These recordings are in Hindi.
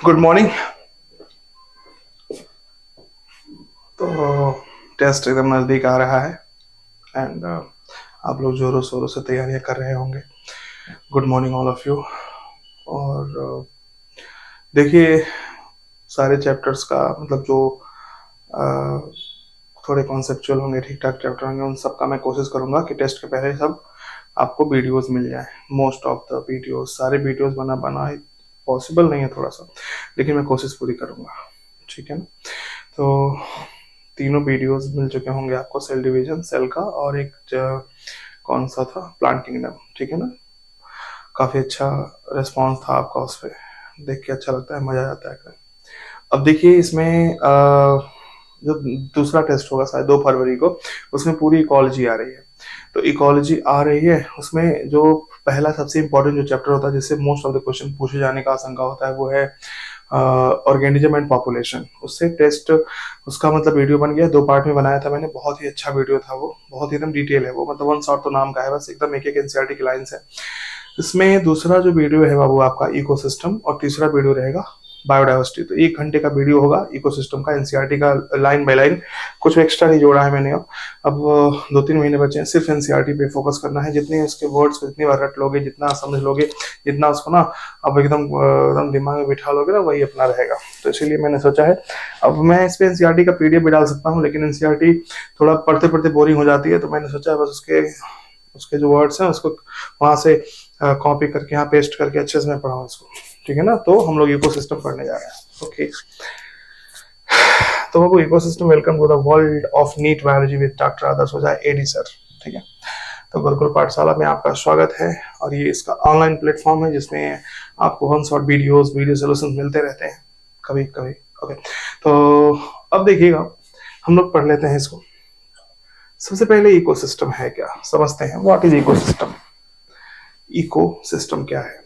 Good morning. तो टेस्ट एकदम नज़दीक आ रहा है एंड आप लोग जोरों शोरों से तैयारियां कर रहे होंगे। Good morning all of you. और देखिए, सारे चैप्टर्स का मतलब जो uh, थोड़े कॉन्सेप्चुअल होंगे, ठीक ठाक चैप्टर होंगे, उन सब का मैं कोशिश करूंगा कि टेस्ट के पहले सब आपको वीडियोस मिल जाए। मोस्ट ऑफ द वीडियोस, सारे वीडियोस बना बना पॉसिबल नहीं है थोड़ा सा, लेकिन मैं कोशिश पूरी करूंगा। ठीक है ना? तो तीनों वीडियोस मिल चुके होंगे आपको, सेल डिवीजन, सेल का, और एक कौन सा था, प्लांट किंगडम। ठीक है ना? काफी अच्छा रिस्पांस था आपका उस पर, देख के अच्छा लगता है, मजा आता है। अब देखिए इसमें जो दूसरा टेस्ट होगा शायद 2 फरवरी को, उसमें पूरी इकोलॉजी आ रही है। तो इकोलॉजी आ रही है, उसमें जो पहला सबसे इंपॉर्टेंट जो चैप्टर होता है जिससे मोस्ट ऑफ द क्वेश्चन पूछे जाने का आशंका होता है, वो है ऑर्गेनिज्म एंड पॉपुलेशन। उससे टेस्ट, उसका मतलब वीडियो बन गया, 2 पार्ट में बनाया था मैंने, बहुत ही अच्छा वीडियो था वो, बहुत ही एकदम डिटेल है वो, मतलब वन शॉट तो नाम का है बस, एकदम एक एक एनसीईआरटी की लाइन है। इसमें दूसरा जो वीडियो है बाबू आपका इकोसिस्टम, और तीसरा वीडियो रहेगा बायोडाइवर्सिटी। तो 1 घंटे का वीडियो होगा इकोसिस्टम का, एनसीईआरटी का, लाइन बाय लाइन। कुछ एक्स्ट्रा नहीं जोड़ा है मैंने। अब 2-3 महीने बचे हैं, सिर्फ एनसीईआरटी पे फोकस करना है। जितने उसके वर्ड्स जितनी बार रट लोगे, जितना समझ लोगे, जितना उसको ना अब एकदम दिमाग में बिठा लोगे ना, वही अपना रहेगा। तो इसीलिए मैंने सोचा है, अब मैं इस पे एनसीईआरटी का पीडीएफ भी डाल सकता हूँ, लेकिन एनसीईआरटी थोड़ा पढ़ते पढ़ते बोरिंग हो जाती है, तो मैंने सोचा बस उसके उसके जो वर्ड्स हैं उसको वहां से कॉपी करके यहाँ पेस्ट करके अच्छे से मैं पढ़ाऊँ इसको। ठीक है ना? तो हम लोग इकोसिस्टम पढ़ने जा रहे हैं। ओके, तो बाबू ecosystem, welcome to the world of NEET biology with doctor Adarsh Ojha AD sir. ठीक है? तो गुरुकुल पाठशाला में आपका स्वागत है, और ये इसका ऑनलाइन प्लेटफॉर्म है जिसमें आपको one shot videos, video solution मिलते रहते हैं कभी कभी। ओके, तो अब देखिएगा, हम लोग पढ़ लेते हैं इसको। सबसे पहले इकोसिस्टम है क्या, समझते हैं। What is ecosystem? इकोसिस्टम क्या है?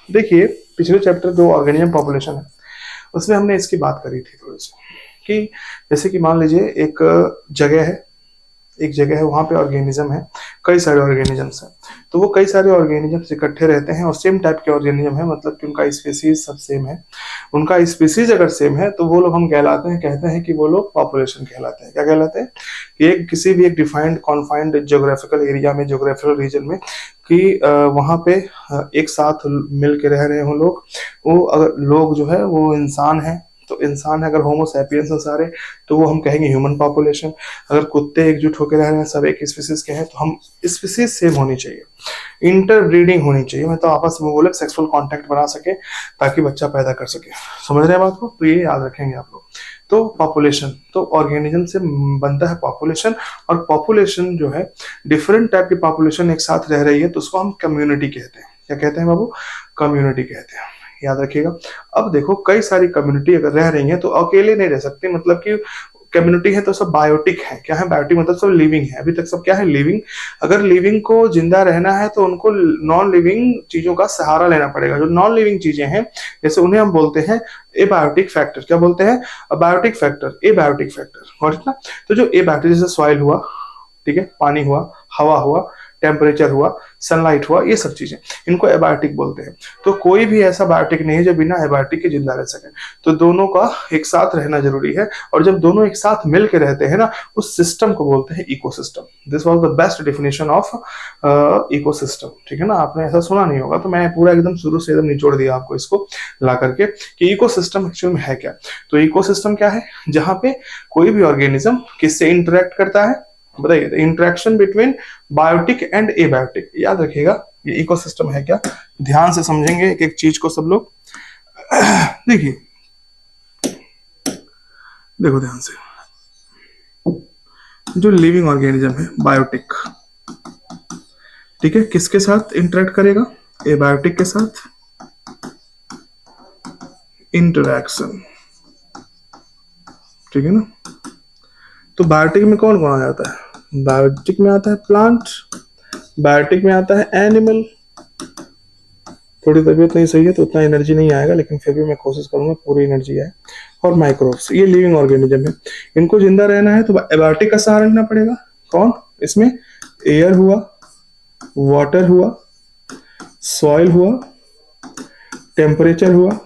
देखिए, पिछले चैप्टर जो ऑर्गेनिज्म पॉपुलेशन है, उसमें हमने इसकी बात करी थी थोड़ी सी, कि जैसे कि मान लीजिए एक जगह है, एक जगह है, वहां पे ऑर्गेनिज्म है, कई सारे ऑर्गेनिजम्स हैं। तो वो कई सारे ऑर्गेनिजम्स इकट्ठे रहते हैं और सेम टाइप के ऑर्गेनिज्म है, मतलब कि उनका स्पीसीज सब सेम है। उनका स्पीसीज अगर सेम है तो वो लोग हम कहलाते हैं, कहते हैं कि वो लोग पॉपुलेशन कहलाते हैं। क्या कहलाते हैं? कि एक किसी भी एक डिफाइंड कॉन्फाइंड ज्योग्राफिकल एरिया में, ज्योग्राफिकल रीजन में, कि वहां पे एक साथ मिल के रह रहे हो लोग। वो अगर लोग जो है वो इंसान है, तो इंसान है अगर होमो सैपियंस हैं सारे, तो वो हम कहेंगे ह्यूमन पॉपुलेशन। अगर कुत्ते एकजुट होकर रह रहे हैं, सब एक स्पीसीज के हैं, तो हम स्पीसीज सेम होनी चाहिए, इंटरब्रीडिंग होनी चाहिए, मतलब आपस में वो लोग सेक्सुअल कांटेक्ट बना सके ताकि बच्चा पैदा कर सके। समझ रहे हैं बात को? तो ये याद रखेंगे आप लोग। तो पॉपुलेशन, तो ऑर्गेनिज्म से बनता है पॉपुलेशन, और पॉपुलेशन जो है, डिफरेंट टाइप की पॉपुलेशन एक साथ रह रही है, तो उसको हम कम्युनिटी कहते हैं। क्या कहते हैं बाबू? कम्युनिटी कहते हैं, याद रखिएगा। अब देखो, कई सारी कम्युनिटी अगर रह रही है तो अकेले नहीं रह सकती, मतलब कि कम्युनिटी है तो सब बायोटिक है। क्या है बायोटिक? मतलब सब लिविंग है, अभी तक सब क्या है, लिविंग। अगर लिविंग को जिंदा रहना है तो उनको नॉन लिविंग चीजों का सहारा लेना पड़ेगा। जो नॉन लिविंग चीजें हैं, जैसे उन्हें हम बोलते हैं एबायोटिक फैक्टर। क्या बोलते हैं? Abiotic factor, abiotic factor. Got it ना? तो जो एबायोटिक, जैसे सॉइल हुआ, ठीक है, पानी हुआ, हवा हुआ, टेम्परेचर हुआ, सनलाइट हुआ, ये सब चीजें, इनको एबायोटिक बोलते हैं। तो कोई भी ऐसा बायोटिक नहीं है जो बिना एबायोटिक के जिंदा रह सके। तो दोनों का एक साथ रहना जरूरी है, और जब दोनों एक साथ मिल के रहते हैं ना, उस सिस्टम को बोलते हैं ecosystem. This was the best definition of ecosystem. ठीक है ना? आपने ऐसा सुना नहीं होगा, तो मैं पूरा एकदम शुरू से एकदम निचोड़ दिया आपको इसको ला करके, कि इकोसिस्टम एक्चुअल में है क्या। तो इकोसिस्टम क्या है? जहां पे कोई भी ऑर्गेनिज्म किससे इंटरेक्ट करता है, बताइए। Interaction between biotic and abiotic, याद रखिएगा, ये इकोसिस्टम है क्या। ध्यान से समझेंगे एक एक चीज को सब लोग। देखिए, देखो ध्यान से, जो लिविंग ऑर्गेनिज्म है बायोटिक, ठीक है, किसके साथ इंटरेक्ट करेगा? एबायोटिक के साथ इंटरेक्शन। ठीक है ना? तो बायोटिक में कौन कौन आ जाता है? बायोटिक में आता है प्लांट, बायोटिक में आता है एनिमल। थोड़ी तबीयत नहीं सही है तो उतना एनर्जी नहीं आएगा, लेकिन फिर भी मैं कोशिश करूंगा पूरी एनर्जी आए। और माइक्रोब्स, ये लिविंग ऑर्गेनिज्म है, इनको जिंदा रहना है तो एबायोटिक का सहारा लेना पड़ेगा। कौन? इसमें एयर हुआ, वाटर हुआ, सॉइल हुआ, टेम्परेचर हुआ,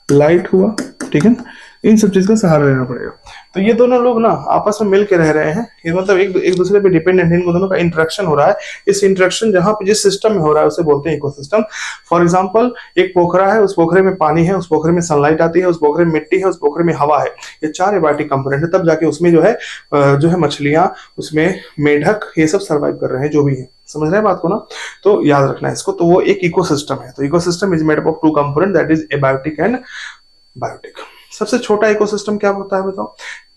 लाइट हुआ, ठीक है ना, इन सब चीज का सहारा लेना पड़ेगा। तो ये दोनों लोग ना आपस में मिल के रह रहे हैं, ये मतलब एक दूसरे पे डिपेंडेंट है, इनको दोनों का इंटरेक्शन हो रहा है। इस इंटरेक्शन जहां पे जिस सिस्टम में हो रहा है उसे बोलते हैं इकोसिस्टम। फॉर एग्जांपल एक पोखरा है, उस पोखरे में पानी है, उस पोखरे में सनलाइट आती है, उस पोखरे में मिट्टी है, उस पोखरे में हवा है, ये 4 एबायोटिक कंपोनेंट है, तब जाके उसमें जो है मछलियां, उसमें मेढक, ये सब सर्वाइव कर रहे हैं, जो भी है। समझ रहे हैं बात को ना? तो याद रखना है इसको। तो वो एक इकोसिस्टम है। तो ecosystem is made up of 2 component, that is abiotic and biotic. सबसे छोटा इकोसिस्टम क्या होता है बताओ?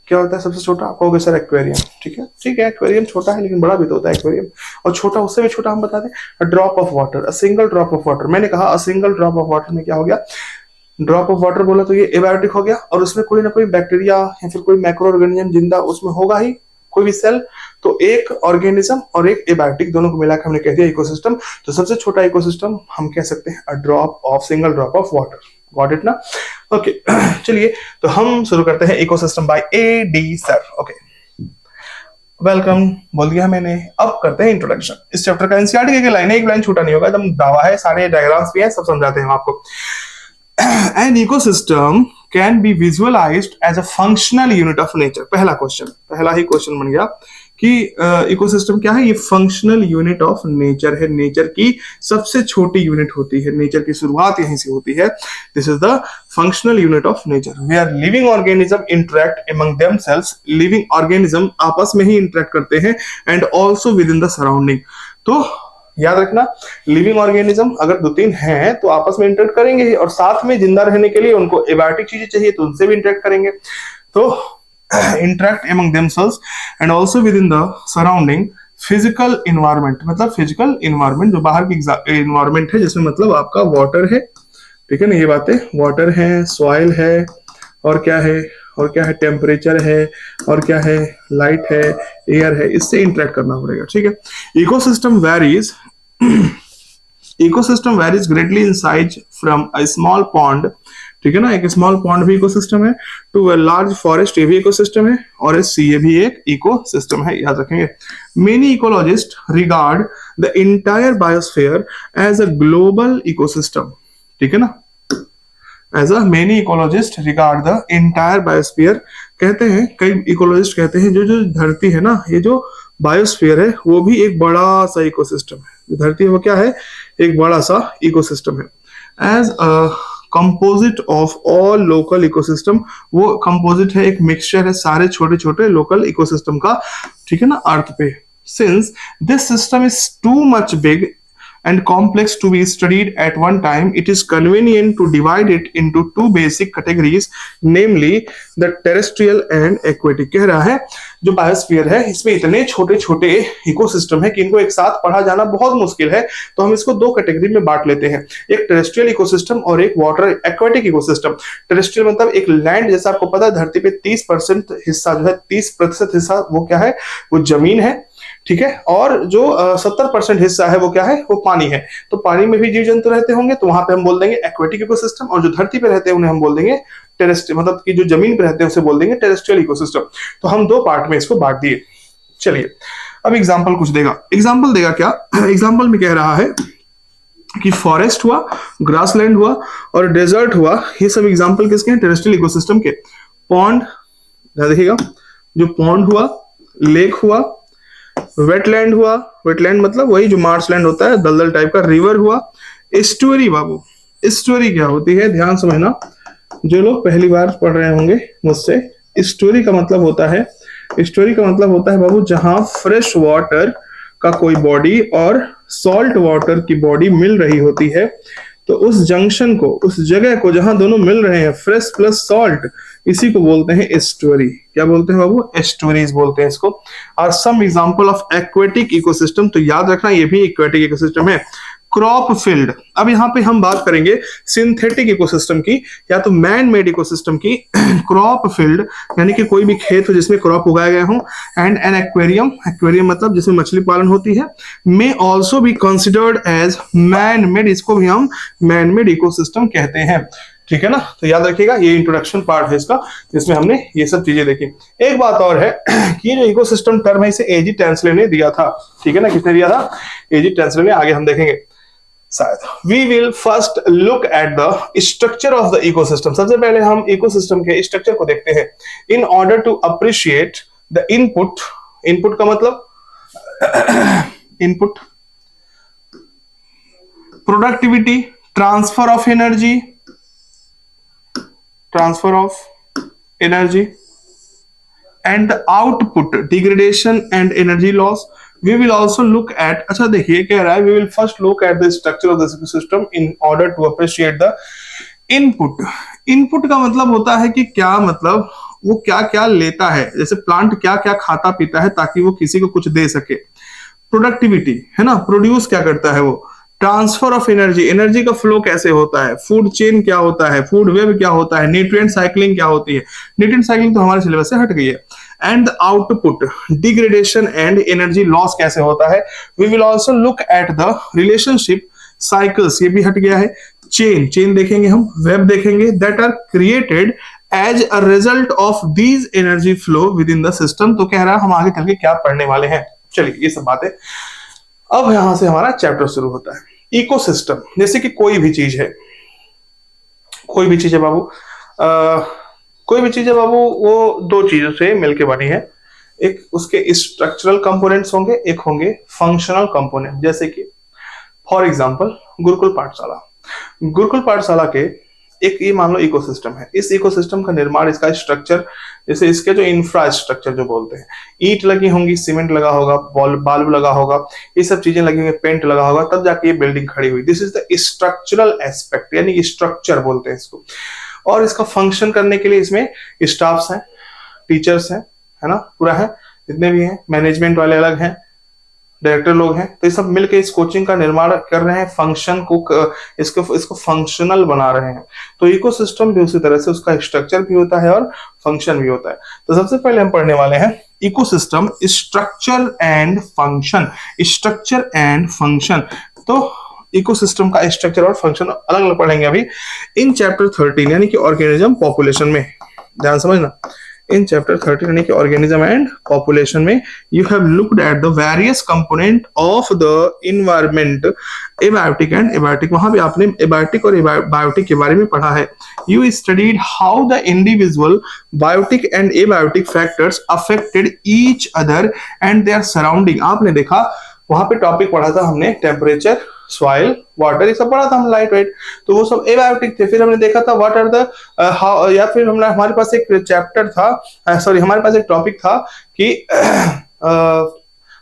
क्या होता है सबसे छोटा? आप कहोगे सर एक्वेरियम। ठीक है, ठीक है, एक्वेरियम छोटा है लेकिन बड़ा भी तो होता है एक्वेरियम। और छोटा, उससे भी छोटा हम बता दें, अ drop of water, a single drop of water. मैंने कहा a single drop of water में क्या हो गया? ड्रॉप ऑफ वाटर बोला तो ये एबायोटिक हो गया, और उसमें कोई ना कोई बैक्टीरिया या फिर कोई माइक्रो ऑर्गेनिज्म जिंदा उसमें होगा ही, कोई भी सेल। तो एक ऑर्गेनिज्म और एक एबायोटिक दोनों को मिलाकर हमने कह दिया इकोसिस्टम। तो सबसे छोटा इकोसिस्टम हम कह सकते हैं a drop of, single drop of water. Got it ना? ओके चलिए, तो हम शुरू करते हैं ecosystem by A D sir. Okay, welcome बोल दिया मैंने। अब करते हैं इंट्रोडक्शन। इस चैप्टर का एनसीईआरटी की लाइन है, एक लाइन छूटा नहीं होगा, एकदम दावा है, सारे डायग्राम्स भी हैं, सब समझाते हैं हम आपको। An ecosystem can be visualized as a functional unit of nature। पहला क्वेश्चन, पहला ही क्वेश्चन बन गया कि इकोसिस्टम क्या है? ये फंक्शनल यूनिट ऑफ नेचर है, नेचर की सबसे छोटी यूनिट होती है, नेचर की शुरुआत यहीं से होती है। This is the functional unit of nature where living organism interact among themselves. Living organism आपस में ही इंटरेक्ट करते हैं, and also within the surrounding. तो याद रखना, लिविंग ऑर्गेनिज्म अगर 2-3 हैं तो आपस में इंटरेक्ट करेंगे ही, और साथ में जिंदा रहने के लिए उनको एबायोटिक चीजें चाहिए तो उनसे भी इंटरेक्ट करेंगे। तो interact among themselves and also with in the surrounding. Physical environment मतलब फिजिकल इन्वायरमेंट जो बाहर की इन्वायरमेंट है, जिसमें मतलब आपका वाटर है, ठीक है ना, ये बातें, वाटर है, सॉइल है, और क्या है, और क्या है, टेम्परेचर है, और क्या है, लाइट है, एयर है, इससे इंटरेक्ट करना पड़ेगा। ठीक है। Ecosystem varies ecosystem varies greatly in size from a small pond, ठीक है ना, एक स्मॉल पॉन्ड भी इकोसिस्टम है, टू अ लार्ज फॉरेस्ट, ये भी इकोसिस्टम है, और सी ये भी एक इकोसिस्टम है, याद रखेंगे। Many ecologist regard the entire biosphere as a global ecosystem, ठीक है ना, as a many ecologist regard the entire biosphere. कहते हैं, कई इकोलॉजिस्ट कहते हैं, जो जो धरती है ना, ये जो बायोस्फीयर है वो भी एक बड़ा सा इकोसिस्टम है। जो धरती है वो क्या है? एक बड़ा सा इकोसिस्टम है। As a composite of all local ecosystem, वो कंपोजिट है, एक मिक्सचर है सारे छोटे छोटे लोकल इकोसिस्टम का, ठीक है ना, अर्थ पे। Since this system is too much big and complex to be studied at one time, it is convenient to divide it into 2 basic categories, namely the terrestrial and aquatic। कह रहा है जो बायोस्फीयर है इसमें इतने छोटे छोटे इकोसिस्टम है कि इनको एक साथ पढ़ा जाना बहुत मुश्किल है, तो हम इसको 2 कैटेगरी में बांट लेते हैं, एक टेरेस्ट्रियल इकोसिस्टम और एक वाटर एक्वाटिक इकोसिस्टम। टेरेस्ट्रियल मतलब एक लैंड, जैसा आपको पता है धरती पे 30% हिस्सा जो है, 30% हिस्सा वो क्या है? वो जमीन है, ठीक है, और जो 70% हिस्सा है वो क्या है? वो पानी है। तो पानी में भी जीव जंतु रहते होंगे, तो वहां पे हम बोल देंगे एक्वेटिक इकोसिस्टम, और जो धरती पे रहते हैं उन्हें हम बोल देंगे टेरेस्ट्रियल, मतलब कि जो जमीन पे रहते हैं उसे बोल देंगे टेरेस्ट्रियल इकोसिस्टम। तो हम 2 पार्ट में इसको बांट दिए। चलिए अब एग्जाम्पल कुछ देगा। एग्जाम्पल देगा क्या? एग्जाम्पल में कह रहा है कि फॉरेस्ट हुआ, ग्रासलैंड हुआ और डेजर्ट हुआ, ये सब एग्जाम्पल किसके हैं? टेरेस्ट्रियल इकोसिस्टम के। पॉन्ड, देखिएगा, जो पॉन्ड हुआ, लेक हुआ, वेटलैंड हुआ, वेटलैंड मतलब वही जो मार्शलैंड होता है, दलदल टाइप का, रिवर हुआ, एस्टुअरी। बाबू एस्टुअरी क्या होती है? ध्यान समझना, जो लोग पहली बार पढ़ रहे होंगे मुझसे, एस्टुअरी का मतलब होता है, एस्टुअरी का मतलब होता है बाबू जहां फ्रेश वाटर का कोई बॉडी और सॉल्ट वाटर की बॉडी मिल रही होती है, तो उस जंक्शन को, उस जगह को जहां दोनों मिल रहे हैं, फ्रेश प्लस सॉल्ट, इसी को बोलते हैं एस्टुअरी। क्या बोलते हैं बाबू? एस्टुअरीज बोलते हैं इसको। और some example of aquatic ecosystem, तो याद रखना ये भी एक्वेटिक इकोसिस्टम है। क्रॉप फील्ड, अब यहाँ पे हम बात करेंगे सिंथेटिक इकोसिस्टम की या तो मैन मेड इकोसिस्टम की। क्रॉप फील्ड यानी कि कोई भी खेत हो जिसमें क्रॉप उगाए गए हों, एंड एन एक्वेरियम, एक्वेरियम मतलब जिसमें मछली पालन होती है, may also be considered as man made, इसको भी हम मैन मेड इकोसिस्टम कहते हैं, ठीक है ना। तो याद रखिएगा, ये इंट्रोडक्शन पार्ट है इसका, जिसमें हमने ये सब चीजें देखी। एक बात और है कि जो इकोसिस्टम टर्म है इसे एजी टेंसले ने दिया था, ठीक है ना। किसने दिया था? एजी टेंसले ने, आगे हम देखेंगे। शायद we will first look at the structure of the ecosystem. सबसे पहले हम इकोसिस्टम के स्ट्रक्चर को देखते हैं in order to appreciate the input. Input का मतलब input, productivity, transfer of energy and the output, degradation and energy loss. We will also look at, अच्छा देखिए कह रहा है we will first look at the structure of the system in order to appreciate the input. Input का मतलब होता है कि क्या, मतलब वो क्या क्या लेता है, जैसे प्लांट क्या क्या खाता पीता है ताकि वो किसी को कुछ दे सके। प्रोडक्टिविटी है ना, प्रोड्यूस क्या करता है वो। ट्रांसफर ऑफ एनर्जी, एनर्जी का फ्लो कैसे होता है। फूड चेन क्या होता है, फूड वेब क्या होता है। न्यूट्रिएंट साइक्लिंग क्या होती है, न्यूट्रिएंट साइक्लिंग तो हमारे सिलेबस से हट गई है। And output, degradation and energy loss कैसे होता है। We will also look at the relationship cycles, ये भी हट गया है। चेन देखेंगे हम, वेब देखेंगे, that are created as a result of these energy flow within the system. तो कह रहा है हम आगे चल के क्या पढ़ने वाले हैं। चलिए ये सब बातें, अब यहां से हमारा चैप्टर शुरू होता है। इकोसिस्टम, जैसे कि कोई भी चीज है, कोई भी चीज है बाबू, कोई भी चीज है बाबू, वो दो चीजों से मिलके बनी है। एक उसके स्ट्रक्चरल कंपोनेंट्स होंगे, एक होंगे फंक्शनल कंपोनेंट। जैसे कि फॉर एग्जांपल गुरुकुल पाठशाला, गुरुकुल पाठशाला के एक ये मान लो इकोसिस्टम है। इस इकोसिस्टम का निर्माण, इसका स्ट्रक्चर, जैसे इसके जो इंफ्रास्ट्रक्चर जो बोलते हैं, ईंट लगी होंगी, सीमेंट लगा होगा, बाल्ब लगा होगा, ये सब चीजें लगी होंगी, पेंट लगा होगा, तब जाके ये बिल्डिंग खड़ी हुई। This is the structural aspect, यानी स्ट्रक्चर बोलते हैं इसको। और इसका फंक्शन करने के लिए इसमें स्टाफ्स हैं, टीचर्स हैं, है ना, पूरा है, जितने भी हैं, मैनेजमेंट वाले अलग हैं, डायरेक्टर लोग हैं, तो ये सब मिलकर इस कोचिंग का निर्माण कर रहे हैं, फंक्शन को, इसको फंक्शनल बना रहे हैं। तो इकोसिस्टम भी उसी तरह से उसका स्ट्रक्चर भी होता है और फंक्शन भी होता है। तो सबसे पहले हम पढ़ने वाले हैं ecosystem structure and function. Structure and function, तो इकोसिस्टम का स्ट्रक्चर और फंक्शन अलग अलग पढ़ेंगे अभी इन चैप्टर 13 यानी कि ऑर्गेनिज्म पॉपुलेशन में। ध्यान समझना, in chapter 13 यानी कि organism and population में you have looked at the various component of the environment, abiotic and abiotic। वहां भी आपने abiotic और biotic के बारे में पढ़ा है। You studied how the individual biotic and abiotic factors affected each other and their surrounding। आपने देखा वहां पे टॉपिक पढ़ा था हमने टेम्परेचर, सॉइल, वाटर, ये सब पढ़ा था हम, लाइट वेट, तो वो सब एबायोटिक थे। फिर हमने देखा था व्हाट आर द हाउ, या फिर हमने, हमारे पास एक चैप्टर था, सॉरी हमारे पास एक टॉपिक था कि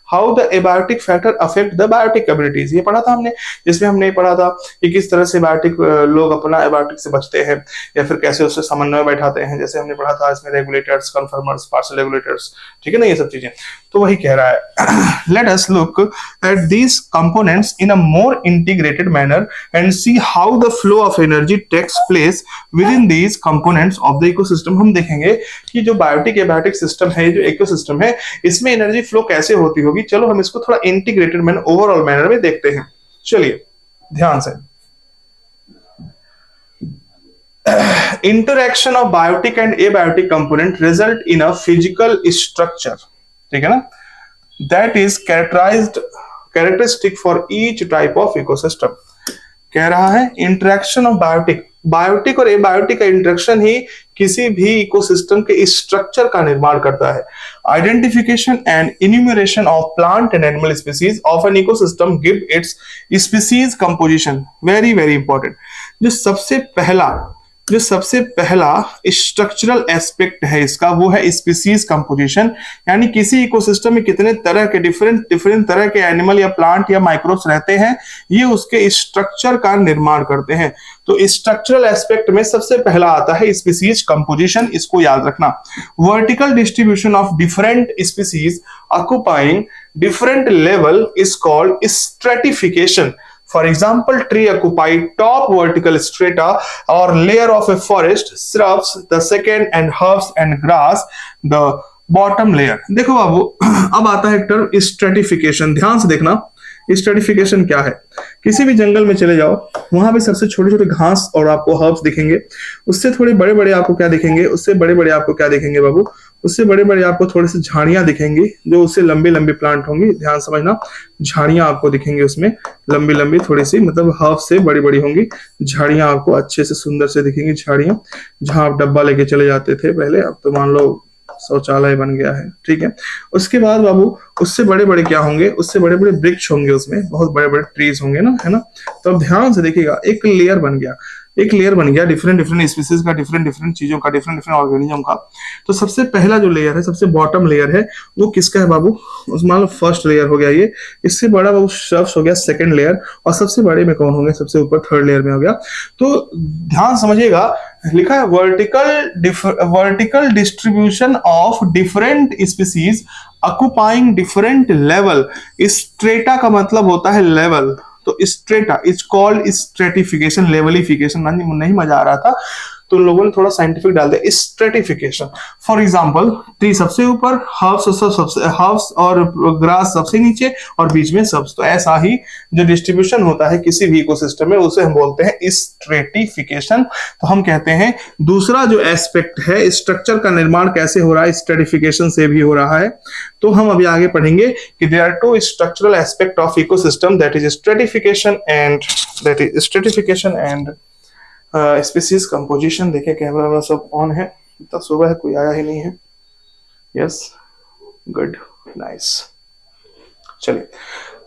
how the abiotic factor affect the biotic abilities, ये पढ़ा था हमने, जिसमें हमने पढ़ा था कि किस तरह से बायोटिक लोग अपना एबायोटिक से बचते हैं या फिर कैसे उससे समन्वय बैठाते हैं। जैसे हमने पढ़ा था इसमें रेगुलेटर्स, कन्फर्मर्स, पार्शियल रेगुलेटर्स, ठीक है ना, ये सब चीजें। तो वही कह रहा है let us look at these components in a more integrated manner and see how the flow of energy takes place within these components of the ecosystem. हम देखेंगे कि जो बायोटिक एबायोटिक सिस्टम है, जो इकोसिस्टम है, इसमें एनर्जी फ्लो कैसे होती होगी। चलो हम इसको थोड़ा इंटीग्रेटेड मैनर, ओवरऑल मैनर में देखते हैं। चलिए ध्यान से, interaction of biotic and abiotic component result in a physical structure, ठीक है ना, that is characteristic for each type of ecosystem। कह रहा है इंटरेक्शन ऑफ बायोटिक और एबायोटिक का इंटरेक्शन ही किसी भी इकोसिस्टम के स्ट्रक्चर का निर्माण करता है। Identification and enumeration of plant and animal species of an ecosystem give its species composition, very very important. जो सबसे पहला स्ट्रक्चरल एस्पेक्ट है इसका, वो है स्पीसीज कंपोजिशन, यानी किसी इकोसिस्टम में कितने तरह के डिफरेंट तरह के एनिमल या प्लांट या माइक्रोब्स रहते हैं, ये उसके स्ट्रक्चर का निर्माण करते हैं। तो स्ट्रक्चरल एस्पेक्ट में सबसे पहला आता है स्पीसीज कंपोजिशन, इसको याद रखना। Vertical distribution of different species occupying different level is called stratification. For example, tree occupy top vertical strata or layer of a forest, shrubs the second and herbs and grass the bottom layer। देखो बाबू, अब आता है टर्म स्ट्रेटिफिकेशन, ध्यान से देखना। स्ट्रेटिफिकेशन क्या है, किसी भी जंगल में चले जाओ, वहां पे सबसे छोटे छोटे घास और आपको हर्ब्स दिखेंगे, उससे थोड़े बड़े बड़े आपको क्या दिखेंगे, उससे बड़े बड़े आपको क्या दिखेंगे बाबू, उससे बड़े बड़े आपको थोड़ी सी झाड़ियां दिखेंगी, जो उससे लंबी लंबी प्लांट होंगी, ध्यान समझना, झाड़ियां आपको दिखेंगी उसमें लंबी लंबी थोड़ी सी, मतलब हाफ से बड़ी बड़ी होंगी झाड़ियां, आपको अच्छे से सुंदर से दिखेंगी झाड़ियां। जहां आप डब्बा लेके चले जाते थे पहले, अब तो मान लो शौचालय बन गया है, ठीक है। उसके बाद बाबू उससे बड़े बड़े क्या होंगे, उससे बड़े बड़े वृक्ष होंगे, उसमें बहुत बड़े बड़े ट्रीज होंगे ना, है ना। तो अब ध्यान से देखिएगा, एक लेयर बन गया, एक लेयर बन गया डिफरेंट डिफरेंट स्पीसीज का, डिफरेंट डिफरेंट चीजों का, डिफरेंट डिफरेंट ऑर्गेनिज्म का। तो सबसे पहला जो लेयर है, सबसे बॉटम लेयर है, वो किसका है बाबू, उस मान लो फर्स्ट लेयर हो गया ये। इससे बड़ा बाबू शख्स हो गया सेकंड लेयर, और सबसे बड़े में कौन होंगे, सबसे ऊपर थर्ड लेयर में हो गया। तो ध्यान समझिएगा, लिखा है vertical distribution of different species occupying different level. Strata का मतलब होता है लेवल, तो स्ट्रेटा इज कॉल्ड स्ट्रेटिफिकेशन, लेवलिफिकेशन। नहीं मजा आ रहा था तो लोगों ने थोड़ा साइंटिफिक डाल दिया, स्ट्रेटिफिकेशन। फॉर एग्जांपल, ट्री सबसे ऊपर, हर्ब्स और ग्रास सबसे नीचे, और बीच में सब्स। तो ऐसा ही जो डिस्ट्रीब्यूशन होता है किसी भी इकोसिस्टम में, उसे हम बोलते हैं स्ट्रेटिफिकेशन। तो हम कहते हैं दूसरा जो एस्पेक्ट है, स्ट्रक्चर का निर्माण कैसे हो रहा है, स्ट्रेटिफिकेशन से भी हो रहा है। तो हम अभी आगे पढ़ेंगे कि there are two structural aspect of ecosystem, that is stratification and species composition. देखिए कैमरा सब ऑन है, इतना सुबह है, कोई आया ही नहीं है। Yes, good, nice. चलिए,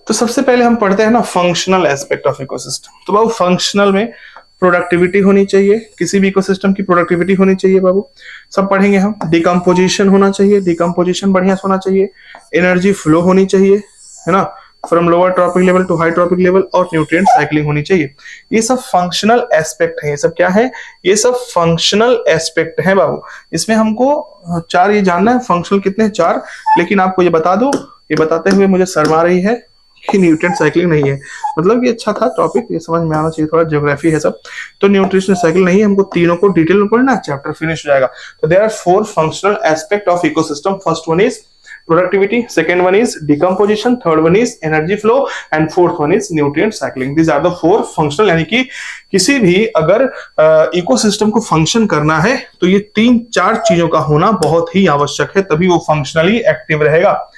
तो सबसे पहले हम पढ़ते हैं ना फंक्शनल एस्पेक्ट ऑफ इकोसिस्टम। तो बाबू फंक्शनल में प्रोडक्टिविटी होनी चाहिए, किसी भी इकोसिस्टम की प्रोडक्टिविटी होनी चाहिए बाबू, सब पढ़ेंगे हम। डिकम्पोजिशन होना चाहिए, डिकम्पोजिशन बढ़िया से होना चाहिए। एनर्जी फ्लो होनी चाहिए, है ना, from lower trophic level to high trophic level, और न्यूट्रिएंट साइक्लिंग होनी चाहिए। ये सब फंक्शनल एस्पेक्ट है। ये सब क्या है, ये सब फंक्शनल एस्पेक्ट है बाबू। इसमें हमको चार ये जानना है, फंक्शनल कितने हैं, चार। लेकिन आपको ये बता दो, ये बताते हुए मुझे शर्म आ रही है कि न्यूट्रिएंट साइक्लिंग नहीं है। मतलब ये अच्छा था टॉपिक, ये समझ में आना चाहिए, थोड़ा ज्योग्राफी है सब। तो न्यूट्रिशन साइकिल नहीं है, हमको तीनों को डिटेल में पढ़ना, चैप्टर फिनिश हो जाएगा। तो there are 4 functional aspect of ecosystem. First one is productivity, second one is decomposition, third one is energy flow, and fourth one is nutrient cycling. These are the 4 functional, यानी कि किसी भी अगर इकोसिस्टम को फंक्शन करना है तो ये 3-4 चीजों का होना बहुत ही आवश्यक है, तभी वो फंक्शनली एक्टिव रहेगा।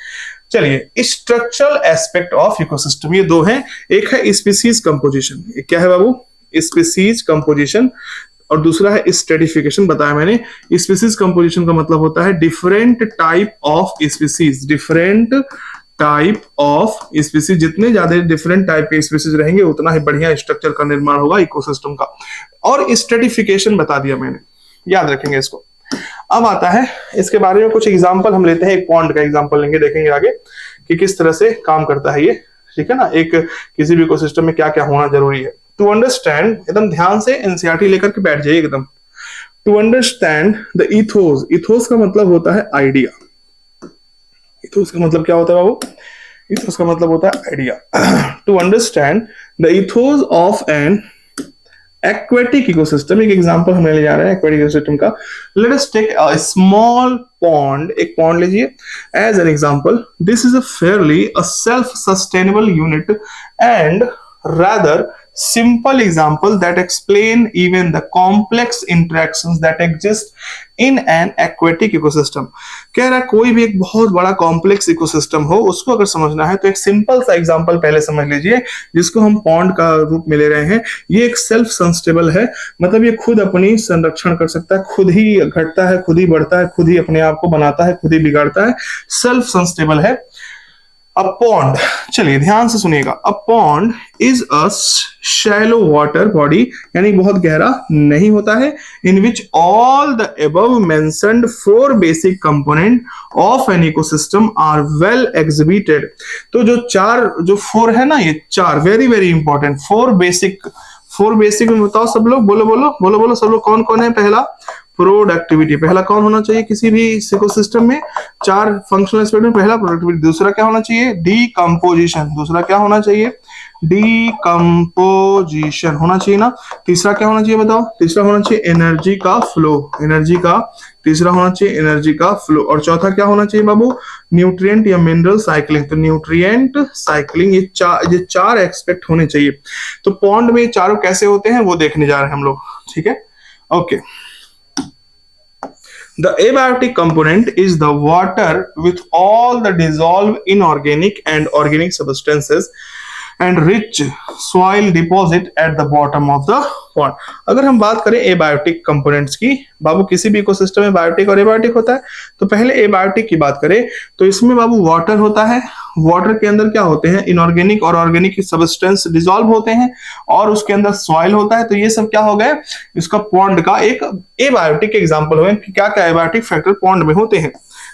चलिए, स्ट्रक्चरल एस्पेक्ट ऑफ इकोसिस्टम ये दो हैं, एक है स्पीसीज कंपोजिशन, क्या है बाबू, स्पीसीज कंपोजिशन, और दूसरा है स्ट्रेटिफिकेशन। बताया मैंने, स्पीसीज कंपोजिशन का मतलब होता है different type of species, different type of species. जितने ज्यादा डिफरेंट टाइप के स्पीसीज रहेंगे उतना ही बढ़िया स्ट्रक्चर का निर्माण होगा इकोसिस्टम का। और स्ट्रेटिफिकेशन बता दिया मैंने, याद रखेंगे इसको। अब आता है इसके बारे में कुछ एग्जांपल हम लेते हैं, एक पॉन्ड का एग्जांपल लेंगे, देखेंगे आगे कि किस तरह से काम करता है ये, ठीक है ना। एक किसी भी इकोसिस्टम में क्या क्या होना जरूरी है टू अंडरस्टैंड। एकदम ध्यान से एनसीईआरटी लेकर के बैठ जाइए एकदम। To understand the ethos, ethos का मतलब होता है आइडिया। इथोस का मतलब क्या होता है बाबू, इथोस का मतलब होता है idea. To understand the ethos of an aquatic ecosystem, एक एग्जांपल हमें ले जा रहे हैं एक्वेटिक इकोसिस्टम का। Let us take a small pond, एक पॉन्ड लीजिए as an example. This is a fairly a self sustainable unit and rather simple example that explain even the complex interactions that exist in an aquatic ecosystem। कह रहा है कोई भी एक बहुत बड़ा कॉम्प्लेक्स इकोसिस्टम हो, उसको अगर समझना है तो एक सिंपल सा एग्जांपल पहले समझ लीजिए, जिसको हम पॉन्ड का रूप में ले रहे हैं। ये एक सेल्फ सस्टेनेबल है, मतलब ये खुद अपनी संरक्षण कर सकता है, खुद ही घटता है, खुद ही बढ़ता है, खुद ही अपने आप को बनाता है, खुद ही बिगाड़ता है, सेल्फ सस्टेनेबल है। A pond, चलिए ध्यान से सुनिएगा। A pond is a shallow water body, यानी बहुत गहरा नहीं होता है, in which all the above mentioned 4 basic component of an ecosystem are well exhibited। तो जो 4 है ना, ये 4 वेरी वेरी इंपॉर्टेंट, 4 बेसिक में बताओ सब लोग, बोलो सब लोग, कौन कौन है। पहला प्रोडक्टिविटी, पहला कौन होना चाहिए किसी भी इकोसिस्टम में, 4 फंक्शनल एस्पेक्ट में पहला प्रोडक्टिविटी। दूसरा क्या होना चाहिए, डीकंपोजिशन, दूसरा क्या होना चाहिए, डीकंपोजिशन होना चाहिए ना। तीसरा क्या होना चाहिए बताओ, तीसरा होना चाहिए एनर्जी का फ्लो, तीसरा होना चाहिए एनर्जी का फ्लो। और चौथा क्या होना चाहिए बाबू, न्यूट्रिएंट या मिनरल साइक्लिंग। तो न्यूट्रिएंट साइक्लिंग, ये 4 एस्पेक्ट होने चाहिए। तो पॉन्ड में चारों कैसे होते हैं वो देखने जा रहे हैं हम लोग, ठीक है, okay. The abiotic component is the water with all the dissolved inorganic and organic substances and rich soil deposit at the bottom of the pond. अगर हम बात करें एबायोटिक कंपोनेंट्स की, बाबू किसी भी इकोसिस्टम में बायोटिक और एबायोटिक होता है, तो पहले एबायोटिक की बात करें तो इसमें बाबू वाटर होता है, वाटर के अंदर क्या होते हैं, इनऑर्गेनिक और ऑर्गेनिक सब्सटेंस डिसॉल्व होते हैं, और उसके अंदर सॉइल होता है। तो ये सब क्या हो गए, इसका पॉन्ड का एक एबायोटिक एग्जांपल हो गए। क्या क्या एबायोटिक फैक्टर पॉन्ड में होते हैं।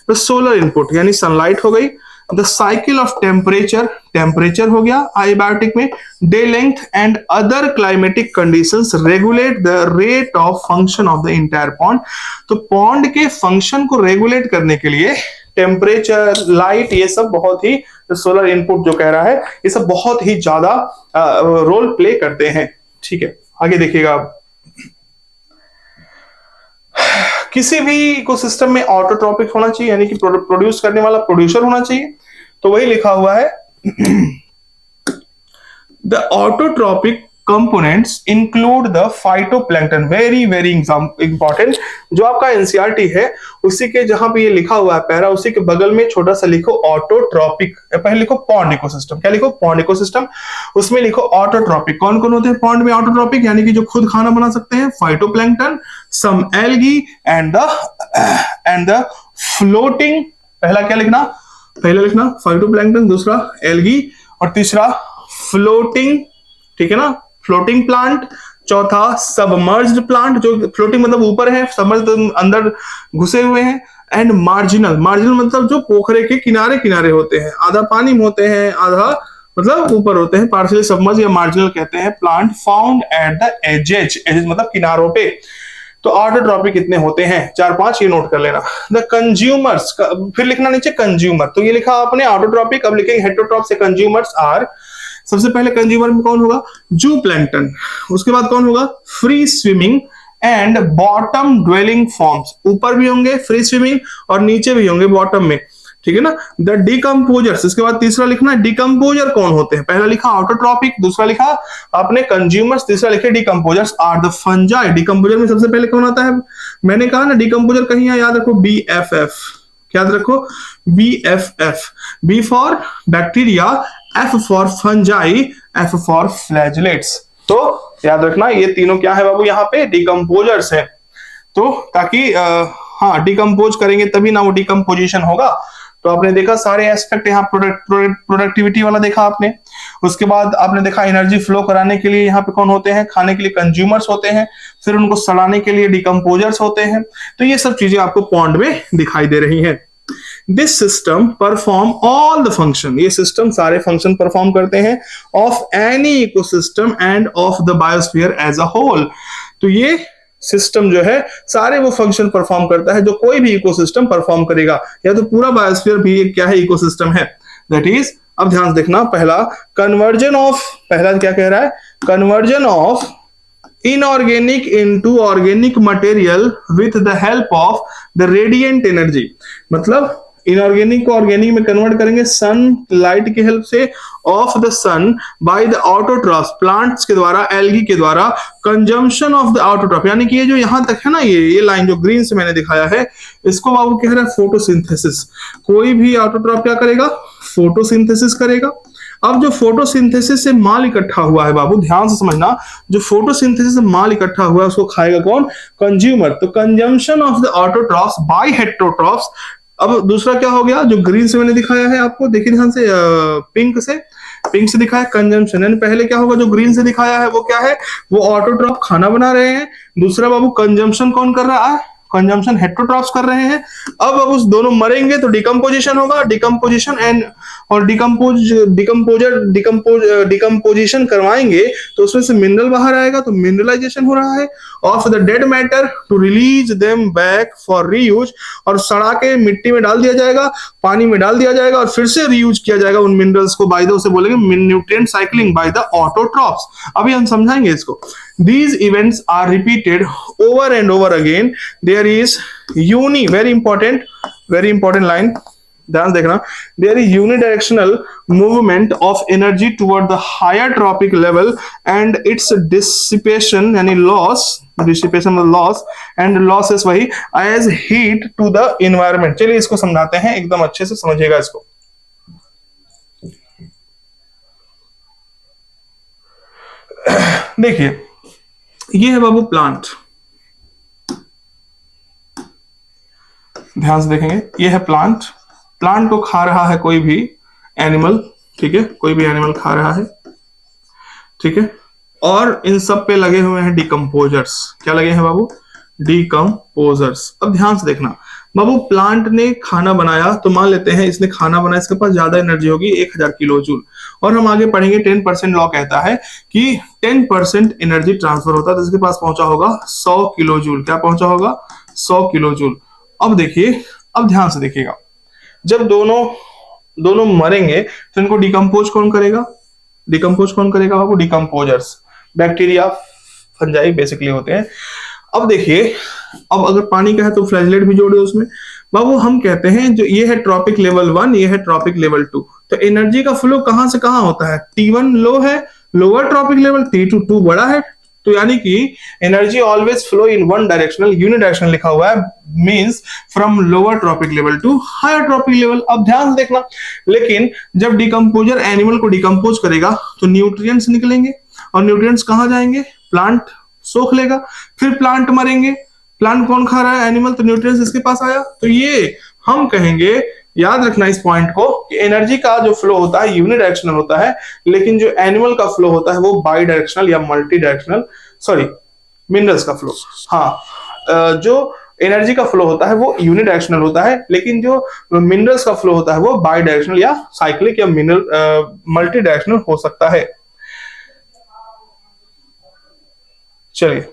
तो सोलर इनपुट यानी सनलाइट हो गई, the cycle of temperature, temperature हो गया एबायोटिक में, day length and other climatic conditions regulate the rate of function of the entire pond. तो पॉन्ड के फंक्शन को रेगुलेट करने के लिए टेम्परेचर, लाइट, ये सब बहुत ही, सोलर इनपुट जो कह रहा है, ये सब बहुत ही ज्यादा रोल प्ले करते हैं। ठीक है, आगे देखिएगा आप, किसी भी इकोसिस्टम में ऑटोट्रॉपिक होना चाहिए, यानी कि प्रोड्यूस करने वाला प्रोड्यूसर होना चाहिए। तो वही लिखा हुआ है, the autotrophic components include the phytoplankton. Very very important, जो आपका एनसीईआरटी है उसी के जहां पे ये लिखा हुआ है पैरा, उसी के बगल में छोटा सा लिखो ऑटोट्रॉपिक, पहले लिखो पॉन्ड इकोसिस्टम। क्या लिखो, पॉन्ड इकोसिस्टम, उसमें लिखो ऑटोट्रॉपिक। कौन कौन होते हैं पॉन्ड में ऑटोट्रॉपिक, यानी कि जो खुद खाना बना सकते हैं, phytoplankton, some algae and the floating. पहला क्या लिखना, पहला लिखना फाइटोप्लैंक्टन, दूसरा एल्गी, और तीसरा फ्लोटिंग, ठीक है ना, फ्लोटिंग प्लांट, चौथा सबमर्ज्ड प्लांट, जो फ्लोटिंग मतलब ऊपर है, सबमर्ज्ड अंदर घुसे हुए हैं, एंड मार्जिनल, मार्जिनल मतलब जो पोखरे के किनारे किनारे होते हैं, आधा पानी में होते हैं, आधा मतलब ऊपर होते हैं, पार्शियली सबमर्ज या मार्जिनल कहते हैं। Plant found at the edges, edges मतलब किनारों पे। तो ऑटोट्रॉपिक कितने होते हैं, 4-5, ये नोट कर लेना। द कंज्यूमर्स, फिर लिखना नीचे कंज्यूमर, तो ये लिखा आपने ऑटोट्रॉपिक, अब लिखेंगे हेटेरोट्रॉप से कंज्यूमर्स आर। सबसे पहले कंज्यूमर में कौन होगा, जू प्लैंक्टन, उसके बाद कौन होगा, free swimming and bottom dwelling forms, ऊपर भी होंगे फ्री स्विमिंग और नीचे भी होंगे बॉटम में, ठीक है ना। द डिकम्पोजर्स, इसके बाद तीसरा लिखना डिकम्पोजर कौन होते हैं, पहला लिखा ऑटोट्रॉपिक, दूसरा लिखा आपने कंज्यूमर्स, तीसरा लिखे decomposers are the fungi. Decomposer में सबसे पहले कौन आता है, मैंने कहा ना डिकम्पोजर कहीं याद रखो, BFF, याद रखो BFF, B for bacteria, F for fungi, F for flagellates. तो याद रखना ये तीनों क्या है बाबू, यहाँ पे डिकम्पोजर्स है। तो ताकि हाँ डिकम्पोज करेंगे तभी ना वो डिकम्पोजिशन होगा। तो आपने देखा सारे एस्पेक्ट, यहाँ प्रोडक्टिविटी वाला देखा आपने, उसके बाद आपने देखा एनर्जी फ्लो कराने के लिए यहाँ पे कौन होते हैं, खाने के लिए कंज्यूमर्स होते हैं, फिर उनको सड़ाने के लिए डिकम्पोजर्स होते हैं। तो ये सब चीजें आपको पॉन्ड में दिखाई दे रही हैं। This system perform all the function, ये सिस्टम सारे फंक्शन परफॉर्म करते हैं of any ecosystem and of the biosphere as a whole. तो ये सिस्टम जो है सारे वो फंक्शन परफॉर्म करता है जो कोई भी इकोसिस्टम परफॉर्म करेगा, या तो पूरा बायोस्फीयर भी एक क्या है, इकोसिस्टम है। दैट इज, अब ध्यान से देखना, पहला कन्वर्जन ऑफ, पहला क्या कह रहा है, conversion of inorganic into organic material with the help of the radiant energy। मतलब इनऑर्गेनिक को ऑर्गेनिक में कन्वर्ट करेंगे सन लाइट की हेल्प से, of the sun by the autotrophs, plants के द्वारा, एल्गी के द्वारा, कंजम्पशन ऑफ द ऑटोट्रॉफ, यानी कि ये जो यहां तक है ना, ये लाइन जो ग्रीन से मैंने दिखाया है, इसको बाबू कह रहा है फोटोसिंथेसिस। कोई भी ऑटोट्रॉफ क्या करेगा, फोटोसिंथेसिस करेगा। अब जो फोटोसिंथेसिस से माल इकट्ठा हुआ है बाबू, ध्यान से समझना, जो फोटोसिंथेसिस से माल इकट्ठा हुआ है उसको खाएगा कौन, कंज्यूमर। तो consumption of the autotrophs by heterotrophs. अब दूसरा क्या हो गया, जो ग्रीन से मैंने दिखाया है आपको, देखिए ध्यान से, पिंक से दिखाया कंजम्पशन, यानी पहले क्या होगा, जो ग्रीन से दिखाया है वो क्या है, वो ऑटोट्रॉफ खाना बना रहे हैं, दूसरा बाबू कंजम्पशन कौन कर रहा है, कंजम्पशन हेटेरोट्रॉफ्स कर रहे हैं। अब उस दोनों मरेंगे तो डिकम्पोजिशन होगा, डिकम्पोजिशन एंड और डिकम्पोजिशन करवाएंगे तो उसमें से मिनरल बाहर आएगा, तो मिनरलाइजेशन हो रहा है of the dead matter to release them back for reuse, और सड़ा के मिट्टी में डाल दिया जाएगा, पानी में डाल दिया जाएगा और फिर से रीयूज किया जाएगा उन मिनरल्स को, बाय द उसे बोलेंगे nutrient cycling bye the autotrophs. अभी हम समझाएंगे इसको। These events are repeated over and over again. There is very important line, ध्यान देखना, there is unidirectional movement of energy toward the higher trophic level and its dissipation यानी loss, dissipation loss and losses वही as heat to the environment. चलिए इसको समझाते हैं, एकदम अच्छे से समझिएगा इसको। देखिए ये है बाबू प्लांट, ध्यान से देखेंगे, ये है प्लांट, प्लांट को खा रहा है कोई भी एनिमल, ठीक है, कोई भी एनिमल खा रहा है, ठीक है, और इन सब पे लगे हुए हैं डिकम्पोजर्स। क्या लगे हैं बाबू? डिकम्पोजर्स। अब ध्यान से देखना बाबू, प्लांट ने खाना बनाया, तो मान लेते हैं इसने खाना बनाया, इसके पास ज्यादा एनर्जी होगी 1000 किलो जूल, और हम आगे पढ़ेंगे 10% लॉ कहता है कि 10% एनर्जी ट्रांसफर होता है, तो इसके पास पहुंचा होगा 100 किलो जूल। क्या पहुंचा होगा? 100 किलो जूल। अब देखिए, अब ध्यान से देखिएगा, जब दोनों मरेंगे तो इनको डिकम्पोज कौन करेगा? डिकम्पोज कौन करेगा बाबू? डिकम्पोजर्स, बैक्टीरिया, फंजाई बेसिकली होते हैं। अब देखिए, अब अगर पानी का है तो फ्लैजलेट भी जोड़े उसमें बाबू। हम कहते हैं जो ये है ट्रॉपिक लेवल 1, ये है ट्रॉपिक लेवल 2, तो एनर्जी का फ्लो कहां से कहां होता है? T1 लो है, लोअर ट्रॉपिक लेवल, T2 बड़ा है, तो यानी कि energy always flow in one directional, unidirectional लिखा हुआ है, means from lower trophic level to higher trophic level. अब ध्यान से देखना, लेकिन जब डिकम्पोजर एनिमल को डिकम्पोज करेगा तो न्यूट्रिएंट्स निकलेंगे, और न्यूट्रिएंट्स कहां जाएंगे? प्लांट सोख लेगा, फिर प्लांट मरेंगे। प्लांट कौन खा रहा है? एनिमल, तो न्यूट्रिएंट्स इसके पास आया। तो ये हम कहेंगे, याद रखना इस पॉइंट को, कि एनर्जी का जो फ्लो होता है यूनिडायरेक्शनल होता है, लेकिन जो एनिमल का फ्लो होता है वो बाई डायरेक्शनल या मल्टी डायरेक्शनल, सॉरी मिनरल्स का फ्लो, हाँ, जो एनर्जी का फ्लो होता है वो यूनिडायरेक्शनल होता है, लेकिन जो मिनरल्स का फ्लो होता है वो बाई डायरेक्शनल या साइक्लिक या मिनरल मल्टी डायरेक्शनल हो सकता है। चलिए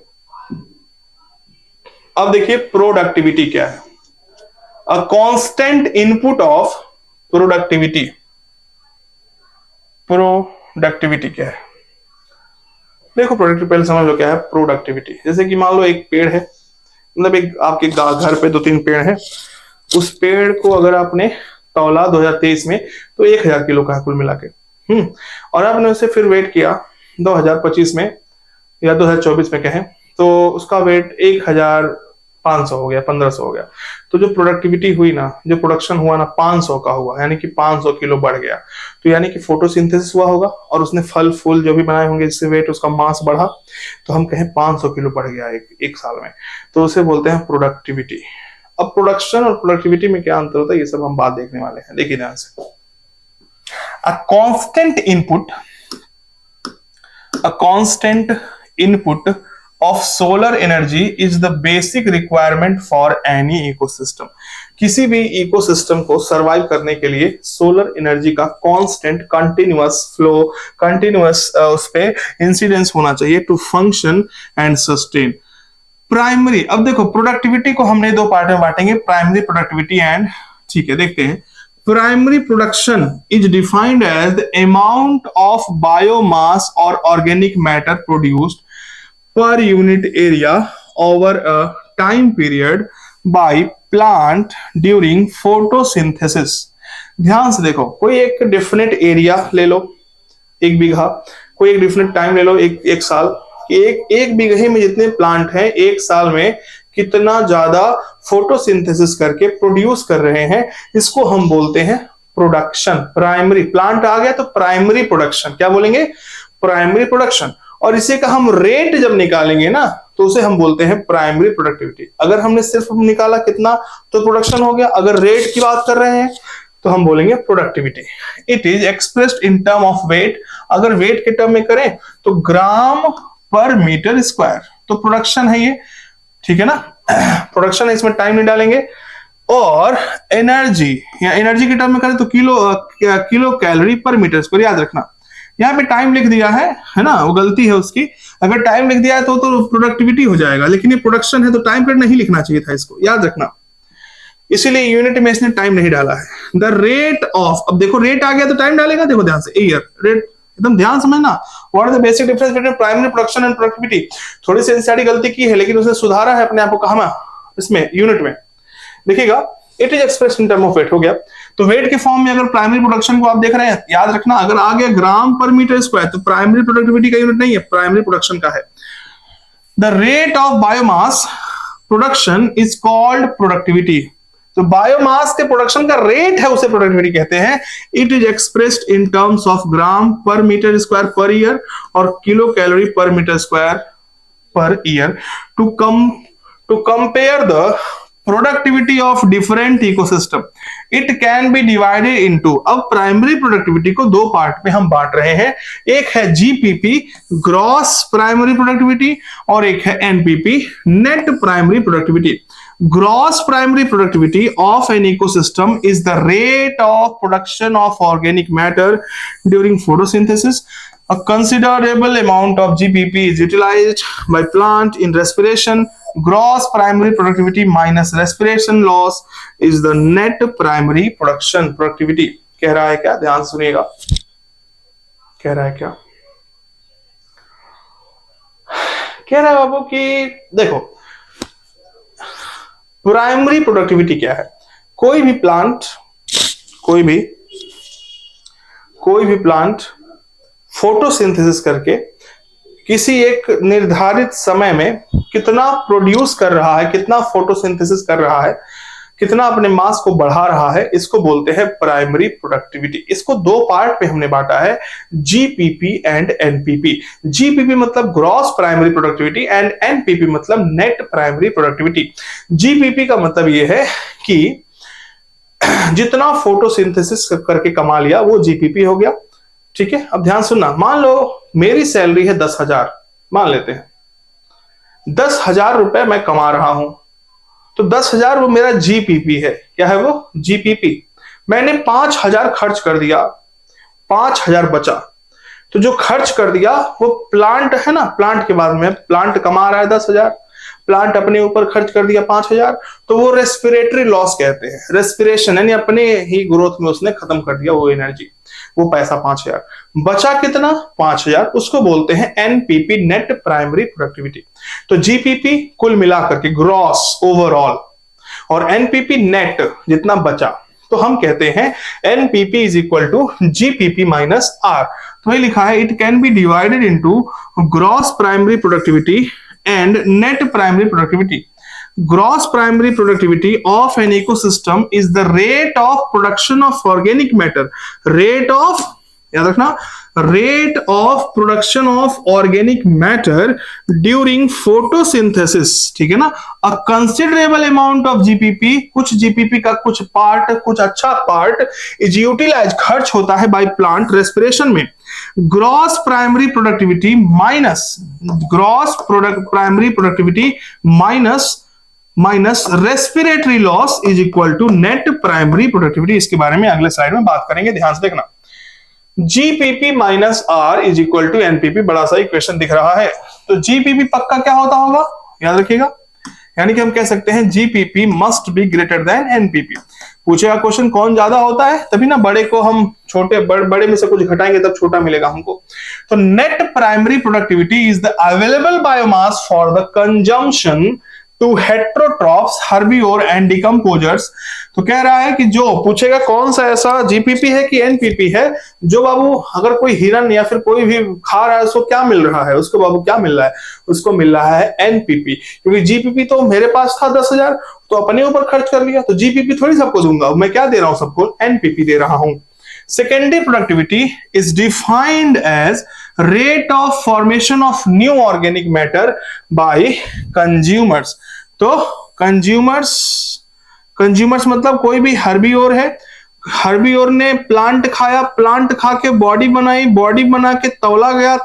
अब देखिए प्रोडक्टिविटी क्या है। A constant input of productivity. Productivity क्या है? देखो प्रोडक्टिविटी पहले समझ लो क्या है प्रोडक्टिविटी। जैसे कि मान लो एक पेड़ है, मतलब एक आपके घर पे 2-3 पेड़ है, उस पेड़ को अगर आपने तौला 2023 में तो 1000 किलो का है कुल मिला के, और आपने उसे फिर वेट किया 2025 में या 2024 में कहें तो उसका वेट 1500 हो गया, 1500 हो गया। तो जो प्रोडक्टिविटी हुई ना, जो प्रोडक्शन हुआ ना 500 का हुआ, यानी कि 500 किलो बढ़ गया। तो यानी कि फोटोसिंथेसिस हुआ होगा और उसने फल फूल जो भी बनाए होंगे जिससे वेट उसका मास बढ़ा, तो हम कहें 500 किलो बढ़ गया एक साल में, तो उसे बोलते हैं प्रोडक्टिविटी। अब प्रोडक्शन और प्रोडक्टिविटी में क्या अंतर होता है ये सब हम बात देखने वाले हैं। देखिए ध्यान से, a constant input of solar energy is the basic requirement for any ecosystem। किसी भी इकोसिस्टम को सरवाइव करने के लिए सोलर एनर्जी का कांस्टेंट कंटिन्यूअस फ्लो, कंटिन्यूअस उस पे इंसिडेंस होना चाहिए to function and sustain. Primary, अब देखो प्रोडक्टिविटी को हमने 2 पार्ट में बांटेंगे, प्राइमरी प्रोडक्टिविटी एंड, ठीक है देखते हैं। Primary production is defined as the amount of biomass or organic matter produced per unit area over a time period by plant during photosynthesis। ध्यान से देखो, कोई एक डेफिनेट एरिया ले लो, 1 बीघा, कोई एक डेफिनेट टाइम ले लो, एक साल, एक बीघे में जितने प्लांट हैं एक साल में कितना ज्यादा फोटोसिंथेसिस करके प्रोड्यूस कर रहे हैं, इसको हम बोलते हैं प्रोडक्शन। प्राइमरी प्लांट आ गया तो प्राइमरी प्रोडक्शन, क्या बोलेंगे? Primary production. और इसे का हम रेट जब निकालेंगे ना तो उसे हम बोलते हैं प्राइमरी प्रोडक्टिविटी। अगर हमने सिर्फ निकाला कितना तो प्रोडक्शन हो गया, अगर रेट की बात कर रहे हैं तो हम बोलेंगे productivity. It is expressed in term of weight, अगर वेट के टर्म में करें तो ग्राम पर मीटर स्क्वायर, तो प्रोडक्शन है ये, ठीक है ना, प्रोडक्शन है, इसमें टाइम नहीं डालेंगे। और एनर्जी या एनर्जी के टर्म में करें तो kilo calorie per metre square. याद रखना यहाँ पे टाइम लिख दिया है ना, वो गलती है उसकी, अगर टाइम लिख दिया है तो प्रोडक्टिविटी हो जाएगा, लेकिन ये प्रोडक्शन है तो टाइम पीरियड नहीं लिखना चाहिए था, इसको याद रखना, इसीलिए यूनिट में इसने टाइम नहीं डाला है। द रेट ऑफ, अब देखो रेट आ गया तो टाइम डालेगा, देखो ध्यान से, ईयर रेट, एकदम ध्यान समझना, what is the basic difference between primary production and productivity. थोड़ी सी एनसीईआरटी गलती की है लेकिन उसने सुधारा है अपने आप को, कहा इसमें यूनिट में, देखिएगा, it is expressed in term of weight हो गया। तो वेट के फॉर्म में अगर प्राइमरी प्रोडक्शन को आप देख रहे हैं, याद रखना अगर आ गया ग्राम पर मीटर स्क्वायर तो प्राइमरी प्रोडक्टिविटी का यूनिट नहीं है, प्राइमरी प्रोडक्शन का है। The rate of biomass production is called productivity. तो बायोमास के प्रोडक्शन का रेट है उसे प्रोडक्टिविटी कहते हैं। It is expressed in terms of gram per metre square per year or kilo calorie per metre square per year to compare the productivity of different ecosystem. It can be divided into, अब प्राइमरी प्रोडक्टिविटी को दो पार्ट में हम बांट रहे हैं, एक है जीपीपी ग्रॉस प्राइमरी प्रोडक्टिविटी और एक है NPP net primary productivity. Gross primary productivity of an ecosystem is the rate of production of organic matter during photosynthesis. A considerable amount of GPP is utilized by plant in respiration. Gross primary productivity minus respiration loss is the net primary production productivity. कह रहा है क्या? ध्यान सुनिएगा। कह रहा है क्या? कह रहा है बाबू कि देखो प्राइमरी प्रोडक्टिविटी क्या है। कोई भी प्लांट फोटोसिंथेसिस करके किसी एक निर्धारित समय में कितना प्रोड्यूस कर रहा है, कितना फोटोसिंथेसिस कर रहा है, कितना अपने मास को बढ़ा रहा है, इसको बोलते हैं प्राइमरी प्रोडक्टिविटी। इसको दो पार्ट में हमने बांटा है, जीपीपी एंड एनपीपी। जीपीपी मतलब gross primary productivity and NPP मतलब नेट प्राइमरी प्रोडक्टिविटी। जीपीपी का मतलब यह है कि जितना फोटोसिंथेसिस करके कमा लिया वो जीपीपी हो गया। ठीक है, अब ध्यान सुनना, मान लो मेरी सैलरी है 10,000, मान लेते हैं 10,000 रुपए मैं कमा रहा हूं, तो 10,000 वो मेरा जीपीपी है। क्या है वो? जीपीपी। मैंने 5,000 खर्च कर दिया, 5,000 बचा, तो जो खर्च कर दिया वो प्लांट है ना, प्लांट के बाद में प्लांट कमा रहा है 10,000, प्लांट अपने ऊपर खर्च कर दिया 5,000, तो वो रेस्पिरेटरी लॉस कहते हैं। रेस्पिरेशन यानी अपने ही ग्रोथ में उसने खत्म कर दिया वो एनर्जी, वो पैसा 5,000। बचा कितना? 5,000, उसको बोलते हैं एनपीपी नेट प्राइमरी प्रोडक्टिविटी। तो जीपीपी कुल मिलाकर के ग्रॉस ओवरऑल और एनपीपी नेट जितना बचा, तो हम कहते हैं NPP is equal to GPP minus R. तो ये लिखा है it can be divided into gross primary productivity and net primary productivity. Gross primary productivity of an ecosystem is the rate of production of organic matter. Rate of, याद रखना, rate of production of organic matter during photosynthesis. ठीक है ना? A considerable amount of GPP, कुछ GPP का कुछ पार्ट, कुछ अच्छा पार्ट is utilized, खर्च होता है by plant respiration में। Gross primary productivity minus primary productivity minus respiratory loss is equal to net primary productivity. इसके बारे में अगले स्लाइड में बात करेंगे, ध्यान से देखना। GPP minus R is equal to NPP, बड़ा सा इक्वेशन दिख रहा है। तो जीपीपी पक्का क्या होता होगा, याद रखिएगा, यानी कि हम कह सकते हैं GPP must be greater than NPP. पूछेगा क्वेश्चन कौन ज्यादा होता है, तभी ना बड़े को हम छोटे बड़े में से कुछ घटाएंगे तब छोटा मिलेगा हमको। तो net primary productivity is the available biomass for the consumption to heterotrophs, herbivore and decomposers. तो कह रहा है कि जो पूछेगा कौन सा ऐसा जीपीपी है कि एनपीपी है, जो बाबू अगर कोई हिरन या फिर कोई भी खा रहा है उसको क्या मिल रहा है, उसको बाबू क्या मिल रहा है, उसको मिल रहा है एनपीपी। क्योंकि जीपीपी तो मेरे पास था 10,000, तो अपने ऊपर खर्च कर लिया, तो जीपीपी थोड़ी सबको दूंगा, मैं क्या दे रहा हूं सबको, एनपीपी दे रहा हूं। Secondary productivity is defined as rate of formation of new organic matter by consumers. तो consumers मतलब कोई भी हर्बिवोर है, हर्बिवोर ने प्लांट खाया, प्लांट खा के बॉडी बनाई, बॉडी बना के तौला गया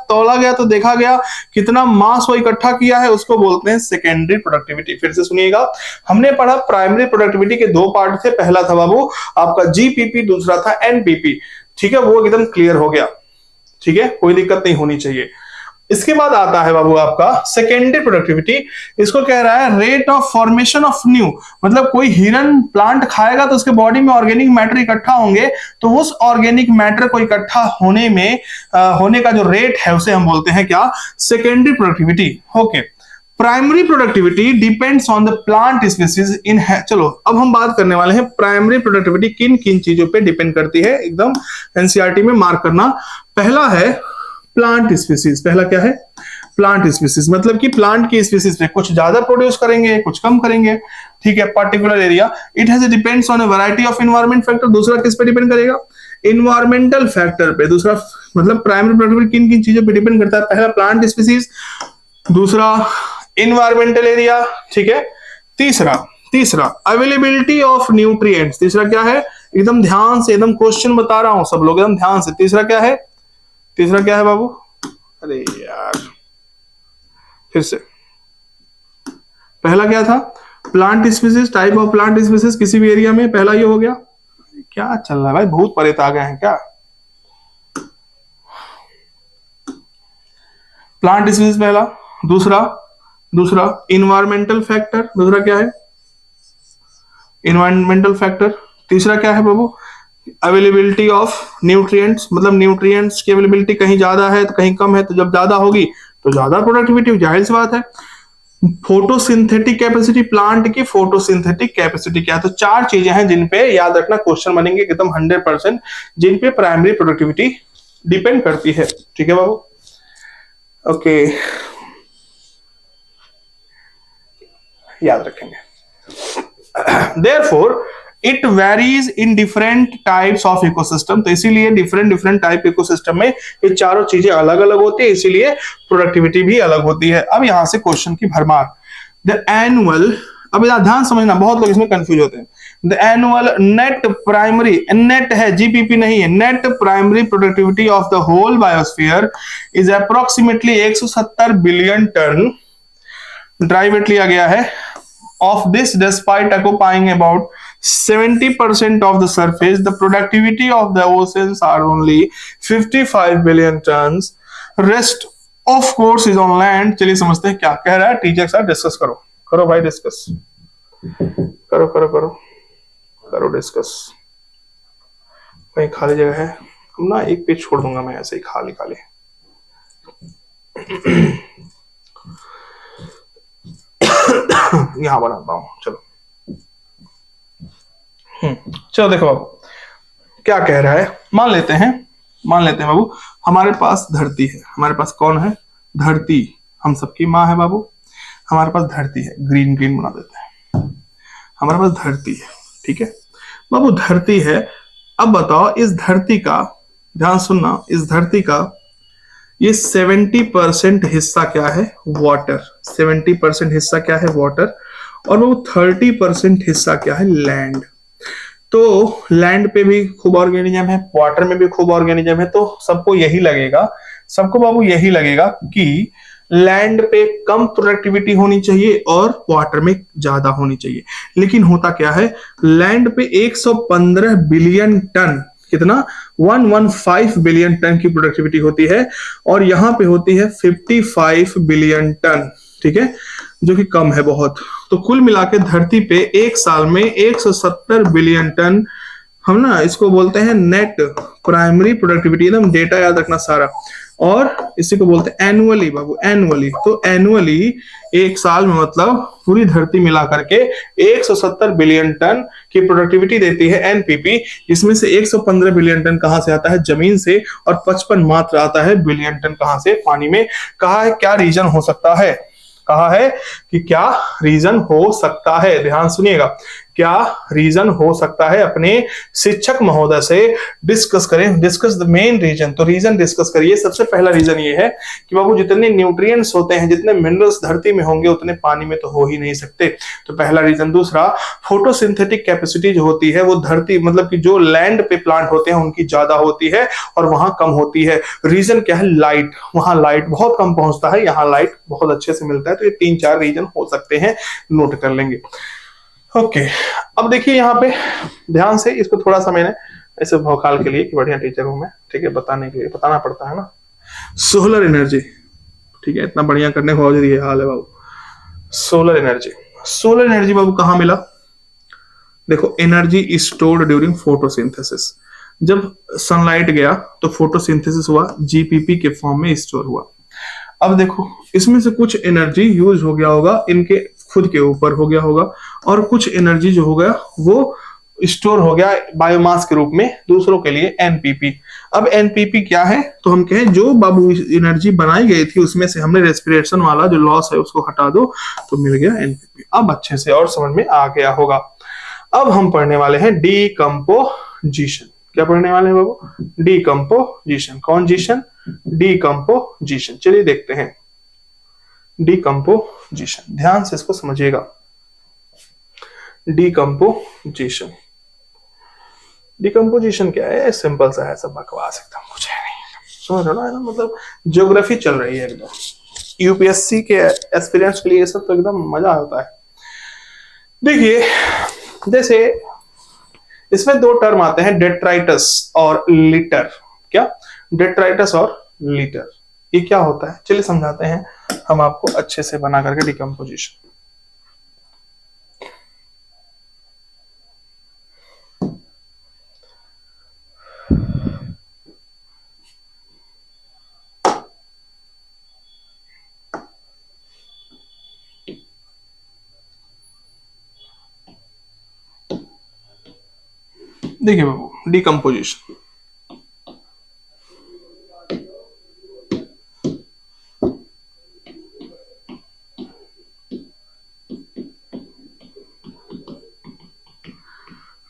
तो देखा गया कितना मास वो इकट्ठा किया है, उसको बोलते हैं सेकेंडरी प्रोडक्टिविटी। फिर से सुनिएगा, हमने पढ़ा प्राइमरी प्रोडक्टिविटी के दो पार्ट थे, पहला था बाबू आपका जीपीपी, दूसरा था एनपीपी। ठीक है, वो एकदम क्लियर हो गया। ठीक है, कोई दिक्कत नहीं होनी चाहिए। इसके बाद आता है बाबू आपका सेकेंडरी प्रोडक्टिविटी। इसको कह रहा है rate of formation of new, मतलब कोई हिरन प्लांट खाएगा तो उसके बॉडी में ऑर्गेनिक मैटर इकट्ठा होंगे, तो उस ऑर्गेनिक मैटर को इकट्ठा होने में होने का जो रेट है उसे हम बोलते हैं क्या, secondary productivity. Okay, primary productivity depends on the plant species in. चलो अब हम बात करने वाले हैं प्राइमरी प्रोडक्टिविटी किन किन चीजों पे डिपेंड करती है, एकदम एनसीईआरटी में मार्क करना। पहला है प्लांट स्पीसीज। पहला क्या है? प्लांट स्पीसीज, मतलब कि प्लांट की स्पीसीज पे कुछ ज्यादा प्रोड्यूस करेंगे, कुछ कम करेंगे, ठीक है। Particular area, it has depends on a variety of environment factor. दूसरा किस पे डिपेंड करेगा? इन्वायरमेंटल फैक्टर पे। दूसरा मतलब प्राइमरी प्रोडक्टिविटी किन किन चीजों पे डिपेंड करता है? पहला प्लांट स्पीसीज, दूसरा इन्वायरमेंटल एरिया, ठीक है। तीसरा अवेलेबिलिटी ऑफ न्यूट्रिएंट्स। तीसरा क्या है? एकदम ध्यान से, एकदम क्वेश्चन बता रहा हूं सब लोग एकदम ध्यान से। तीसरा क्या है? तीसरा क्या है बाबू? अरे यार फिर से, पहला क्या था? Plant species, type of plant species किसी भी एरिया में, पहला ये हो गया। क्या चल रहा है भाई, भूत प्रेत आ गए हैं क्या? प्लांट स्पीसीज पहला। दूसरा इन्वायरमेंटल फैक्टर। दूसरा क्या है? Environmental factor. तीसरा क्या है बाबू? अवेलेबिलिटी ऑफ न्यूट्रिएंट्स, मतलब न्यूट्रिएंट्स की अवेलेबिलिटी कहीं ज्यादा है तो कहीं कम है, तो जब ज्यादा होगी तो ज्यादा प्रोडक्टिविटी, जाहिर सी बात है। फोटोसिंथेटिक कैपेसिटी, प्लांट की फोटोसिंथेटिक कैपेसिटी क्या है? तो चार चीजें हैं जिन पे याद रखना क्वेश्चन बनेंगे एकदम 100%, जिन पे प्राइमरी प्रोडक्टिविटी डिपेंड करती है, ठीक है बाबू? ओके, याद रखेंगे। Therefore, it varies in different types of ecosystem। तो इसीलिए डिफरेंट टाइप इकोसिस्टम में ये चारों चीजें अलग अलग होती है, इसीलिए प्रोडक्टिविटी भी अलग होती है। अब यहां से क्वेश्चन की भरमार। द एनुअल, अब ध्यान समझना, बहुत लोग इसमें कंफ्यूज होते हैं। The annual net primary, net है जीपीपी नहीं है, net primary productivity of the whole biosphere is approximately 170 billion ton. Derive लिया गया है। Of this, despite occupying about 70% of the surface, the productivity of the oceans are only 55 billion tons. Rest, of course, is on land। चलिए समझते हैं क्या कह रहा है टीचर साहब। डिस्कस करो भाई, डिस्कस करो डिस्कस। कहीं खाली जगह है? ना एक पेज छोड़ दूंगा मैं ऐसे ही खाली। यहां बनाता हूं, चलो देखो बाबू क्या कह रहा है। मान लेते हैं बाबू, हमारे पास धरती है। हमारे पास कौन है? धरती, हम सबकी माँ है बाबू। हमारे पास धरती है, ग्रीन बना देते हैं। हमारे पास धरती है, ठीक है बाबू, धरती है। अब बताओ इस धरती का, ध्यान सुनना, इस धरती का ये 70% हिस्सा क्या है? वाटर। 70% हिस्सा क्या है? वाटर। और वो 30% हिस्सा क्या है? लैंड। तो लैंड पे भी खूब ऑर्गेनिज्म है, वाटर में भी खूब ऑर्गेनिज्म है। तो सबको बाबू यही लगेगा कि लैंड पे कम प्रोडक्टिविटी होनी चाहिए और वाटर में ज्यादा होनी चाहिए। लेकिन होता क्या है, लैंड पे 115 बिलियन टन, कितना? 115 बिलियन टन की प्रोडक्टिविटी होती है, और यहां पे होती है 55 बिलियन टन, ठीक है, जो कि कम है बहुत। तो कुल मिला के धरती पे एक साल में 170 बिलियन टन, हम ना इसको बोलते हैं नेट प्राइमरी प्रोडक्टिविटी। एकदम डेटा याद रखना सारा। और इसी को बोलते हैं एनुअली बाबू, एनुअली। तो एनुअली एक साल में मतलब पूरी धरती मिला करके 170 बिलियन टन की प्रोडक्टिविटी देती है एनपीपी। इसमें से 115 बिलियन टन कहां से आता है? जमीन से। और 55 मात्र आता है बिलियन टन कहां से? पानी में। कहा है क्या रीजन हो सकता है? कहा है कि क्या रीजन हो सकता है? ध्यान सुनिएगा, क्या रीजन हो सकता है? अपने शिक्षक महोदय से डिस्कस करें, डिस्कस द मेन रीजन। तो रीजन डिस्कस करिए। सबसे पहला रीजन ये है कि बाबू जितने न्यूट्रिएंट्स होते हैं, जितने मिनरल्स धरती में होंगे उतने पानी में तो हो ही नहीं सकते। तो पहला रीजन। दूसरा, फोटोसिंथेटिक कैपेसिटी जो होती है वो धरती, मतलब कि जो लैंड पे प्लांट होते हैं उनकी ज्यादा होती है और वहां कम होती है। रीजन क्या है? लाइट। वहां लाइट बहुत कम पहुंचता है, यहाँ लाइट बहुत अच्छे से मिलता है। तो ये 3-4 रीजन हो सकते हैं, नोट कर लेंगे। ओके, अब देखिए यहाँ पे ध्यान से, इसको थोड़ा सा मैंने ऐसे भौकाल के लिए कि बढ़िया टीचर हूं मैं, ठीक है, बताने के लिए बताना पड़ता है ना। सोलर एनर्जी, ठीक है, इतना बढ़िया करने को ये हाल है बाबू। सोलर एनर्जी बाबू कहाँ मिला? देखो, एनर्जी स्टोर्ड ड्यूरिंग फोटोसिंथेसिस। जब सनलाइट गया तो फोटोसिंथेसिस हुआ, जीपीपी के फॉर्म में स्टोर हुआ। अब देखो इसमें से कुछ एनर्जी यूज हो गया होगा इनके खुद के ऊपर हो गया होगा, और कुछ एनर्जी जो हो गया वो स्टोर हो गया बायोमास के रूप में दूसरों के लिए एनपीपी। अब एनपीपी क्या है, तो हम कहें जो बाबू एनर्जी बनाई गई थी उसमें से हमने रेस्पिरेशन वाला जो लॉस है उसको हटा दो तो मिल गया एनपीपी। अब अच्छे से और समझ में आ गया होगा। अब हम पढ़ने वाले हैं डीकम्पोजिशन। क्या पढ़ने वाले हैं बाबू? डीकम्पोजिशन। कौन जीशन? डीकम्पोजिशन। चलिए देखते हैं डीकम्पोजिशन, ध्यान से इसको समझिएगा। डीकम्पोजिशन, डिकम्पोजिशन क्या है? सिंपल सा है, सब बकवास, एकदम कुछ है नहीं, समझ रहे हो ना? मतलब ज्योग्राफी चल रही है एकदम। यूपीएससी के एस्पिरेंट्स के लिए ये सब तो एकदम मजा आता है। देखिए जैसे इसमें दो टर्म आते हैं, डेट्राइटस और लीटर। क्या? डेट्राइटस और लीटर, ये क्या होता है? चलिए समझाते हैं हम आपको अच्छे से बना करके डिकम्पोजिशन। देखिए बाबू, डिकम्पोजिशन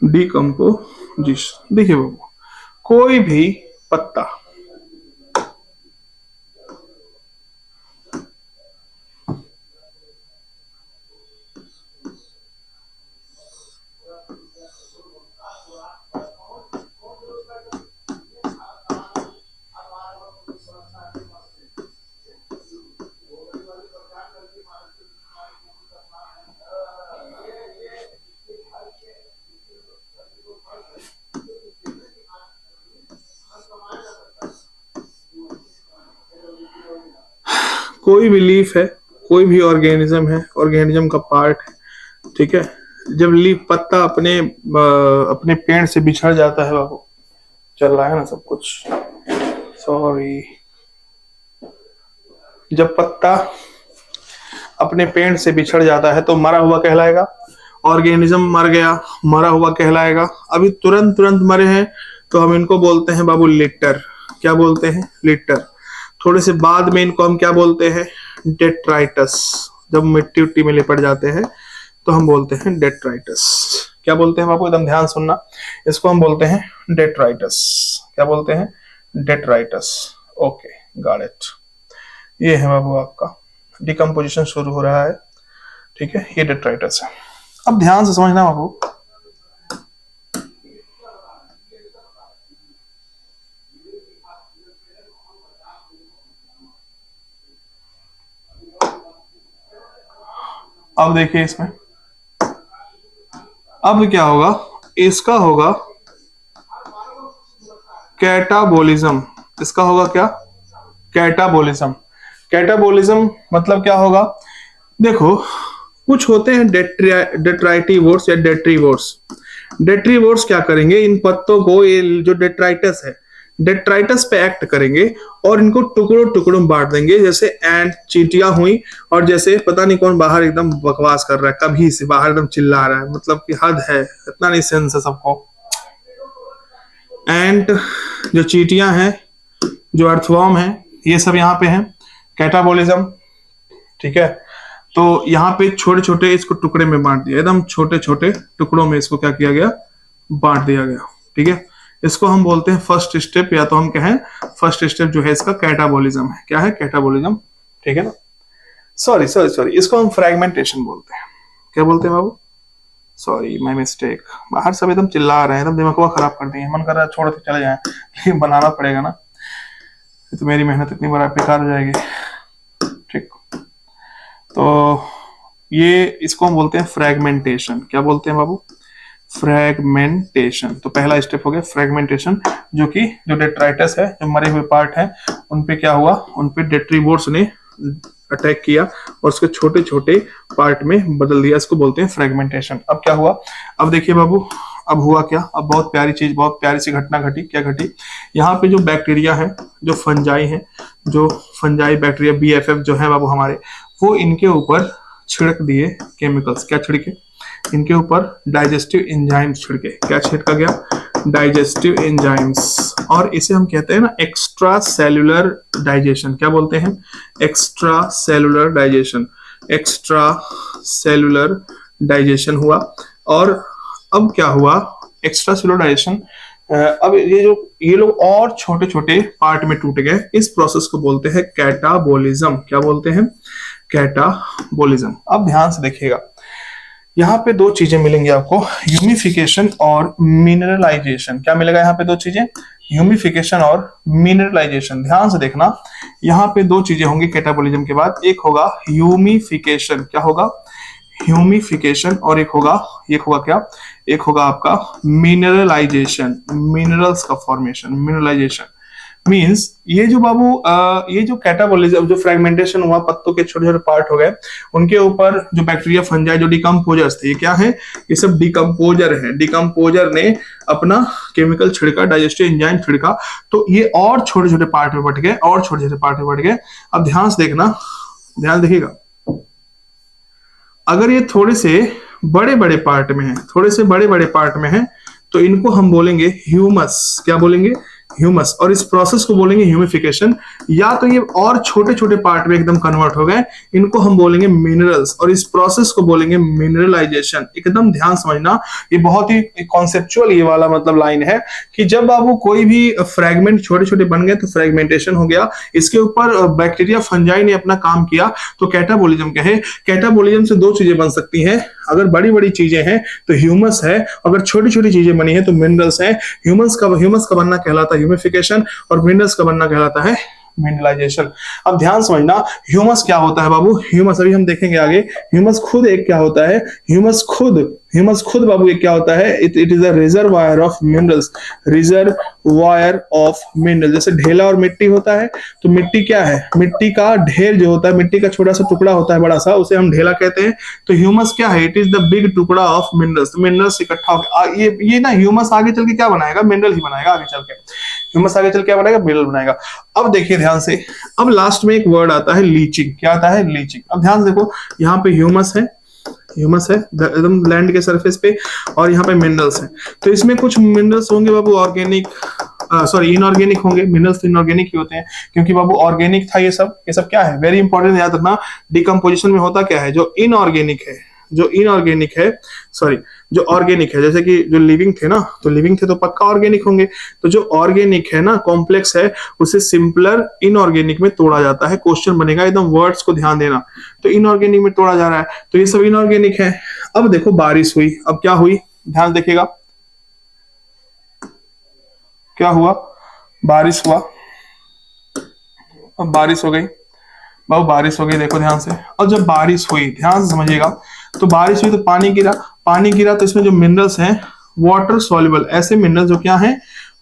डिकम्पोजिशन देखिए बाबू, कोई भी पत्ता कोई भी लीफ है, कोई भी ऑर्गेनिज्म है, ऑर्गेनिज्म का पार्ट है, ठीक है। जब लीफ पत्ता अपने पेड़ से बिछड़ जाता है बाबू, चल रहा है ना सब कुछ, सॉरी। जब पत्ता अपने पेड़ से बिछड़ जाता है तो मरा हुआ कहलाएगा, ऑर्गेनिज्म मर गया, मरा हुआ कहलाएगा। अभी तुरंत तुरंत मरे हैं तो हम इनको बोलते हैं बाबू लिटर। क्या बोलते हैं? लिटर। थोड़े से बाद में इनको हम क्या बोलते हैं? डेट्राइटस। जब मिट्टी उट्टी में लिपट जाते हैं तो हम बोलते हैं डेट्राइटस। क्या बोलते हैं बाबू? एकदम ध्यान सुनना, इसको हम बोलते हैं डेट्राइटस। क्या बोलते हैं? डेट्राइटस। Okay, got it. ये है बाबू आपका डिकम्पोजिशन शुरू हो रहा है, ठीक है। ये डेट्राइटस है। अब ध्यान से समझना बाबू, अब देखिए इसमें अब क्या होगा, इसका होगा कैटाबोलिज्म। इसका होगा क्या? कैटाबोलिज्म। कैटाबोलिज्म मतलब क्या होगा? देखो कुछ होते हैं डेट्राइटिवोर्स या डेट्रीवोर्स। डेट्रीवोर्स क्या करेंगे, इन पत्तों को, ये जो डेट्राइटस है, डेट्राइटस पे एक्ट करेंगे और इनको टुकड़ों टुकड़ों में बांट देंगे। जैसे एंट, चींटियां हुई, और जैसे पता नहीं कौन बाहर एकदम बकवास कर रहा है, कभी से बाहर एकदम चिल्ला रहा है, मतलब कि हद है, इतना नहीं सेंस है सबको। एंट, जो चींटियां हैं, जो अर्थवर्म है, ये सब यहाँ पे हैं। कैटाबोलिज्म, ठीक है। तो यहाँ पे छोटे छोटे इसको टुकड़े में बांट दिया, एकदम छोटे छोटे टुकड़ों में इसको क्या किया गया? बांट दिया गया, ठीक है। इसको हम बोलते हैं फर्स्ट स्टेप, या तो हम कहें फर्स्ट स्टेप जो है इसका कैटाबोलिज्म है। क्या है? कैटाबोलिज्म, ठीक है ना। सॉरी सॉरी सॉरी, इसको हम फ्रैगमेंटेशन बोलते हैं। क्या बोलते हैं बाबू? Sorry, my mistake. बाहर सब एकदम चिल्ला रहे हैं, एकदम दिमाग खराब कर दिए, मन कर रहा है छोड़ के चले जाएं, लेकिन बनाना पड़ेगा ना, तो मेरी मेहनत इतनी बड़ा बेकार हो जाएगी, ठीक। तो ये इसको हम बोलते हैं फ्रैगमेंटेशन। क्या बोलते हैं बाबू? फ्रैगमेंटेशन। तो पहला स्टेप हो गया फ्रैगमेंटेशन, जो कि जो डेट्राइटस है, जो मरे हुए पार्ट है, उन पे क्या हुआ? उन पे डेट्रीवोर्स ने अटैक किया और उसके छोटे छोटे पार्ट में बदल दिया, इसको बोलते हैं फ्रैगमेंटेशन। अब क्या हुआ? अब देखिए बाबू, अब हुआ क्या, अब बहुत प्यारी चीज, बहुत प्यारी सी घटना घटी। क्या घटी, यहाँ पे जो बैक्टीरिया है, जो फंजाई है, जो फंजाई बैक्टीरिया BFF जो है बाबू हमारे, वो इनके ऊपर छिड़क दिए केमिकल्स। क्या छिड़के, इनके ऊपर डाइजेस्टिव एंजाइम्स छिड़के। क्या छिड़का गया, डाइजेस्टिव एंजाइम्स। और इसे हम कहते हैं ना एक्स्ट्रा सेल्यूलर डाइजेशन। क्या बोलते हैं, extra cellular digestion. Extra cellular digestion हुआ। और अब क्या हुआ, एक्स्ट्रा सेल्यूलर डाइजेशन, अब ये लोग और छोटे छोटे पार्ट में टूट गए। इस प्रोसेस को बोलते हैं कैटाबोलिज्म। क्या बोलते हैं, कैटाबोलिज्म। अब ध्यान से देखिएगा, यहाँ पे दो चीजें मिलेंगी आपको, ह्यूमिफिकेशन और मिनरलाइजेशन। क्या मिलेगा यहाँ पे, दो चीजें, ह्यूमिफिकेशन और मिनरलाइजेशन। ध्यान से देखना, यहाँ पे दो चीजें होंगी कैटाबोलिज्म के बाद। एक होगा ह्यूमिफिकेशन। क्या होगा, ह्यूमिफिकेशन। और एक होगा क्या, एक होगा आपका मिनरलाइजेशन, मिनरल्स का फॉर्मेशन, मिनरलाइजेशन। मींस ये जो बाबू ये जो कैटाबोलिज्म, जो फ्रेगमेंटेशन हुआ, पत्तों के छोटे छोटे पार्ट हो गए, उनके ऊपर जो बैक्टीरिया फंजाई जो डिकम्पोजर्स थे, ये क्या है, ये सब डिकम्पोजर है। डिकम्पोजर ने अपना केमिकल छिड़का, डाइजेस्टिव एंजाइम छिड़का, तो ये और छोटे छोटे पार्ट में बट गए, और छोटे छोटे पार्ट में बट गए। अब ध्यान से देखना, ध्यान देखिएगा, अगर ये थोड़े से बड़े बड़े पार्ट में है, थोड़े से बड़े बड़े पार्ट में है, तो इनको हम बोलेंगे ह्यूमस। क्या बोलेंगे, ह्यूमस। और इस प्रोसेस को बोलेंगे ह्यूमिफिकेशन। या तो ये और छोटे छोटे पार्ट में एकदम कन्वर्ट हो गए, इनको हम बोलेंगे मिनरल्स। और इस प्रोसेस को बोलेंगे मिनरलाइजेशन। एकदम ध्यान समझना, ये बहुत ही कॉन्सेप्चुअल ये वाला मतलब लाइन है कि जब बाबू कोई भी फ्रेगमेंट छोटे छोटे बन गए तो फ्रेगमेंटेशन हो गया, इसके ऊपर बैक्टीरिया फंजाई ने अपना काम किया, तो कैटाबोलिज्म कहे। कैटाबोलिज्म से दो चीजें बन सकती हैं, अगर बड़ी बड़ी चीजें हैं तो ह्यूमस है, अगर छोटी छोटी चीजें बनी है तो मिनरल्स है। ह्यूमस का बनना कहलाता है ह्यूमिफिकेशन, और मिनरल्स का बनना कहलाता है मिनरलाइजेशन। अब ध्यान समझना, ह्यूमस क्या होता है बाबू, ह्यूमस अभी हम देखेंगे आगे। ह्यूमस खुद एक क्या होता है, ह्यूमस खुद बाबू एक क्या होता है, it is a reservoir of minerals. Reservoir of mineral, जैसे ढेला और मिट्टी होता है, तो मिट्टी क्या है, मिट्टी का ढेर जो होता है, मिट्टी का छोटा सा टुकड़ा होता है बड़ा सा, उसे हम ढेला कहते हैं। तो ह्यूमस क्या है, इट इज द बिग टुकड़ा ऑफ मिनरल्स। मिनरल्स इकट्ठा होकर ये ना ह्यूमस आगे चल के क्या बनाएगा, मिनरल ही बनाएगा आगे चल के। ह्यूमस आगे चल क्या बनाएगा, मिनरल बनाएगा। अब देखिए ध्यान से, अब लास्ट में एक वर्ड आता है लीचिंग। क्या आता है, लीचिंग। अब ध्यान से देखो, यहाँ पे ह्यूमस है एकदम लैंड के सरफेस पे, और यहाँ पे मिनरल्स हैं। तो इसमें कुछ मिनरल्स होंगे बाबू ऑर्गेनिक, सॉरी इनऑर्गेनिक होंगे। मिनरल्स तो इनऑर्गेनिक ही होते हैं, क्योंकि बाबू ऑर्गेनिक था ये सब क्या है, वेरी इंपॉर्टेंट याद रखना। डिकम्पोजिशन में होता क्या है, जो इनऑर्गेनिक है, सॉरी जो ऑर्गेनिक है, जैसे कि जो लिविंग थे ना, तो लिविंग थे तो पक्का ऑर्गेनिक होंगे। तो जो ऑर्गेनिक है ना, कॉम्प्लेक्स है, उसे सिंपलर इनऑर्गेनिक में तोड़ा जाता है। क्वेश्चन बनेगा, एकदम वर्ड्स को ध्यान देना। तो इनऑर्गेनिक में तोड़ा जा रहा है, तो ये सब इनऑर्गेनिक है। अब देखो बारिश हुई, अब क्या हुई, ध्यान देखिएगा, क्या हुआ, बारिश हुआ। अब बारिश हो गई बाबू, बारिश हो गई, देखो ध्यान से। और जब बारिश हुई, ध्यान से समझिएगा, तो बारिश हुई तो पानी गिरा, तो इसमें जो मिनरल्स हैं वाटर सॉल्युबल, ऐसे मिनरल्स जो क्या हैं,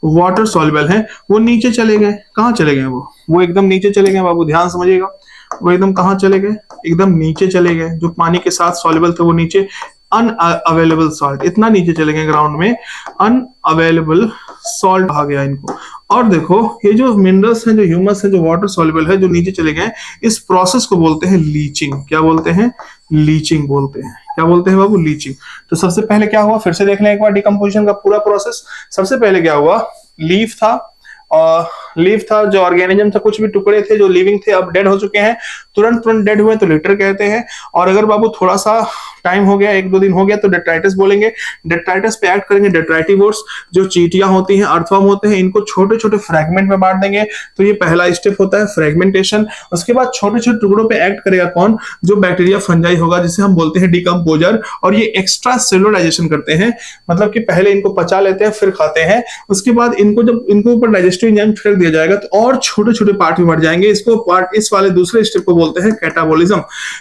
वाटर सॉल्युबल हैं, वो नीचे चले गए। कहाँ चले गए, वो एकदम नीचे चले गए बाबू, ध्यान समझिएगा। वो एकदम कहाँ चले गए, एकदम नीचे चले गए। जो पानी के साथ सॉल्युबल थे वो नीचे, अनअवेलेबल सॉल्ट, इतना नीचे चले गए ग्राउंड में, अनअवेलेबल सॉल्ट आ गया इनको। और देखो ये जो मिनरल्स हैं, जो ह्यूमस है, जो वाटर सॉल्युबल है, जो नीचे चले गए, इस प्रोसेस को बोलते हैं लीचिंग। क्या बोलते हैं, लीचिंग बोलते हैं। क्या बोलते हैं बाबू, लीचिंग। तो सबसे पहले क्या हुआ, फिर से देख लें एक बार डिकम्पोजिशन का पूरा प्रोसेस। सबसे पहले क्या हुआ, लीफ था, जो ऑर्गेनिज्म था, कुछ भी टुकड़े थे जो लिविंग थे, अब डेड हो चुके हैं, तुरंत डेड हुए तो लिटर कहते हैं। और अगर बाबू थोड़ा सा टाइम हो गया, 1-2 दिन हो गया, तो डेट्राइटिस बोलेंगे। डेट्राइटिस पे एक्ट करेंगे डेट्राइटिवोर्स, जो चींटियां होती हैं, अर्थवर्म होते हैं, इनको छोटे छोटे फ्रेगमेंट में बांट देंगे। तो ये पहला स्टेप होता है फ्रेगमेंटेशन। उसके बाद छोटे छोटे टुकड़ों पे एक्ट करेगा कौन, जो बैक्टीरिया फंजाई होगा, जिसे हम बोलते हैं डिकम्पोजर। और ये एक्स्ट्रा सेलुलराइजेशन करते हैं, मतलब कि पहले इनको पचा लेते हैं फिर खाते हैं। उसके बाद इनको जब इनको ऊपर डाइजेस्टिव एंजाइम छिड़क दिया जाएगा तो और छोटे छोटे पार्ट में बढ़ जाएंगे। इसको पार्ट, इस वाले दूसरे स्टेप को बोलते हैं कैटाबोलिज्म।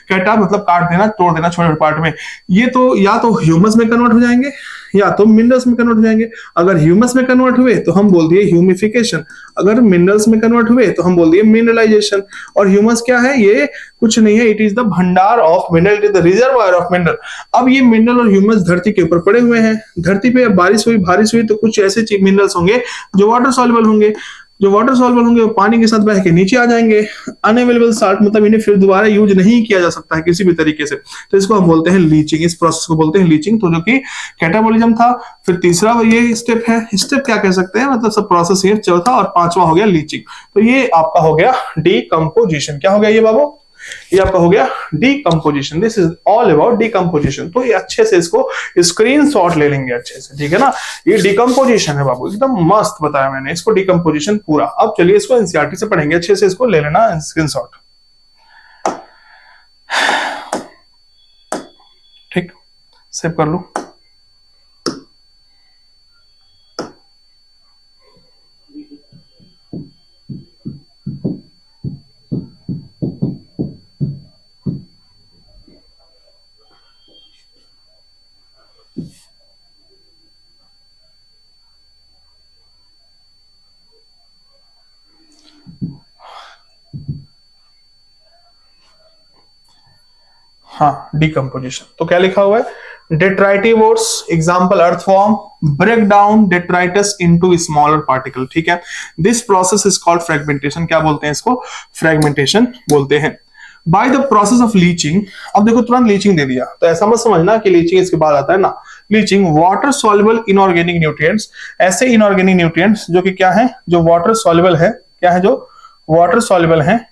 कैटा मतलब काट देना, तोड़ देना छोटे छोटे पार्ट में। ये तो या तो ह्यूमस में कन्वर्ट हो जाएंगे, या तो मिनरल्स में कन्वर्ट हो जाएंगे। अगर ह्यूमस में कन्वर्ट हुए तो हम बोल दिए ह्यूमिफिकेशन, अगर मिनरल्स में कन्वर्ट हुए तो हम बोल दिए मिनरलाइजेशन। और ह्यूमस क्या है? ये कुछ नहीं है, इट इज द भंडार of mineral, it is the reservoir of mineral. अब ये मिनरल और ह्यूमस धरती के ऊपर पड़े हुए हैं, धरती पे बारिश हुई, बारिश हुई तो कुछ ऐसे मिनरल्स होंगे जो वाटर सॉल्युबल होंगे, जो वाटर सॉल्युबल होंगे वो पानी के साथ बह के नीचे आ जाएंगे। अनअवेलेबल साल्ट मतलब इन्हें फिर दोबारा यूज नहीं किया जा सकता है किसी भी तरीके से, तो इसको हम बोलते हैं लीचिंग, इस प्रोसेस को बोलते हैं लीचिंग। तो जो कि कैटाबॉलिज्म था। फिर तीसरा ये स्टेप है, स्टेप क्या कह सकते हैं, मतलब सब प्रोसेस ये चौथा, और पांचवा हो गया लीचिंग। तो ये आपका हो गया डीकंपोजिशन। क्या हो गया ये बाबू? ये आपका हो गया decomposition. This is all about decomposition. तो ये अच्छे से इसको स्क्रीनशॉट ले लेंगे अच्छे से, ठीक है ना। ये डीकंपोजिशन है बाबू, एकदम मस्त बताया मैंने इसको, डीकंपोजिशन पूरा। अब चलिए इसको एनसीईआरटी से पढ़ेंगे, अच्छे से इसको ले लेना स्क्रीनशॉट, ठीक। सेव कर लो। हाँ, डीकंपोजिशन। तो क्या लिखा हुआ है? detritivores example earthworm break down detritus into smaller particle, ठीक है। this process is called fragmentation। क्या बोलते हैं इसको? fragmentation बोलते हैं। by the process of leaching, अब देखो तुरंत लीचिंग दे दिया, तो ऐसा मत समझना कि लीचिंग इसके बाद आता है ना। Leaching water soluble inorganic nutrients, ऐसे इनऑर्गेनिक न्यूट्रिएंट्स जो कि क्या है, जो वाटर सॉल्युबल है, क्या है, जो वाटर सॉल्युबल है।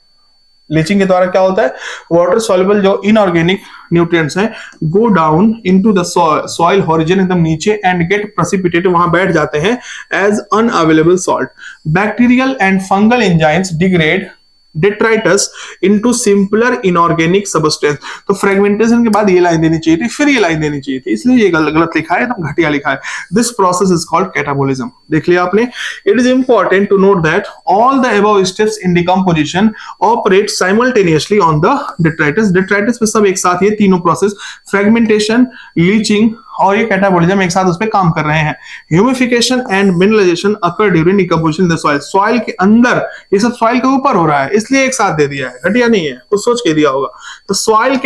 लीचिंग के द्वारा क्या होता है? वाटर सॉल्युबल जो इनऑर्गेनिक न्यूट्रिएंट्स हैं go down into the soil horizon, एकदम नीचे, एंड गेट प्रेसिपिटेटेड, वहां बैठ जाते हैं as unavailable salt. Bacterial and fungal enzymes degrade detritus into simpler inorganic substance। तो फ्रेगमेंटेशन के बाद ये लाइन देनी चाहिए थी, फिर ये लाइन देनी चाहिए थी, इसलिए ये गलत लिखा है, एकदम घटिया लिखा है। This process is called catabolism. देख लिया आपने। It is important to note that all the above steps in decomposition operate simultaneously on the detritus। detritus पे सब एक साथ, ये तीनों प्रोसेस, फ्रेगमेंटेशन, लीचिंग और ये कैटाबोलिज्म एक साथ उस पे काम कर रहे हैं। Humification and mineralization occur during decomposition in the soil. Soil के अंदर, ये सब सॉइल के ऊपर हो रहा है, इसलिए एक साथ दे दिया है, घटिया नहीं है, कुछ सोच के दिया होगा। तो सॉइल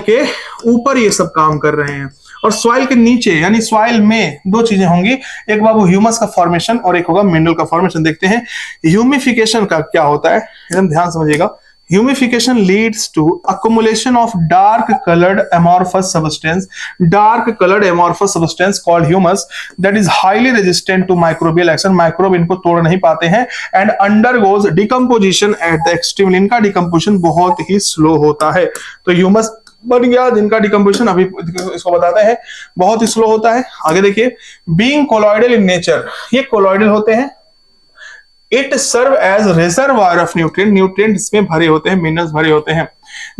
के ऊपर ये सब काम कर रहे हैं, और सॉइल के नीचे यानी सॉइल में दो चीजें होंगी, एक बाबू ह्यूमस का फॉर्मेशन और एक होगा मिनरल का फॉर्मेशन। देखते हैं ह्यूमिफिकेशन का क्या होता है, एकदम ध्यान समझिएगा। Humification leads to accumulation of dark colored amorphous substance called humus that is highly resistant to microbial action। microbe इनको तोड़ नहीं पाते हैं, and undergoes decomposition at the extreme। इनका decomposition बहुत ही slow होता है। तो humus बन गया, जिनका डिकम्पोजिशन अभी इसको बताते हैं बहुत ही स्लो होता है। आगे देखिए, बीइंग कोलॉइडल इन नेचर, ये कोलॉइडल होते हैं। It serve as reservoir of nutrient, nutrient इसमें भरे होते हैं, मिनरल्स भरे होते हैं।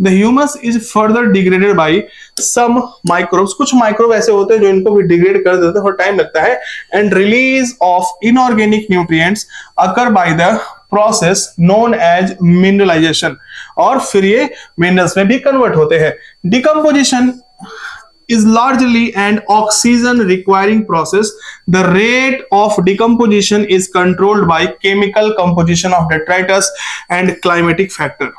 The humus is further degraded by some microbes, कुछ माइक्रोब ऐसे होते हैं जो इनको भी डिग्रेड कर देते हैं, थोड़ा टाइम लगता है। And release of inorganic nutrients occur by the process known as mineralization, और फिर ये मिनरल्स में भी कन्वर्ट होते हैं। Decomposition is largely an oxygen requiring process। The rate of decomposition is controlled by chemical composition of detritus and climatic factor।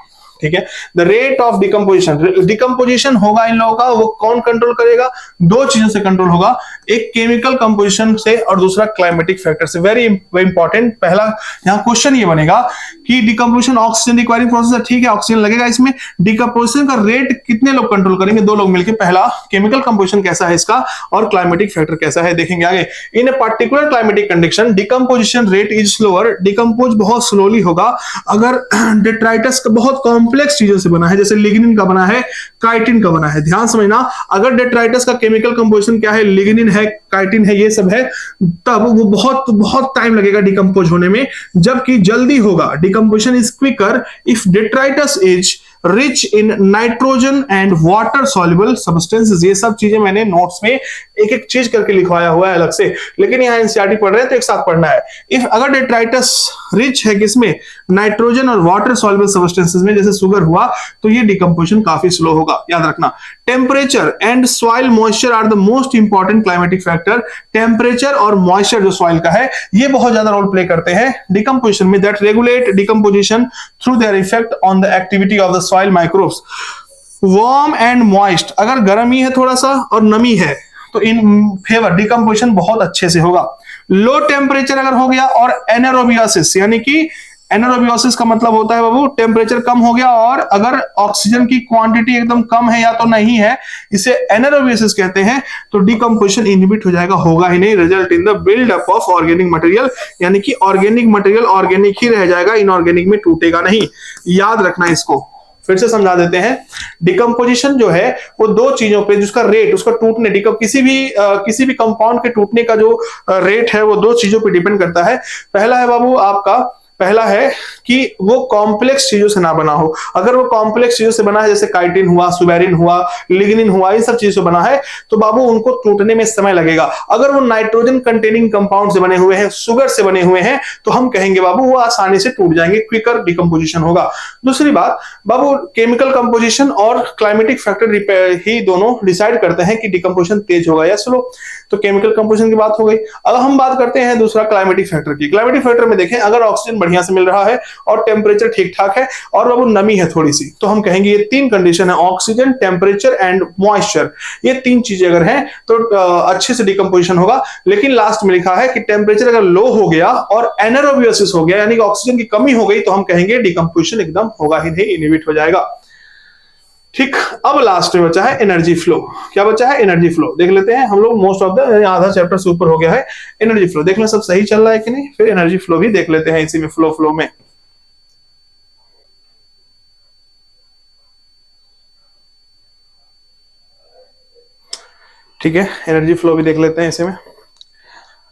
ठीक है। द रेट ऑफ डिकम्पोजिशन होगा इन लोगों का, वो कौन कंट्रोल करेगा? दो चीजों से कंट्रोल होगा, एक केमिकल कंपोजिशन से और दूसरा क्लाइमेटिक फैक्टर से। Very important. पहला यहाँ क्वेश्चन ये बनेगा कि डिकम्पोजिशन ऑक्सीजन रिक्वायरिंग प्रोसेस है, ठीक है, ऑक्सीजन लगेगा इसमें। डिकम्पोजिशन का रेट कितने लोग कंट्रोल करेंगे? दो लोग मिलकर। पहला, केमिकल कंपोजिशन कैसा है इसका, और क्लाइमेटिक फैक्टर कैसा है, देखेंगे आगे। In a particular climatic condition decomposition rate is slower, decompose बहुत स्लोली होगा। अगर डेट्राइटस का बहुत कॉम्प्लेक्स चीजों से बना है, जैसे लिग्निन का बना है, काइटिन का बना है, ध्यान समझना। अगर डेट्राइटस का केमिकल कंपोजिशन क्या है, लिग्निन है, काइटिन है, ये सब है, तब वो बहुत बहुत टाइम लगेगा डिकम्पोज होने में, जबकि जल्दी होगा। Decomposition is quicker if detritus is rich in nitrogen and water soluble substances. ये सब चीजें मैंने नोट्स में एक एक चीज करके लिखवाया हुआ है अलग से, लेकिन यहाँ एनसीईआरटी पढ़ रहे हैं तो एक साथ पढ़ना है। इफ अगर डेट्राइटस रिच है किसमें, नाइट्रोजन और वाटर सॉल्युबल सब्सटेंसेस में, जैसे शुगर हुआ, तो ये डिकम्पोजिशन काफी स्लो होगा, याद रखना। Temperature and soil moisture are the most important climatic factor. Temperature और मॉइस्चर जो सॉइल का है, ये बहुत ज्यादा रोल प्ले करते हैं डिकम्पोजिशन में, that regulate decomposition through their effect on the activity of the soil microbes. Warm and moist, अगर गर्मी है थोड़ा सा और नमी है, तो इन फेवर डिकम्पोजिशन बहुत अच्छे से होगा। लो टेम्परेचर अगर हो गया और एनारोबियोसिस, यानी कि एनारोबियोसिस का मतलब होता है बाबू टेम्परेचर कम हो गया और अगर ऑक्सीजन की क्वांटिटी एकदम कम है या तो नहीं है, इसे एनारोबियोसिस कहते हैं, तो डिकम्पोजिशन इनहिबिट हो जाएगा, होगा ही नहीं, result in the buildup of organic material, यानी कि ऑर्गेनिक मटेरियल ऑर्गेनिक ही रह जाएगा, इनऑर्गेनिक में टूटेगा नहीं। याद रखना इसको, फिर से समझा देते हैं। डिकम्पोजिशन जो है वो दो चीजों पे, जिसका रेट, उसका टूटने, किसी भी कंपाउंड के टूटने का जो रेट है वो दो चीजों पे डिपेंड करता है। पहला है बाबू आपका, पहला है कि वो कॉम्प्लेक्स चीजों से ना बना हो। अगर वो कॉम्प्लेक्स चीजों से बना है, जैसे काइटिन हुआ, सुबेरिन हुआ, लिग्निन हुआ, इन सब चीजों से बना है, तो बाबू उनको टूटने में समय लगेगा। अगर वो नाइट्रोजन कंटेनिंग कंपाउंड से बने हुए हैं, शुगर से बने हुए हैं, तो हम कहेंगे बाबू वो आसानी से टूट जाएंगे, क्विकर डिकम्पोजिशन होगा। दूसरी बात बाबू, केमिकल कंपोजिशन और क्लाइमेटिक फैक्टर ही दोनों डिसाइड करते हैं कि डिकम्पोजिशन तेज होगा या स्लो। तो केमिकल कंपोजिशन की बात हो गई। अब हम बात करते हैं दूसरा क्लाइमेटिक फैक्टर की। क्लाइमेटिक फैक्टर में देखें, अगर ऑक्सीजन बढ़िया से मिल रहा है और टेम्परेचर ठीक ठाक है और बाबू नमी है थोड़ी सी, तो हम कहेंगे ये तीन कंडीशन है, ऑक्सीजन, टेम्परेचर एंड मॉइस्चर, ये तीन चीजें अगर हैं तो अच्छे से डिकम्पोजिशन होगा। लेकिन लास्ट में लिखा है कि टेम्परेचर अगर लो हो गया और एनारोबियोसिस हो गया, यानी कि ऑक्सीजन की कमी हो गई, तो हम कहेंगे डिकम्पोजिशन एकदम होगा ही नहीं, इनहिबिट हो जाएगा। ठीक, अब लास्ट में बचा है एनर्जी फ्लो। क्या बचा है? एनर्जी फ्लो देख लेते हैं हम लोग। मोस्ट ऑफ द आधा चैप्टर से ऊपर हो गया है। एनर्जी फ्लो देख लें सब सही चल रहा है कि नहीं, फिर एनर्जी फ्लो भी देख लेते हैं इसी में, फ्लो में। ठीक है, एनर्जी फ्लो भी देख लेते हैं इसी में।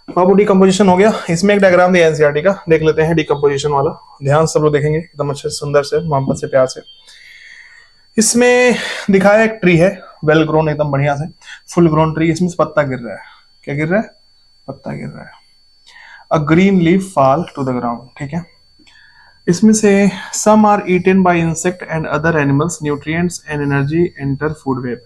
बाबू डिकम्पोजिशन हो गया, इसमें एक डायग्राम दिया एनसीईआरटी का, देख लेते हैं डिकम्पोजिशन वाला। ध्यान से सब लोग देखेंगे एकदम अच्छे सुंदर से, मोहब्बत से, प्यार से। इसमें दिखाया एक ट्री है, वेल ग्रोन, एकदम बढ़िया से फुल ग्रोन ट्री। इसमें से पत्ता गिर रहा है। क्या गिर रहा है? पत्ता गिर रहा है। A green leaf fall to the ground. ठीक है, इसमें से some are eaten by insect and other animals, nutrients and energy enter food web.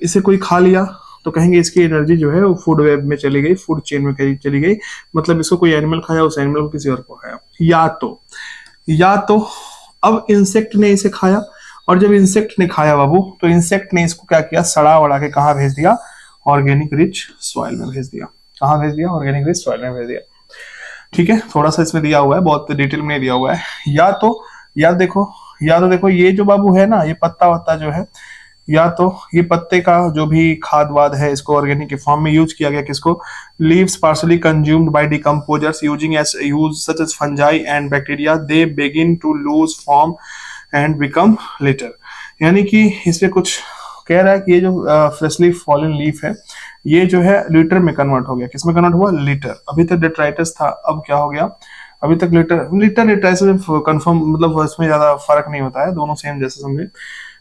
इसे कोई खा लिया तो कहेंगे इसकी एनर्जी जो है वो फूड वेब में चली गई, फूड चेन में चली गई। मतलब इसको कोई एनिमल खाया, उस एनिमल को किसी और को खाया। या तो अब इंसेक्ट ने इसे खाया, और जब इंसेक्ट ने खाया बाबू, तो इंसेक्ट ने इसको क्या किया, सड़ा वड़ा के कहाँ भेज दिया? ऑर्गेनिक रिच सॉइल में भेज दिया। कहाँ भेज दिया? ऑर्गेनिक रिच सॉइल में भेज दिया। ठीक है, थोड़ा सा इसमें दिया हुआ है, बहुत डिटेल में नहीं दिया हुआ है। या तो देखो ये जो बाबू है ना, ये पत्ता वत्ता जो है, या तो ये पत्ते का जो भी खाद वाद है, इसको ऑर्गेनिक के फॉर्म में यूज किया गया। किसको? Leaves partially consumed by decomposers using as use such as fungi and bacteria, they begin to lose form and become litter. यानी कि इसमें कुछ कह रहा है कि ये जो फ्रेशली फॉलन लीफ है, ये जो है लीटर में कन्वर्ट हो गया। किसमें कन्वर्ट हुआ? लीटर। अभी तक डेट्राइटस था, अब क्या हो गया? अभी तक लीटर डेट्राइटस कंफर्म, मतलब इसमें ज्यादा फर्क नहीं होता है, दोनों सेम जैसे समझे।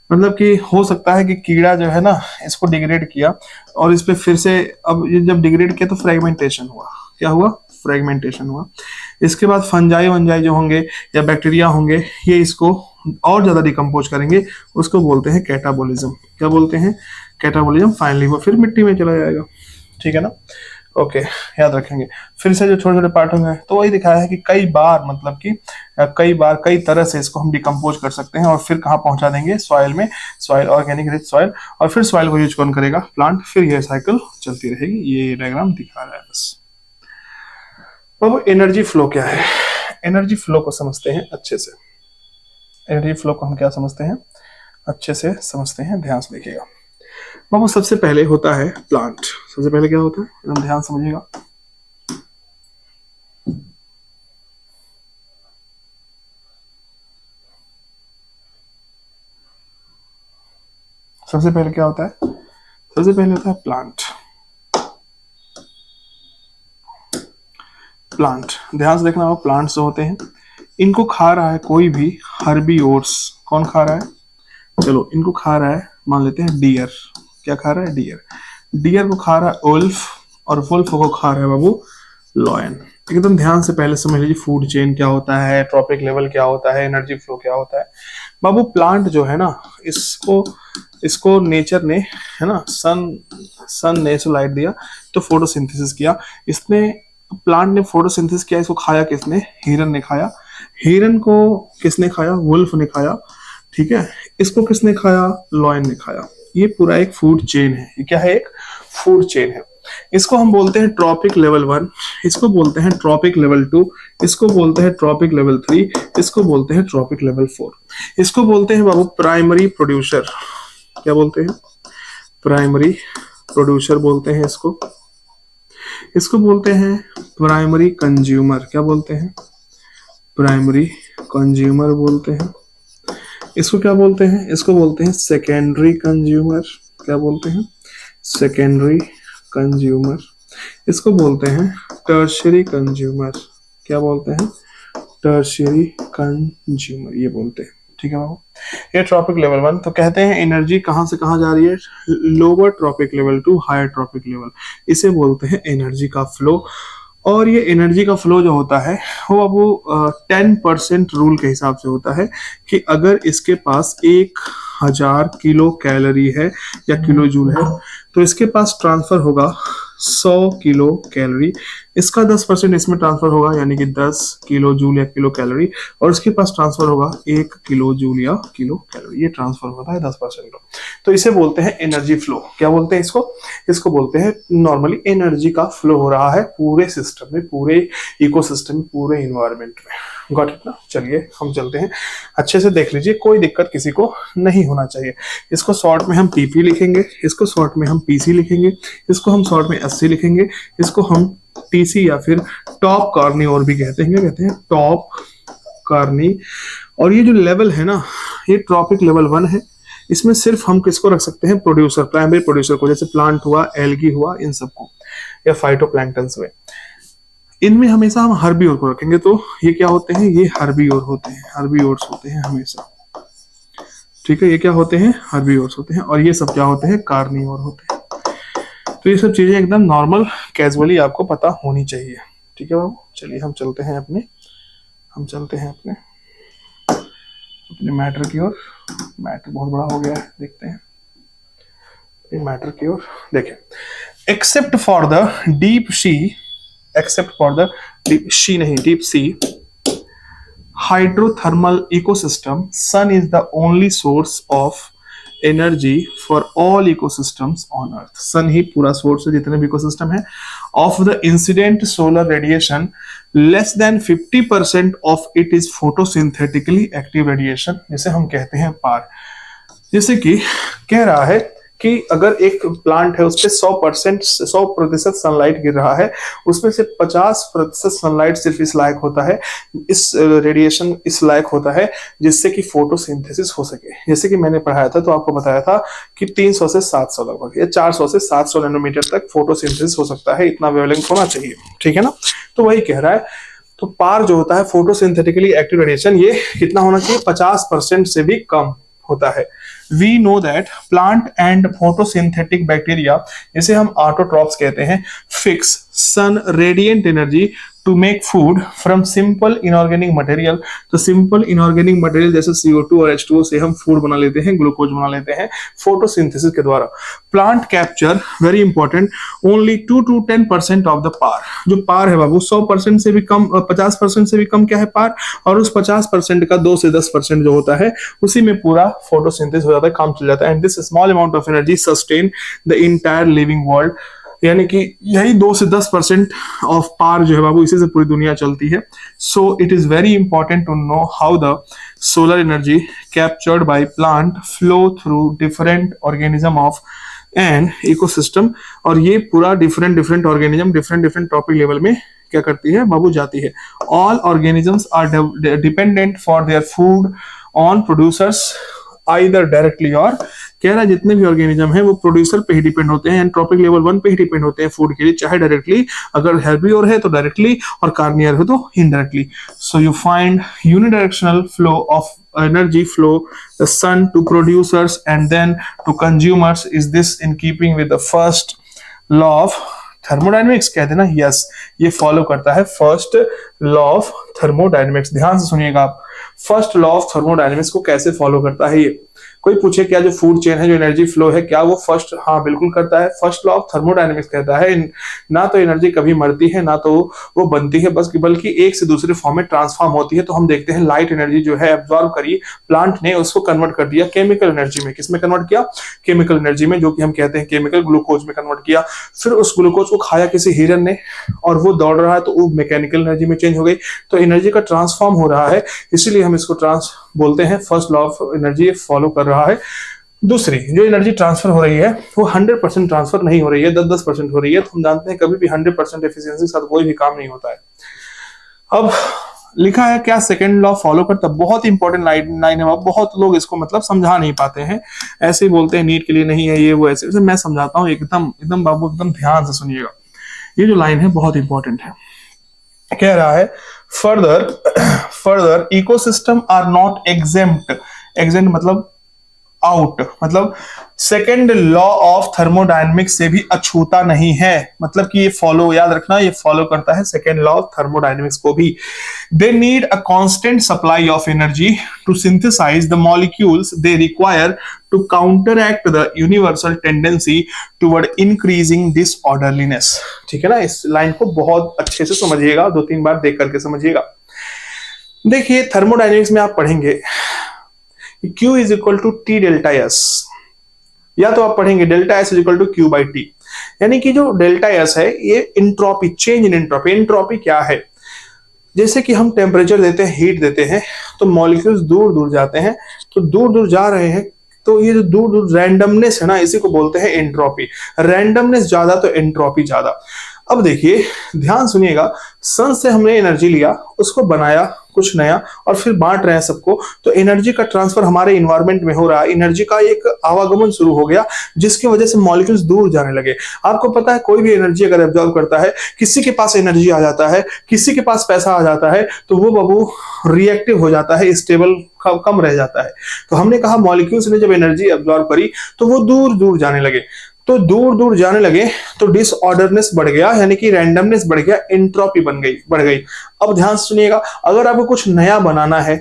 मतलब कि हो सकता है कि कीड़ा जो है ना, इसको डिग्रेड किया और इस पे फिर से, अब ये जब डिग्रेड किया तो फ्रेगमेंटेशन हुआ। क्या हुआ? फ्रेगमेंटेशन हुआ। इसके बाद फंजाई वंजाई जो होंगे या बैक्टीरिया होंगे, ये इसको और ज्यादा डिकम्पोज करेंगे, उसको बोलते हैं कैटाबोलिज्म। क्या बोलते हैं? कैटाबोलिज्म। फाइनली वो फिर मिट्टी में चला जाएगा। ठीक है ना? ओके, याद रखेंगे। फिर से जो छोटे छोटे पार्ट होंगे, तो वही दिखाया है कि कई बार, मतलब कि कई बार कई तरह से इसको हम डिकम्पोज कर सकते हैं और फिर कहाँ पहुंचा देंगे? सॉइल में। सॉइल, ऑर्गेनिक रिच सॉइल, और फिर सॉइल को यूज कौन करेगा? प्लांट। फिर ये साइकिल चलती रहेगी। ये डायग्राम दिखा रहा है बस। अब एनर्जी फ्लो क्या है? एनर्जी फ्लो को समझते हैं अच्छे से। एनर्जी फ्लो को हम क्या समझते हैं? अच्छे से समझते हैं, ध्यान से देखिएगा बाबू। सबसे पहले होता है प्लांट। सबसे पहले क्या होता है? एकदम ध्यान समझिएगा। सबसे पहले क्या होता है? सबसे पहले होता है प्लांट। प्लांट, ध्यान से देखना होगा, प्लांट्स जो होते हैं इनको खा रहा है कोई भी हर्बीवोर्स। कौन खा रहा है? चलो इनको खा रहा है, मान लेते हैं डियर। क्या खा रहा है? डियर। डियर को खा रहा है वुल्फ, और वुल्फ को खा रहा है बाबू लॉयन। एकदम ध्यान से पहले समझ लीजिए फूड चेन क्या होता है, ट्रॉपिक लेवल क्या होता है, एनर्जी फ्लो क्या होता है। बाबू प्लांट जो है ना, इसको इसको नेचर ने, है ना, सन ने इसको लाइट दिया तो फोटोसिंथेसिस किया इसने। प्लांट ने फोटोसिंथेसिस किया, इसको खाया किसने? हिरन ने खाया। हिरन को किसने खाया? वुल्फ ने खाया। ठीक है, इसको किसने खाया? लॉयन ने खाया। ये पूरा एक फूड चेन है। ये क्या है? एक फूड चेन है। इसको हम बोलते हैं ट्रॉपिक लेवल 1, इसको बोलते हैं ट्रॉपिक लेवल 2, इसको बोलते हैं ट्रॉपिक लेवल 3, इसको बोलते हैं ट्रॉपिक लेवल 4। इसको बोलते हैं बाबू प्राइमरी प्रोड्यूसर। क्या बोलते हैं? प्राइमरी प्रोड्यूसर बोलते हैं इसको। इसको बोलते हैं प्राइमरी कंज्यूमर। क्या बोलते हैं? प्राइमरी कंज्यूमर बोलते हैं। इसको क्या बोलते हैं? इसको बोलते हैं सेकेंडरी कंज्यूमर। क्या बोलते हैं? Secondary consumer. इसको बोलते हैं टर्शियरी कंज्यूमर। क्या बोलते हैं? टर्शियरी कंज्यूमर, ये बोलते हैं। ठीक है बाबू, ये ट्रॉपिक लेवल 1। तो कहते हैं एनर्जी कहां से कहां जा रही है? Lower trophic level to higher trophic level. इसे बोलते हैं एनर्जी का फ्लो। और ये एनर्जी का फ्लो जो होता है वो बाबू 10% रूल के हिसाब से होता है कि अगर इसके पास 1000 किलो कैलोरी है या किलो जूल है तो इसके पास ट्रांसफर होगा 100 किलो कैलोरी। इसका 10% इसमें ट्रांसफर होगा, यानी कि 10 किलो जूल या किलो कैलोरी, और इसके पास ट्रांसफर होगा 1 किलो जूल या किलो कैलोरी। ये ट्रांसफर होता है 10% का। तो इसे बोलते हैं एनर्जी फ्लो। क्या बोलते हैं इसको? इसको बोलते हैं नॉर्मली एनर्जी का फ्लो हो रहा है पूरे सिस्टम में, पूरे इकोसिस्टम में, पूरे इन्वायरमेंट में। गॉट इट ना? चलिए हम चलते हैं, अच्छे से देख लीजिए, कोई दिक्कत किसी को नहीं होना चाहिए। इसको शॉर्ट में हम टीपी लिखेंगे, इसको शॉर्ट में हम पीसी लिखेंगे, इसको हम शॉर्ट में एससी लिखेंगे, इसको हम टीसी या फिर टॉप कार्नी और भी कहते हैं टॉप कार्नी। और ये जो लेवल है ना, ये ट्रॉपिक लेवल 1 है। इसमें सिर्फ हम किसको रख सकते हैं? प्रोड्यूसर, प्राइमरी प्रोड्यूसर को, जैसे प्लांट हुआ, एल्गी हुआ, इन सबको, या फाइटोप्लैंक्टन्स हुए। इनमें हमेशा हम हर्बीओर को रखेंगे। तो ये क्या होते हैं? ये हर्बीओर होते हैं, हर्बीओर्स होते हैं हमेशा। ठीक है, ये क्या होते हैं? हर्बीओर्स होते हैं। और ये सब क्या होते हैं? कार्निवोर होते हैं। तो ये सब चीजें एकदम नॉर्मल कैजुअली आपको पता होनी चाहिए। ठीक है बाबू, चलिए हम चलते हैं अपने मैटर की ओर। मैटर बहुत बड़ा हो गया है, देखते हैं मैटर की ओर। देखें, except for the deep sea hydrothermal ecosystem, sun is the only source of energy for all ecosystems on earth। sun ही पूरा सोर्स है जितने भी इकोसिस्टम है। of the incident solar radiation, less than 50% of it is photosynthetically active radiation, जिसे हम कहते हैं पार। जैसे कि कह रहा है कि अगर एक प्लांट है उस पर 100% सनलाइट गिर रहा है, उसमें से 50% सनलाइट सिर्फ इस लायक होता है, इस रेडिएशन इस लायक होता है जिससे कि फोटोसिंथेसिस हो सके। जैसे कि मैंने पढ़ाया था तो आपको बताया था कि 300 से 700 लगभग, या 400 से 700 नैनोमीटर तक फोटोसिंथेसिस हो सकता है, इतना वेवलेंथ होना चाहिए। ठीक है ना? तो वही कह रहा है। तो पार जो होता है फोटोसिंथेटिकली एक्टिव रेडिएशन, ये कितना होना चाहिए? 50% से भी कम होता है। We know that plant and photosynthetic bacteria, इसे हम ऑटोट्रॉप्स कहते हैं, fix sun radiant energy to make food from simple inorganic material। तो simple inorganic material जैसे CO2 और H2O से हम फूड बना लेते हैं, ग्लूकोज बना लेते हैं फोटोसिंथेसिस के द्वारा। Plant capture, very important, only 2 to 10% of the PAR. जो पार है बाबू 100% से भी कम, 50% से भी कम क्या है? पार। और उस 50% का 2 से 10% जो होता है उसी में पूरा फोटोसिंथेसिस हो जाता है, काम चल जाता है। And this small amount of energy sustain the entire living world. यानी कि यही 2 से 10% ऑफ पार जो है बाबू, इसी से पूरी दुनिया चलती है। So it is very important to know how the solar energy captured by plant flow through different organism of an ecosystem. और ये पूरा different organism different trophic level में क्या करती है बाबू? जाती है। All organisms are dependent for their food on producers either directly और कह रहा है जितने भी ऑर्गेनिज्म है वो प्रोड्यूसर पे ही डिपेंड होते हैं, एंट्रोपिक लेवल 1 पे ही डिपेंड होते हैं फूड के लिए, चाहे डायरेक्टली, अगर हेर्बिवोर है तो डायरेक्टली और कार्नियर है तो indirectly. So you find unidirectional flow of energy flow the sun to producers and then to consumers. Is this in keeping with the first law of thermodynamics? कह देना यस, ये फॉलो करता है फर्स्ट लॉ ऑफ थर्मोडायनेमिक्स। ध्यान से सुनिएगा आप, फर्स्ट लॉ ऑफ थर्मोडायनेमिक्स को कैसे फॉलो करता है ये। कोई पूछे क्या जो फूड चेन है, जो एनर्जी फ्लो है, क्या वो फर्स्ट, हाँ बिल्कुल करता है। फर्स्ट लॉ ऑफ थर्मोडायनेमिक्स कहता है ना तो एनर्जी कभी मरती है ना तो वो बनती है, बस बल्कि एक से दूसरे फॉर्म में ट्रांसफॉर्म होती है। तो हम देखते हैं लाइट एनर्जी जो है एब्जॉर्ब करी प्लांट ने, उसको कन्वर्ट कर दिया केमिकल एनर्जी में। किसमें कन्वर्ट किया? केमिकल एनर्जी में, जो कि हम कहते हैं केमिकल ग्लूकोज में कन्वर्ट किया। फिर उस ग्लूकोज को खाया किसी हिरन ने और वो दौड़ रहा है तो वो मैकेनिकल एनर्जी में चेंज हो गई। तो एनर्जी का ट्रांसफॉर्म हो रहा है, इसीलिए हम इसको ट्रांस बोलते हैं, first law of energy follow कर रहा है। दूसरी जो एनर्जी ट्रांसफर हो रही है वो 100% ट्रांसफर नहीं हो रही है, 10-10% हो रही है। तो हम जानते हैं कभी भी 100% एफिशिएंसी के साथ कोई भी काम नहीं होता है। अब लिखा है क्या सेकंड लॉ फॉलो करता, बहुत इंपॉर्टेंट लाइन है। बहुत लोग इसको मतलब समझा नहीं पाते हैं, ऐसे ही बोलते हैं नीट के लिए नहीं है ये वो, ऐसे मैं समझाता हूँ, एकदम एकदम बाबू एकदम ध्यान से सुनिएगा। ये जो लाइन है बहुत इंपॉर्टेंट है। कह रहा है further ecosystem are not exempt, exempt मतलब आउट, मतलब सेकेंड लॉ ऑफ थर्मोडायनेमिक्स से भी अछूता नहीं है। मतलब कि ये फॉलो, याद रखना, ये फॉलो करता है सेकेंड लॉ ऑफ थर्मोडायनेमिक्स को भी। They need a constant supply of energy to synthesise the molecules they require to counteract the universal tendency toward increasing disorderliness. ठीक है ना, इस लाइन को बहुत अच्छे से समझिएगा, 2-3 बार देख करके समझिएगा। देखिए थर्मोडायनेमिक्स में आप पढ़ेंगे Q is equal to T delta S, या तो आप पढ़ेंगे delta S is equal to Q by T. यानी कि जो डेल्टा एस है ये entropy, change in entropy. Entropy क्या है? जैसे कि हम टेम्परेचर देते हैं, हीट देते हैं, तो मॉलिक्यूल्स दूर दूर जाते हैं, तो दूर दूर जा रहे हैं, तो ये जो दूर दूर रैंडमनेस है ना, इसी को बोलते हैं एंट्रोपी। रैंडमनेस ज्यादा तो एंट्रोपी ज्यादा। अब देखिए ध्यान सुनिएगा, सन से हमने एनर्जी लिया, उसको बनाया कुछ नया और फिर बांट रहे हैं सबको, तो एनर्जी का ट्रांसफर हमारे इन्वायरमेंट में हो रहा है, एनर्जी का एक आवागमन शुरू हो गया जिसकी वजह से मॉलिक्यूल्स दूर जाने लगे। आपको पता है कोई भी एनर्जी अगर एब्जॉर्ब करता है, किसी के पास एनर्जी आ जाता है, किसी के पास पैसा आ जाता है, तो वो बाबू रिएक्टिव हो जाता है, स्टेबल कम रह जाता है। तो हमने कहा मॉलिक्यूल्स ने जब एनर्जी एब्जॉर्ब करी तो वो दूर दूर जाने लगे, तो दूर दूर जाने लगे तो डिसऑर्डरनेस बढ़ गया, यानी कि रैंडमनेस बढ़ गया, एंट्रोपी बढ़ गई। अब ध्यान सुनिएगा, अगर आपको कुछ नया बनाना है,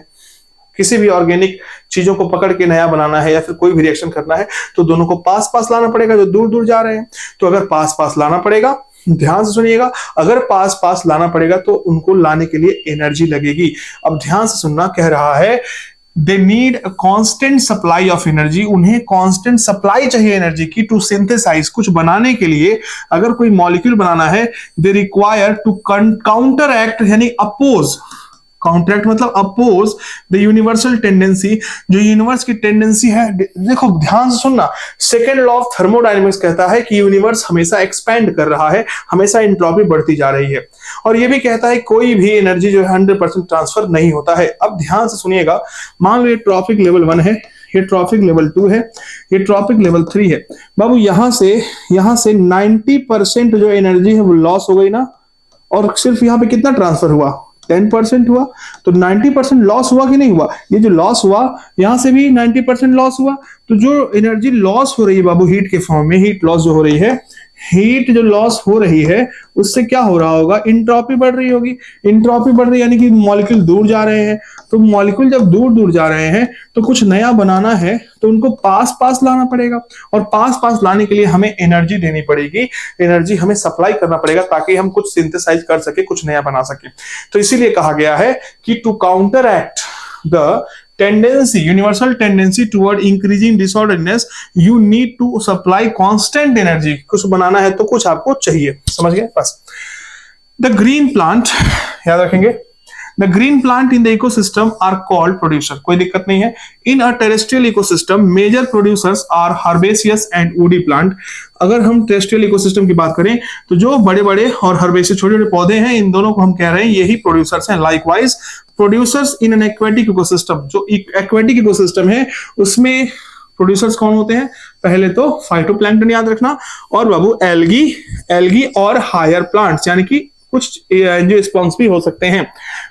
किसी भी ऑर्गेनिक चीजों को पकड़ के नया बनाना है या फिर कोई भी रिएक्शन करना है, तो दोनों को पास पास लाना पड़ेगा जो दूर दूर जा रहे हैं। तो अगर पास पास लाना पड़ेगा, ध्यान से सुनिएगा, अगर पास पास लाना पड़ेगा तो उनको लाने के लिए एनर्जी लगेगी। अब ध्यान से सुनना, कह रहा है they need a constant supply of energy, उन्हें कांस्टेंट सप्लाई चाहिए एनर्जी की, टू सिंथेसाइज, कुछ बनाने के लिए। अगर कोई मॉलिक्यूल बनाना है, they require to counteract, यानी अपोज, काउंटरैक्ट मतलब अपोज द यूनिवर्सल टेंडेंसी, जो यूनिवर्स की टेंडेंसी है। देखो ध्यान से सुनना, सेकेंड लॉ ऑफ थर्मोडायनेमिक्स कहता है कि यूनिवर्स हमेशा एक्सपैंड कर रहा है, हमेशा एंट्रोपी बढ़ती जा रही है, और ये भी कहता है कोई भी एनर्जी जो है 100% ट्रांसफर नहीं होता है। अब ध्यान से सुनिएगा, मान लो ये ट्रॉपिक लेवल 1 है, ये ट्रॉपिक लेवल 2 है, ये ट्रॉपिक लेवल 3 है। बाबू यहां से 90% जो एनर्जी है वो लॉस हो गई ना, और सिर्फ यहाँ पे कितना ट्रांसफर हुआ? 10% हुआ। तो 90% लॉस हुआ कि नहीं हुआ? ये जो लॉस हुआ, यहां से भी 90% लॉस हुआ। तो जो एनर्जी लॉस हो रही है बाबू हीट के फॉर्म में, हीट लॉस जो हो रही है, हीट जो लॉस हो रही है उससे क्या हो रहा होगा? इंट्रोपी बढ़ रही होगी। इंट्रोपी बढ़ रही यानी कि मॉलिक्यूल दूर जा रहे हैं। तो मॉलिक्यूल जब दूर दूर जा रहे हैं तो कुछ नया बनाना है तो उनको पास पास लाना पड़ेगा, और पास पास लाने के लिए हमें एनर्जी देनी पड़ेगी, एनर्जी हमें सप्लाई करना पड़ेगा ताकि हम कुछ सिंथेसाइज कर सके, कुछ नया बना सके। तो इसीलिए कहा गया है कि to counteract the tendency, universal tendency toward increasing disorderness, you need to supply constant energy। कुछ बनाना है तो कुछ आपको चाहिए, समझ गए? बस। The green plant, याद रखेंगे, the green plant in the ecosystem are called producer, कोई दिक्कत नहीं है। In a terrestrial ecosystem major producers are herbaceous and woody plant. अगर हम टेरेस्ट्रियल इकोसिस्टम की बात करें तो जो बड़े बड़े और हर्बेसियस छोटे छोटे पौधे हैं, इन दोनों को हम कह रहे हैं यही प्रोड्यूसर्स हैं। Likewise producers in an aquatic ecosystem, जो एक्वेटिक इकोसिस्टम है उसमें प्रोड्यूसर्स कौन होते हैं? पहले तो फाइटोप्लैंक्टन याद रखना, और बाबू एल्गी और हायर प्लांट्स, यानी कि कुछ एंजियोस्पर्म्स भी हो सकते हैं।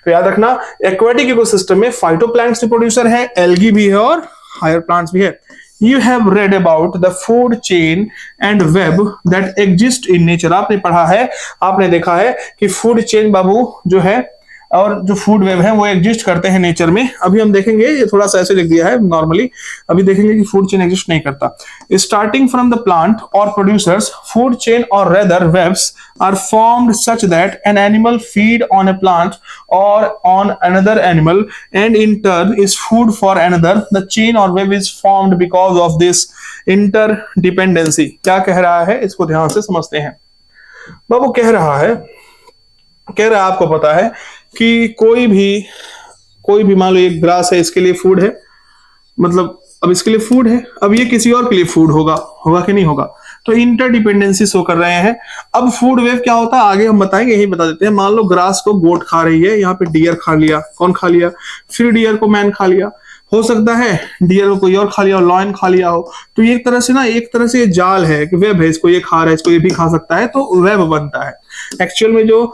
तो याद रखना एक्वेटिक इकोसिस्टम में फाइटोप्लैंक्टन प्रोड्यूसर है, एल्गी भी है और हायर प्लांट्स भी है। You have read about the food chain and web that exist in nature। आपने पढ़ा है, आपने देखा है कि फूड चेन बाबू जो है और जो फूड वेब है वो एग्जिस्ट करते हैं नेचर में। अभी हम देखेंगे, ये थोड़ा सा ऐसे लिख दिया है नॉर्मली, अभी देखेंगे कि फूड चेन एग्जिस्ट नहीं करता। Starting from the plant or producers, food chain or rather webs are formed such that an animal feed on a plant or on another animal and in turn is food for another. The chain or web is formed because of this interdependency. क्या कह रहा है, इसको ध्यान से समझते हैं। बाबू कह रहा है आपको पता है कि कोई भी मान लो एक ग्रास है, इसके लिए फूड है, मतलब अब इसके लिए फूड है, अब ये किसी और के लिए फूड होगा कि नहीं होगा, तो इंटरडिपेंडेंसी शो कर रहे हैं। अब फूड वेव क्या होता है आगे हम बताएंगे, यही बता देते हैं। मान लो ग्रास को गोट खा रही है, यहाँ पे डियर खा लिया, कौन खा लिया? फिर डियर को मैन खा लिया, हो सकता है डियर को कोई और खा लिया हो, लॉयन खा लिया हो। तो ये एक तरह से जाल है कि वेब है, इसको ये खा रहा है, इसको ये भी खा सकता है, तो वेब बनता है। एक्चुअल में जो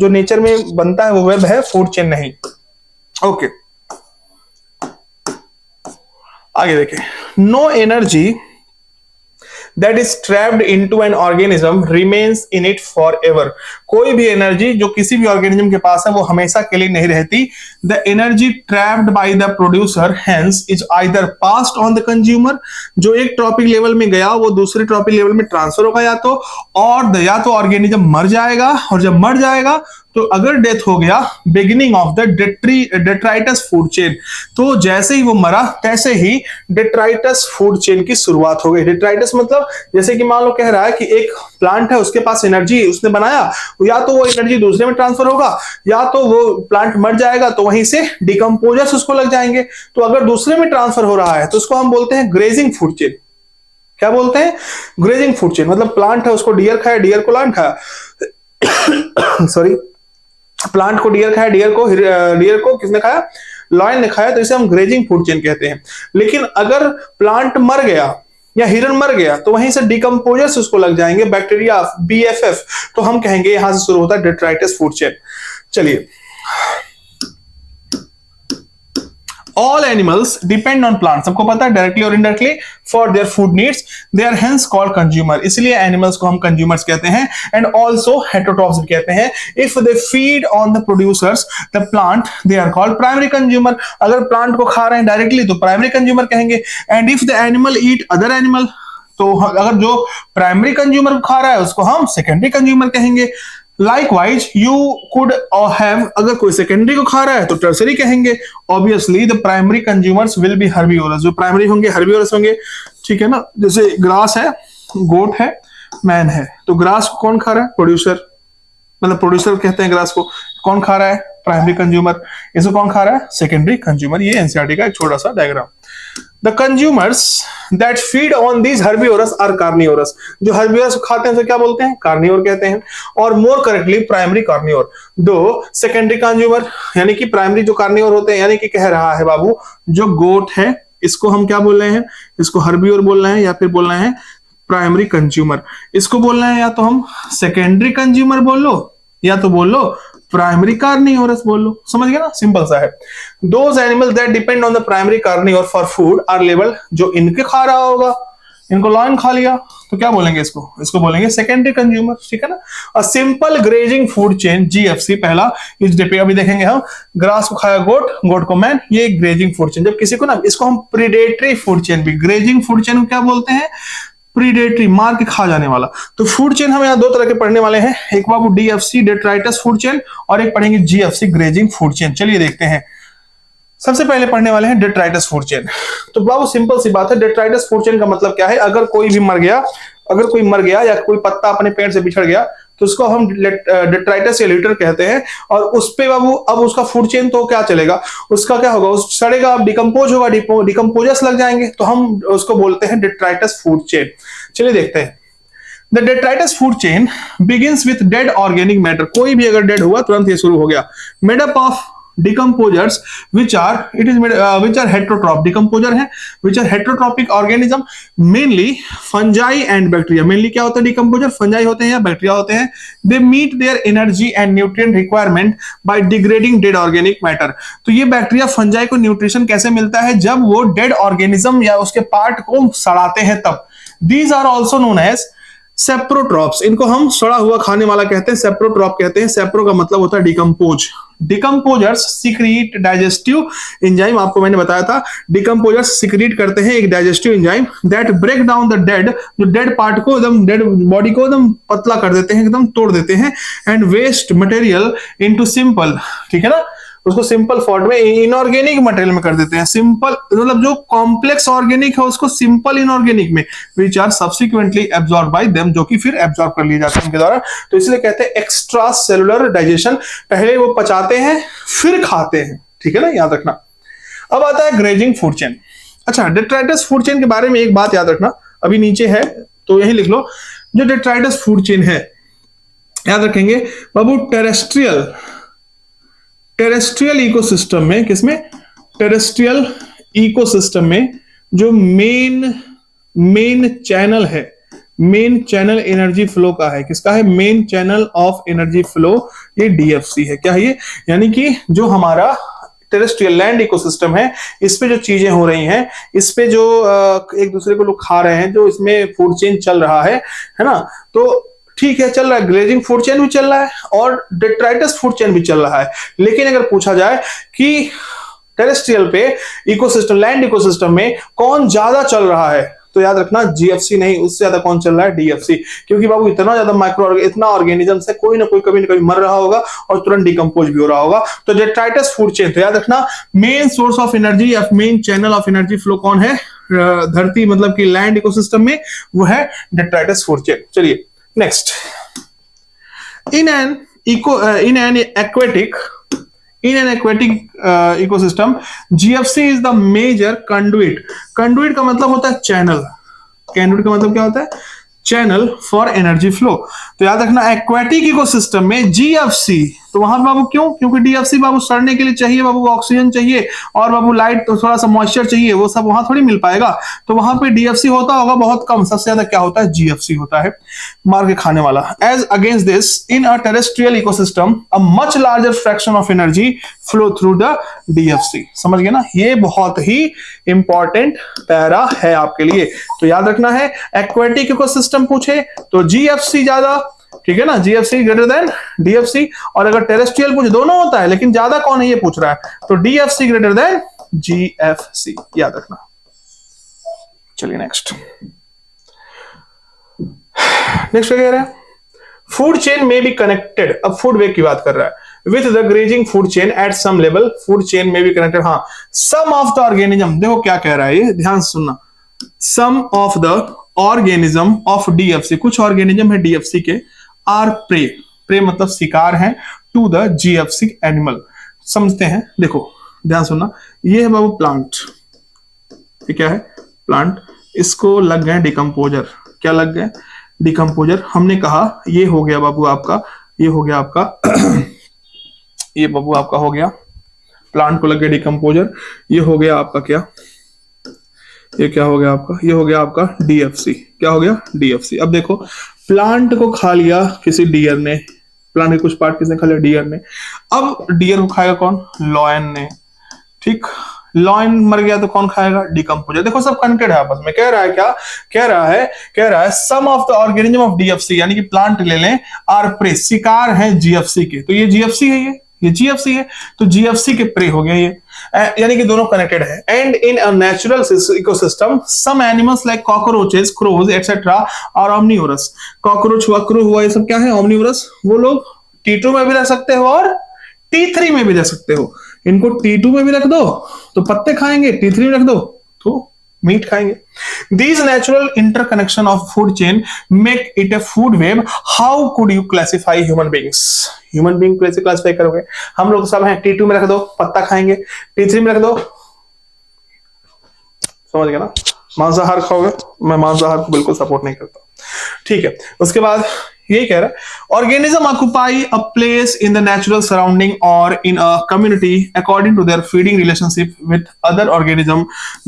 नेचर में बनता है वो वेब है, फूड चेन नहीं। ओके, आगे देखें। No energy that is trapped into an organism remains in it forever। कोई भी एनर्जी जो किसी भी ऑर्गेनिज्म के पास है वो हमेशा के लिए नहीं रहती। The energy trapped by the producer hence is either passed on the consumer, जो एक ट्रॉपिक लेवल में गया वो दूसरे ट्रॉपिक लेवल में ट्रांसफर होगा, या तो ऑर्गेनिज्म मर जाएगा, और जब मर जाएगा तो अगर डेथ हो गया beginning of the detritus food chain, तो जैसे ही वो मरा तैसे ही डेट्राइटस फूड चेन की शुरुआत हो गई। डेट्राइटस मतलब जैसे कि मान लो कह रहा है कि एक प्लांट है, उसके पास एनर्जी उसने बनाया, या तो वो एनर्जी दूसरे में ट्रांसफर होगा, या तो वो प्लांट मर जाएगा तो वहीं से डिकम्पोजर्स उसको लग जाएंगे। तो अगर दूसरे में ट्रांसफर हो रहा है तो उसको हम बोलते हैं ग्रेजिंग फूड चेन। क्या बोलते हैं? Grazing food chain. मतलब प्लांट है, उसको डियर खाया, डियर को लॉयन खाया सॉरी, प्लांट को डियर खाया, डियर को किसने खाया? लॉयन ने खाया, तो इसे हम ग्रेजिंग फूड चेन कहते हैं। लेकिन अगर प्लांट मर गया या हिरन मर गया तो वहीं से डिकम्पोजर्स उसको लग जाएंगे, बैक्टीरिया, BFF, तो हम कहेंगे यहां से शुरू होता है डेट्राइटस फूड चेन। चलिए, all animals depend on plants, सबको पता है डायरेक्टली और indirectly, for their food needs, they are hence called consumer। इसलिए एनिमल्स को हम कंज्यूमर्स कहते हैं, एंड ऑल्सो हेटेरोट्रॉप्स भी कहते हैं। If they feed on the producers the plant they are called primary consumer. अगर प्लांट को खा रहे हैं डायरेक्टली तो प्राइमरी कंज्यूमर कहेंगे। And if the animal eat other animal, तो अगर जो प्राइमरी कंज्यूमर को खा रहा है उसको हम सेकेंडरी कंज्यूमर कहेंगे। Likewise, you could have, अगर कोई सेकेंडरी को खा रहा है तो टर्सरी कहेंगे। Obviously, the primary consumers will be herbivores, जो प्राइमरी होंगे herbivores होंगे, ठीक है ना। जैसे ग्रास है, गोट है, मैन है, तो ग्रास को कौन खा रहा है? प्रोड्यूसर, मतलब प्रोड्यूसर कहते हैं ग्रास को। कौन खा रहा है? Primary consumer. इसको कौन खा रहा है? Secondary consumer. ये एनसीईआरटी का एक छोटा सा diagram. The consumers that feed on these herbivores are carnivores। जो herbivores खाते हैं उसे क्या बोलते हैं? कार्निवोर कहते हैं, और more correctly प्राइमरी कार्निवोर। दो सेकेंडरी कंज्यूमर, यानी कि प्राइमरी जो कार्निवोर होते हैं, यानी कि कह रहा है बाबू जो गोट है इसको हम क्या बोल रहे हैं? इसको हर्बिवोर बोल रहे हैं, या फिर बोल रहे हैं प्राइमरी कंज्यूमर। इसको बोल रहे हैं या तो हम सेकेंडरी कंज्यूमर बोल लो, या तो बोल लो प्राइमरी कार्निवोरस बोल लो। समझ गया ना, सिंपल सा है। Those animals that depend on the primary carnivore for food are labelled, जो इनके खा रहा होगा, इनको लॉयन खा लिया तो क्या बोलेंगे? इसको बोलेंगे सेकेंडरी कंज्यूमर, ठीक है ना। A simple grazing food chain GFC पहला इस डे पे अभी देखेंगे हम। ग्रास को खाया गोट, गोट को मैन, ये ग्रेजिंग फूड चेन। जब किसी को ना, इसको हम प्रीडेटरी फूड चेन भी, ग्रेजिंग फूड चेन को क्या बोलते हैं? प्रीडेटरी, मार के खा जाने वाला। तो फूड चेन हम यहाँ दो तरह के पढ़ने वाले हैं, एक बाबू DFC डेट्राइटस फूड चेन, और एक पढ़ेंगे GFC ग्रेजिंग फूड चेन। चलिए देखते हैं। सबसे पहले पढ़ने वाले हैं डेट्राइटस फूड चेन। तो बाबू सिंपल सी बात है, डेट्राइटस फूड चेन का मतलब क्या है? अगर कोई मर गया या कोई पत्ता अपने पेड़ से बिछड़ गया तो उसको हम डेट्राइटस या ल्यूटर कहते हैं। और उस पे बाबू अब उसका फूड चेन तो क्या चलेगा, उसका क्या होगा, उस सड़ेगा, डिकम्पोज होगा, डिकम्पोजर्स लग जाएंगे, तो हम उसको बोलते हैं डेट्राइटस फूड चेन। चलिए देखते हैं। The detritus food chain begins with dead organic matter, कोई भी अगर डेड हुआ तुरंत ये शुरू हो गया। Made up of decomposers which are heterotroph, decomposer है which are heterotrophic organism, mainly fungi and bacteria। mainly क्या होता है decomposer, fungi होते हैं या बैक्टीरिया होते हैं। they meet their energy and nutrient requirement by degrading dead organic matter। तो ये बैक्टीरिया फंजाई को न्यूट्रिशन कैसे मिलता है, जब वो डेड ऑर्गेनिज्म या उसके पार्ट को सड़ाते हैं तब। these are also known as saprotrophs, इनको हम सड़ा हुआ खाने वाला कहते हैं, सेप्रोट्रॉप कहते हैं। सेप्रो का मतलब होता है decompose. Decomposers secrete digestive enzyme, आपको मैंने बताया था डिकम्पोजर्स सिक्रीट करते हैं एक digestive enzyme that break down the dead, जो डेड पार्ट को एकदम, डेड बॉडी को एकदम पतला कर देते हैं, एकदम तोड़ देते हैं। And waste material into simple, ठीक है ना, उसको सिंपल फॉर्म में इनऑर्गेनिक मटेरियल में कर देते हैं। सिंपल मतलब जो कॉम्प्लेक्स ऑर्गेनिक है उसको सिंपल इनऑर्गेनिक में, which are subsequently absorb by them, जो कि फिर एब्जॉर्ब कर लिए जाते हैं उनके द्वारा। तो इसलिए कहते हैं एक्स्ट्रा सेलुलर डाइजेशन, पहले वो पचाते हैं फिर खाते हैं, ठीक है ना, याद रखना। अब आता है ग्रेजिंग फूड चेन। अच्छा, डेट्राइटस फूड चेन के बारे में एक बात याद रखना, अभी नीचे है तो यही लिख लो। जो डेट्राइटस फूड चेन है, याद रखेंगे बाबू, टेरेस्ट्रियल इकोसिस्टम में, किसमें, टेरेस्ट्रियल इकोसिस्टम में जो मेन चैनल है, मेन चैनल एनर्जी फ्लो का है, किसका है, main channel of energy flow, ये डीएफसी है। क्या है ये, यानी कि जो हमारा टेरेस्ट्रियल लैंड इकोसिस्टम है, इस पे जो चीजें हो रही हैं, इस पे जो एक दूसरे को लोग खा रहे हैं, जो इसमें फूड चेन चल रहा है ना, तो ठीक है चल रहा है, ग्लेजिंग फूड चेन भी चल रहा है और डेट्राइटस फूड चेन भी चल रहा है। लेकिन अगर पूछा जाए कि टेरेस्ट्रियल पे इकोसिस्टम, लैंड इकोसिस्टम में कौन ज्यादा चल रहा है, तो याद रखना जीएफसी नहीं, उससे ज्यादा कौन चल रहा है, डीएफसी। क्योंकि बाबू इतना ज्यादा इतना ऑर्गेनिज्म से कोई ना कोई कभी ना कभी मर रहा होगा और तुरंत डिकम्पोज भी हो रहा होगा। तो डेट्राइटस फूड चेन, तो याद रखना मेन सोर्स ऑफ एनर्जी या main channel of energy flow कौन है, धरती मतलब कि लैंड इकोसिस्टम में, वो है डेट्राइटस फूड चेन। चलिए next, in an aquatic ecosystem, GFC is the major conduit। conduit का मतलब होता है चैनल, conduit का मतलब क्या होता है, चैनल फॉर एनर्जी फ्लो। तो याद रखना एक्वेटिक इकोसिस्टम में जीएफसी, तो वहां बाबू क्यों, क्योंकि डीएफसी बाबू सड़ने के लिए चाहिए, बाबू ऑक्सीजन चाहिए और बाबू लाइट, तो थोड़ा सा मॉइस्चर चाहिए, वो सब वहां थोड़ी मिल पाएगा। तो वहां पे डीएफसी होता होगा बहुत कम, सबसे ज्यादा क्या होता है, जीएफसी होता है, मार के खाने वाला। As against this, in a terrestrial ecosystem a much larger fraction of energy flow through the DFC. समझ गए ना, ये बहुत ही इंपॉर्टेंट पैरा है आपके लिए। तो याद रखना है एक्वेटिक इकोसिस्टम पूछे तो जीएफसी ज्यादा, ठीक है ना, जीएफसी ग्रेटर देन डीएफसी। और अगर टेरेस्ट्रियल पूछे, दोनों होता है लेकिन ज्यादा कौन है ये पूछ रहा है, तो डीएफसी ग्रेटर देन जीएफसी, याद रखना। चलिए नेक्स्ट क्या कह रहा है, फूड चेन में बी कनेक्टेड। अब फूड वेब की बात कर रहा है, with the grazing food chain at some level, food chain में बी कनेक्टेड। हाँ, सम ऑफ द ऑर्गेनिज्म, देखो क्या कह रहा है ये, ध्यान से सुनना। Some of the organism of DFC, कुछ ऑर्गेनिज्म है डीएफसी के, आर प्रे मतलब शिकार है, टू द जीएफसी एनिमल। समझते हैं, देखो ध्यान सुनना, ये है बाबू प्लांट, ये क्या है, प्लांट, इसको लग गए डिकम्पोजर। क्या लग गए, डिकम्पोजर। हमने कहा ये हो गया बाबू आपका, ये हो गया आपका ये बाबू आपका हो गया, प्लांट को लग गया डिकम्पोजर। ये हो गया आपका क्या, ये क्या हो गया आपका, ये हो गया आपका डीएफसी। क्या हो गया, डीएफसी। अब देखो प्लांट को खा लिया किसी डियर ने, प्लांट के कुछ पार्ट किसने खा लिया, डियर ने। अब डियर को खाएगा कौन, लॉयन ने, ठीक, लॉयन मर गया तो कौन खाएगा, डिकम्पोजर। देखो सब कनेक्टेड है आपस में। कह रहा है क्या, कह रहा है some of the organism of DFC, यानी कि प्लांट ले लें, आर प्रे, शिकार है जीएफसी के, तो ये जीएफसी है, ये जीएफसी है, तो जीएफसी के प्रे हो गया ये, यानी कि दोनों कनेक्टेड है। And in a natural ecosystem some animals like cockroaches, crows etcetera और ऑमनीवोरस। कॉकरोच हुआ, क्रो हुआ, ये सब क्या है, ऑमनीवोरस। वो लोग T2 में भी रह सकते हो और T3 में भी रह सकते हो। इनको T2 में भी रख दो तो पत्ते खाएंगे, T3 में रख दो तो मीट खाएंगे। These natural interconnection of food chain make it a food web. How could you classify human beings? Human being कैसे क्लासिफाई करोगे? हम लोग सब हैं T2 में रख दो, पत्ता खाएंगे, T3 में रख दो, समझ गया ना, मांसाहार खाओगे। मैं मांसाहार को बिल्कुल सपोर्ट नहीं करता, ठीक है। उसके बाद यही कह रहा है, organism occupy a place in the natural surrounding or in a community according to their feeding relationship with other organism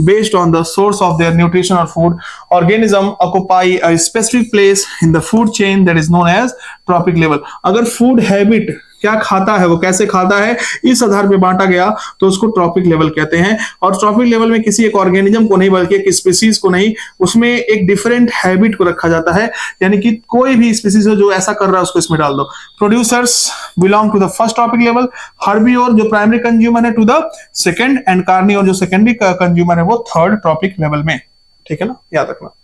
based on the source of their nutrition or food. Organism occupy a specific place in the food chain that is known as trophic level. अगर फूड हैबिट क्या खाता है, वो कैसे खाता है, इस आधार पे बांटा गया तो उसको ट्रॉपिक लेवल कहते हैं। और ट्रॉपिक लेवल में किसी एक ऑर्गेनिज्म को नहीं बल्कि एक स्पीसीज को नहीं, उसमें एक डिफरेंट हैबिट को रखा जाता है, यानी कि कोई भी स्पीसीज हो जो ऐसा कर रहा है उसको इसमें डाल दो। Producers belong to the first trophic level, herbivore जो प्राइमरी कंज्यूमर है to the second, and carnivore जो सेकेंडरी कंज्यूमर है वो थर्ड ट्रॉपिक लेवल में, ठीक है ना, याद रखना।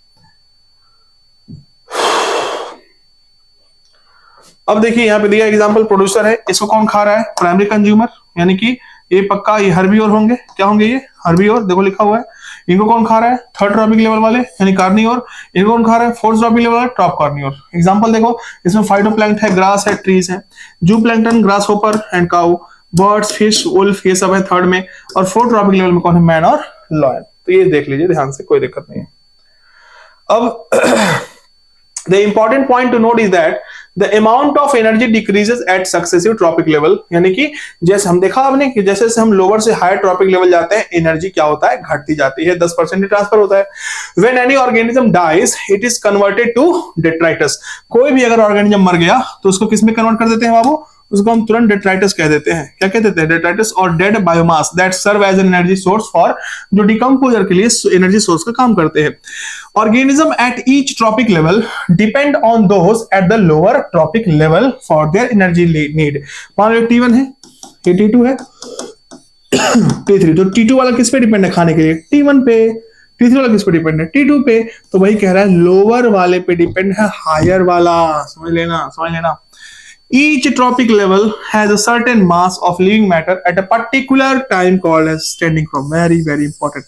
अब देखिए यहाँ पे दिया एग्जांपल, प्रोड्यूसर है, इसको कौन खा रहा है, प्राइमरी कंज्यूमर, यानी कि ये पक्का ये हर्बीओर होंगे, क्या होंगे ये हर्बीओर, देखो लिखा हुआ है। इनको कौन खा रहा है, थर्ड ट्रॉपिक लेवल वाले यानी कार्नियोर। इनको कौन खा रहा है, फोर्थ ट्रॉपिक लेवल वाले, टॉप कार्नियोर। एग्जांपल देखो, इसमें फाइटोप्लैंक्टन है, ग्रास है, ट्रीज है, zooplankton, grasshopper and cow, birds, fish, wolf, ये सब है थर्ड में। और फोर्थ ट्रॉपिक लेवल में कौन है, मैन और लॉयन। तो ये देख लीजिए ध्यान से, कोई दिक्कत नहीं है। अब the important point to note is that the amount of energy decreases at successive tropic level, यानी कि जैसे हम देखा आपने कि जैसे जैसे हम लोअर से हायर ट्रॉपिक लेवल जाते हैं, एनर्जी क्या होता है, घटती जाती है, 10% ट्रांसफर होता है। When any organism dies, it is converted to detritus। कोई भी अगर ऑर्गेनिज्म मर गया तो उसको किस में कन्वर्ट कर देते हैं बाबू, उसको हम तुरंत डेट्राइटस कह देते हैं। क्या कह देते हैं, डेट्राइटस और dead biomass that serve as an energy source for, जो डिकम्पोजर के लिए एनर्जी सोर्स का काम करते हैं। Organism at each trophic level depend on those at the lower trophic level for their energy need. मान लो T1 है, ये T2 है, T3, तो T2 वाला किस पे डिपेंड है खाने के लिए, T1 पे। T3 वाला किस पे डिपेंड है, T2 पे। तो वही कह रहा है लोअर वाले पे डिपेंड है हायर वाला, समझ लेना, समझ लेना। Each tropic level has a certain mass of living matter at a particular time called as standing crop. Very very important.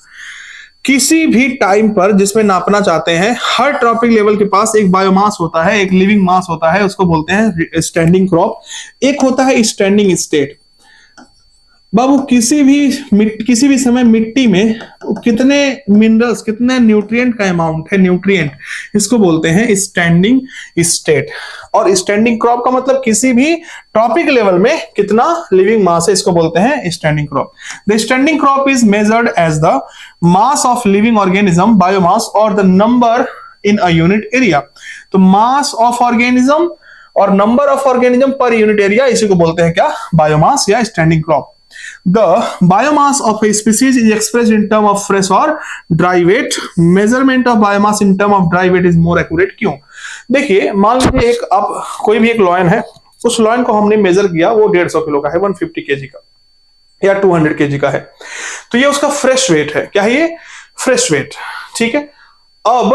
किसी भी टाइम पर जिसमें नापना चाहते हैं, हर ट्रॉपिक लेवल के पास एक बायोमास होता है, एक लिविंग मास होता है, उसको बोलते हैं स्टैंडिंग क्रॉप। एक होता है स्टैंडिंग स्टेट। बाबू किसी भी समय मिट्टी में कितने मिनरल्स, कितने न्यूट्रिएंट का अमाउंट है, न्यूट्रिएंट, इसको बोलते हैं स्टैंडिंग स्टेट। और स्टैंडिंग क्रॉप का मतलब किसी भी टॉपिक लेवल में कितना लिविंग मास है, इसको बोलते हैं standing crop. The standing crop is measured as the mass of living organism, biomass or the number in a unit area. तो मास ऑफ ऑर्गेनिज्म और number of organism per unit area, इसी को बोलते हैं क्या, बायोमास या standing crop. The biomass of a species is expressed in term of fresh or dry weight. Measurement of biomass in term of dry weight is more accurate. क्यों? देखिए मान लीजिए एक अब कोई भी एक लॉयन है, उस लॉयन को हमने मेजर किया, वो 150 किलो का है, 150 केजी का या 200 केजी का है, तो ये उसका फ्रेश वेट है। क्या है ये, फ्रेश वेट, ठीक है। अब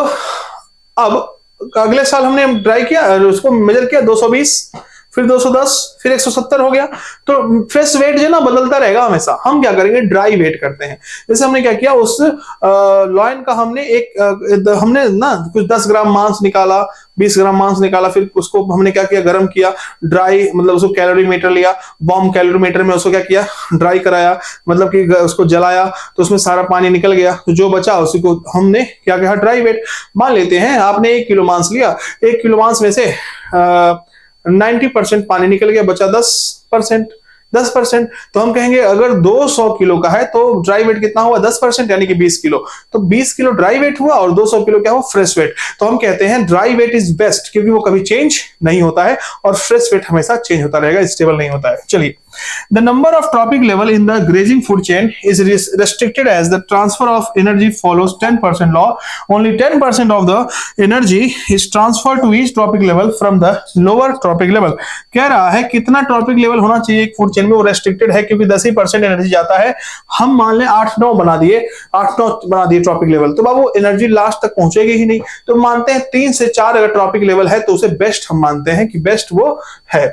अगले साल हमने ड्राई किया, उसको मेजर किया 220, फिर 210, फिर 170 हो गया। तो फ्रेश वेट जो ना बदलता रहेगा हमेशा। हम क्या करेंगे, ड्राई वेट करते हैं। जैसे हमने क्या किया, उस लॉयन का हमने ना कुछ 10 ग्राम मांस निकाला, 20 ग्राम मांस निकाला, फिर उसको हमने क्या किया, गर्म किया, ड्राई मतलब उसको कैलोरीमीटर लिया, बॉम्ब कैलोरीमीटर में उसको क्या किया, ड्राई कराया, मतलब कि उसको जलाया, तो उसमें सारा पानी निकल गया। तो जो बचा उसी को हमने क्या किया, ड्राई वेट। मान लेते हैं आपने 1 किलो मांस लिया, 1 किलो मांस में से 90% पानी निकल गया, बचा 10%। तो हम कहेंगे अगर 200 किलो का है तो ड्राई वेट कितना हुआ, 10%, यानी कि 20 किलो। तो 20 किलो ड्राई वेट हुआ और 200 किलो क्या हुआ, फ्रेश वेट। तो हम कहते हैं ड्राई वेट इज बेस्ट, क्योंकि वो कभी चेंज नहीं होता है, और फ्रेश वेट हमेशा चेंज होता रहेगा, स्टेबल नहीं होता है। चलिए, the number of trophic level in the grazing food chain is restricted as the transfer of energy follows 10% law. Only 10% of the energy is transferred to each trophic level from the lower trophic level. कह रहा है कितना ट्रॉपिक लेवल होना चाहिए एक फूड चेन में, वो रेस्ट्रिक्टेड है, क्योंकि 10% एनर्जी जाता है। हम मान लें 8-9 बना दिए ट्रॉपिक लेवल, तो बाबू एनर्जी लास्ट तक पहुंचेगी ही नहीं। तो मानते हैं 3 से 4 अगर ट्रॉपिक लेवल है तो उसे बेस्ट हम मानते हैं कि बेस्ट वो है।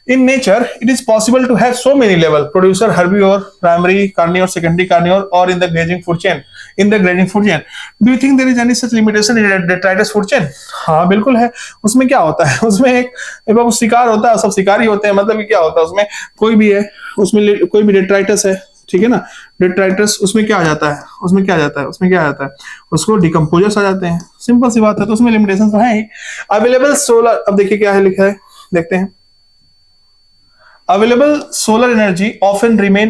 In nature, it is possible to have so many levels: producer, herbivore, primary, carnivore, secondary carnivore, or in the grazing food chain. In the grazing food chain, do you think there is any such limitation in detritus food chain? हाँ बिल्कुल है। उसमें क्या होता है, उसमें एक बार शिकार होता है, सब शिकारी होते हैं, मतलब क्या होता है उसमें, कोई भी है, उसमें कोई भी डेट्राइटस है, ठीक है ना, डेट्राइटस, उसमें क्या आ जाता है, उसमें क्या आ जाता है, उसमें क्या आ जाता है, उसको डिकम्पोजर्स आ जाते हैं, सिंपल सी बात है। तो उसमें लिमिटेशन तो है ही। अवेलेबल सोलर, अब देखिए क्या है लिखा है, देखते हैं। Available solar energy often remain